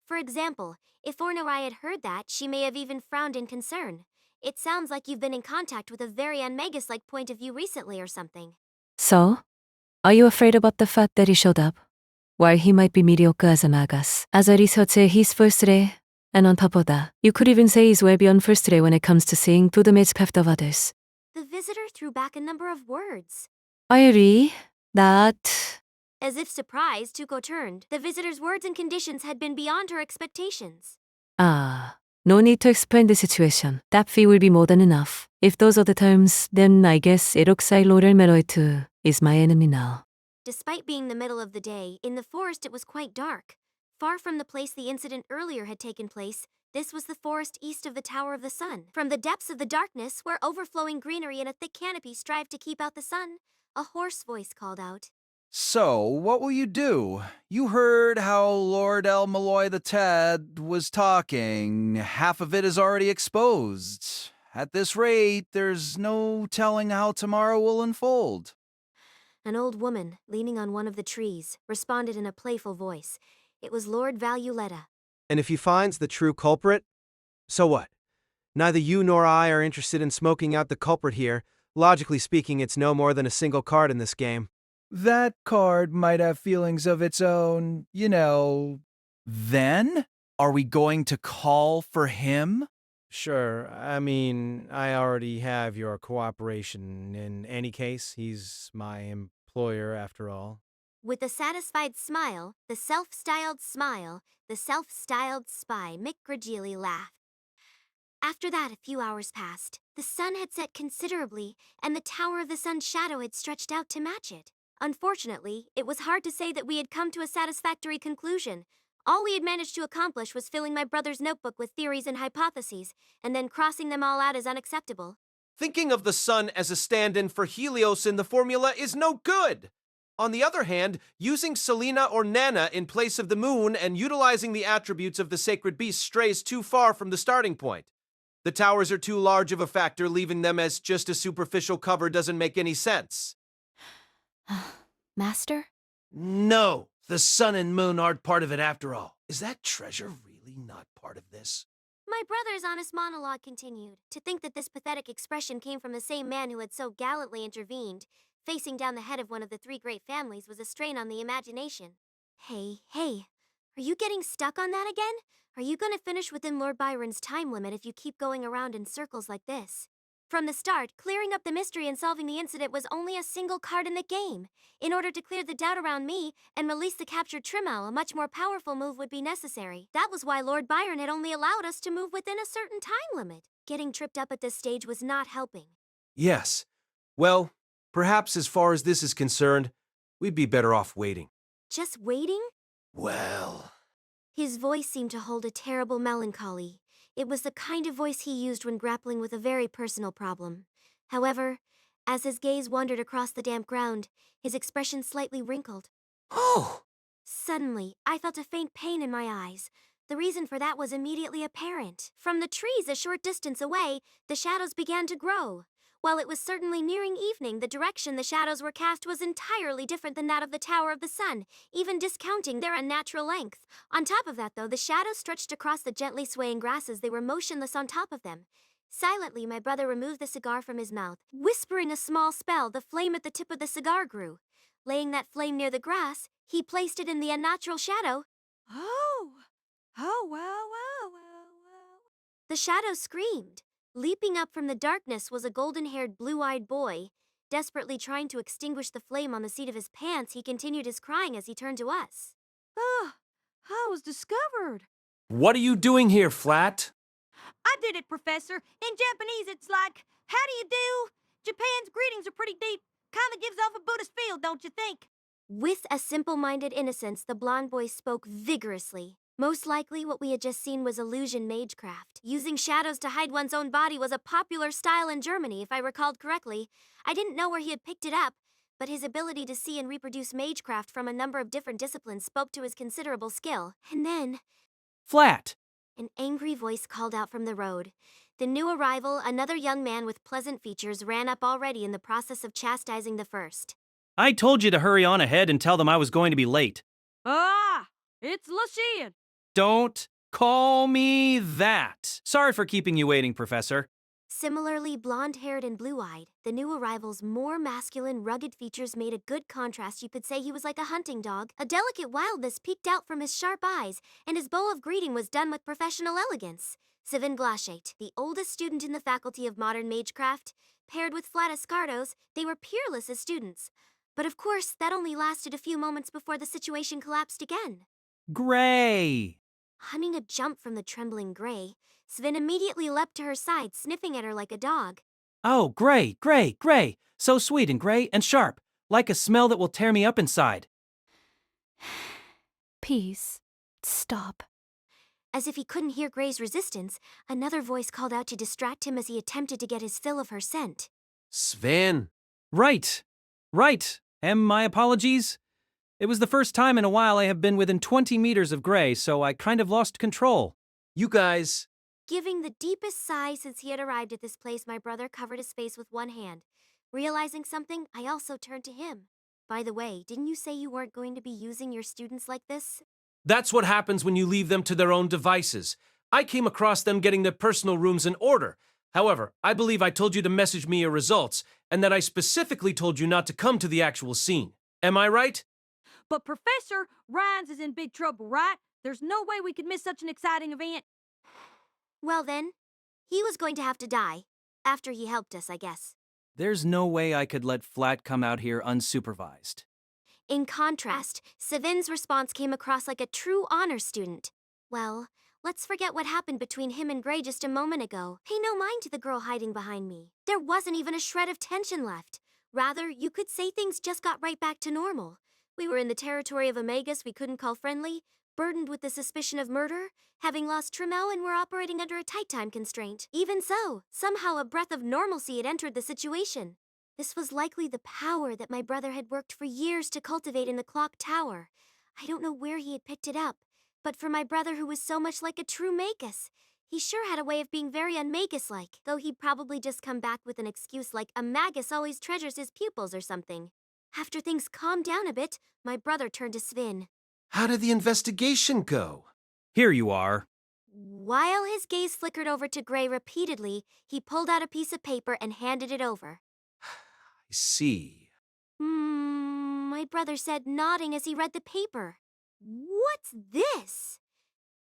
for example, if Ornarai had heard that, she may have even frowned in concern. It sounds like you've been in contact with a very unmagus-like point of view recently or something. So? Are you afraid about the fact that he showed up? While he might be mediocre as a magus, as a researcher he's first rate, and on top of that, you could even say he's well beyond first rate when it comes to seeing through the magecraft of others. The visitor threw back a number of words. I agree that... As if surprised, Tuko turned. The visitor's words and conditions had been beyond her expectations. Ah, no need to explain the situation. That fee will be more than enough. If those are the terms, then I guess it looks like Lord El-Melloi II is my enemy now. Despite being the middle of the day, in the forest it was quite dark. Far from the place the incident earlier had taken place, this was the forest east of the Tower of the Sun. From the depths of the darkness, where overflowing greenery and a thick canopy strive to keep out the sun, a hoarse voice called out. So, what will you do? You heard how Lord El-Melloi II was talking. Half of it is already exposed. At this rate, there's no telling how tomorrow will unfold. An old woman, leaning on one of the trees, responded in a playful voice. It was Lord Valuletta. And if he finds the true culprit, so what? Neither you nor I are interested in smoking out the culprit here. Logically speaking, it's no more than a single card in this game. That card might have feelings of its own, you know. Then? Are we going to call for him? Sure, I mean, I already have your cooperation. In any case, he's my employer after all. With a satisfied smile, the self-styled spy, Mick Grigili laughed. After that, a few hours passed. The sun had set considerably, and the Tower of the Sun's shadow had stretched out to match it. Unfortunately, it was hard to say that we had come to a satisfactory conclusion. All we had managed to accomplish was filling my brother's notebook with theories and hypotheses, and then crossing them all out as unacceptable. Thinking of the sun as a stand-in for Helios in the formula is no good! On the other hand, using Selena or Nana in place of the moon and utilizing the attributes of the sacred beast strays too far from the starting point. The towers are too large of a factor, leaving them as just a superficial cover doesn't make any sense. Master? No, the sun and moon aren't part of it after all. Is that treasure really not part of this? My brother's honest monologue continued. To think that this pathetic expression came from the same man who had so gallantly intervened, facing down the head of one of the three great families, was a strain on the imagination. Hey, are you getting stuck on that again? Are you gonna finish within Lord Byron's time limit if you keep going around in circles like this? From the start, clearing up the mystery and solving the incident was only a single card in the game. In order to clear the doubt around me and release the captured Trimmal, a much more powerful move would be necessary. That was why Lord Byron had only allowed us to move within a certain time limit. Getting tripped up at this stage was not helping. Yes. Well, perhaps as far as this is concerned, we'd be better off waiting. Just waiting? Well... His voice seemed to hold a terrible melancholy. It was the kind of voice he used when grappling with a very personal problem. However, as his gaze wandered across the damp ground, his expression slightly wrinkled. Oh! Suddenly, I felt a faint pain in my eyes. The reason for that was immediately apparent. From the trees a short distance away, the shadows began to grow. While it was certainly nearing evening, the direction the shadows were cast was entirely different than that of the Tower of the Sun, even discounting their unnatural length. On top of that, though, the shadows stretched across the gently swaying grasses. They were motionless on top of them. Silently, my brother removed the cigar from his mouth. Whispering a small spell, the flame at the tip of the cigar grew. Laying that flame near the grass, he placed it in the unnatural shadow. Oh, wow. The shadow screamed. Leaping up from the darkness was a golden-haired, blue-eyed boy. Desperately trying to extinguish the flame on the seat of his pants, he continued his crying as he turned to us. I was discovered. What are you doing here, Flat? I did it, Professor. In Japanese, it's like, how do you do? Japan's greetings are pretty deep. Kinda gives off a Buddhist feel, don't you think? With a simple-minded innocence, the blonde boy spoke vigorously. Most likely, what we had just seen was illusion magecraft. Using shadows to hide one's own body was a popular style in Germany, if I recalled correctly. I didn't know where he had picked it up, but his ability to see and reproduce magecraft from a number of different disciplines spoke to his considerable skill. And then... Flat! An angry voice called out from the road. The new arrival, another young man with pleasant features, ran up already in the process of chastising the first. I told you to hurry on ahead and tell them I was going to be late. It's Lucian. Don't call me that. Sorry for keeping you waiting, Professor. Similarly blonde-haired and blue-eyed, the new arrival's more masculine, rugged features made a good contrast. You could say he was like a hunting dog. A delicate wildness peeked out from his sharp eyes, and his bow of greeting was done with professional elegance. Sivin Glashate, the oldest student in the Faculty of Modern Magecraft, paired with Flat Escardos, they were peerless as students. But of course, that only lasted a few moments before the situation collapsed again. Gray! Hunting a jump from the trembling Gray, Svin immediately leapt to her side, sniffing at her like a dog. Oh, Gray! So sweet and gray and sharp, like a smell that will tear me up inside. Peace. Stop. As if he couldn't hear Gray's resistance, another voice called out to distract him as he attempted to get his fill of her scent. Sven. Right. And my apologies. It was the first time in a while I have been within 20 meters of Gray, so I kind of lost control. You guys... Giving the deepest sigh since he had arrived at this place, my brother covered his face with one hand. Realizing something, I also turned to him. By the way, didn't you say you weren't going to be using your students like this? That's what happens when you leave them to their own devices. I came across them getting their personal rooms in order. However, I believe I told you to message me your results, and that I specifically told you not to come to the actual scene. Am I right? But Professor Rhines is in big trouble, right? There's no way we could miss such an exciting event. Well then, he was going to have to die. After he helped us, I guess. There's no way I could let Flat come out here unsupervised. In contrast, Savin's response came across like a true honor student. Well, let's forget what happened between him and Gray just a moment ago. Pay no mind to the girl hiding behind me. There wasn't even a shred of tension left. Rather, you could say things just got right back to normal. We were in the territory of a magus we couldn't call friendly, burdened with the suspicion of murder, having lost Trammell, and were operating under a tight time constraint. Even so, somehow a breath of normalcy had entered the situation. This was likely the power that my brother had worked for years to cultivate in the clock tower. I don't know where he had picked it up, but for my brother who was so much like a true magus, he sure had a way of being very unmagus-like, though he'd probably just come back with an excuse like a magus always treasures his pupils or something. After things calmed down a bit, my brother turned to Svin. How did the investigation go? Here you are. While his gaze flickered over to Gray repeatedly, he pulled out a piece of paper and handed it over. I see. My brother said, nodding as he read the paper. What's this?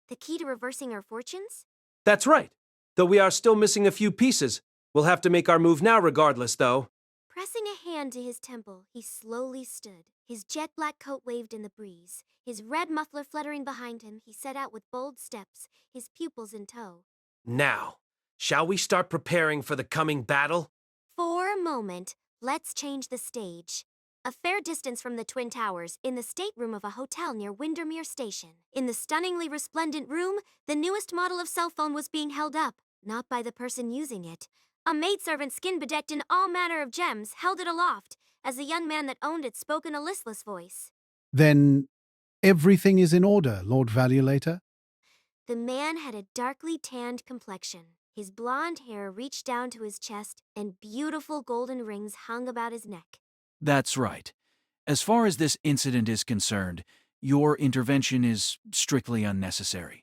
The key to reversing our fortunes? That's right. Though we are still missing a few pieces. We'll have to make our move now regardless, though. Pressing a hand to his temple, he slowly stood. His jet-black coat waved in the breeze. His red muffler fluttering behind him, he set out with bold steps, his pupils in tow. Now, shall we start preparing for the coming battle? For a moment, let's change the stage. A fair distance from the Twin Towers, in the stateroom of a hotel near Windermere Station. In the stunningly resplendent room, the newest model of cell phone was being held up, not by the person using it. A maidservant, skin bedecked in all manner of gems, held it aloft, as the young man that owned it spoke in a listless voice. Then everything is in order, Lord Valuelator? The man had a darkly tanned complexion. His blonde hair reached down to his chest, and beautiful golden rings hung about his neck. That's right. As far as this incident is concerned, your intervention is strictly unnecessary.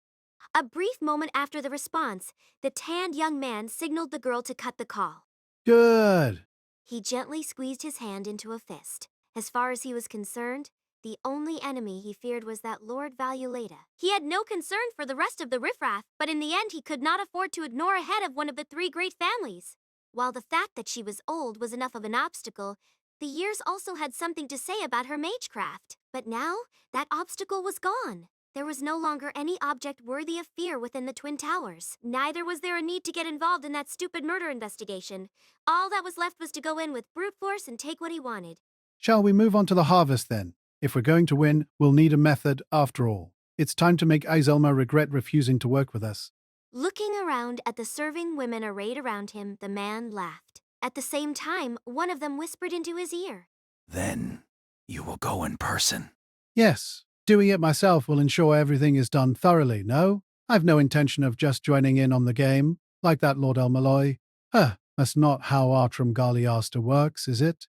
A brief moment after the response, the tanned young man signaled the girl to cut the call. Good. He gently squeezed his hand into a fist. As far as he was concerned, the only enemy he feared was that Lord Valuelator. He had no concern for the rest of the riffraff, but in the end he could not afford to ignore a head of one of the three great families. While the fact that she was old was enough of an obstacle, the years also had something to say about her magecraft. But now, that obstacle was gone. There was no longer any object worthy of fear within the Twin Towers. Neither was there a need to get involved in that stupid murder investigation. All that was left was to go in with brute force and take what he wanted. Shall we move on to the harvest then? If we're going to win, we'll need a method after all. It's time to make Iselma regret refusing to work with us. Looking around at the serving women arrayed around him, the man laughed. At the same time, one of them whispered into his ear. Then you will go in person. Yes. Doing it myself will ensure everything is done thoroughly, no? I've no intention of just joining in on the game, like that Lord El-Melloi. That's not how Artram Galiasta works, is it?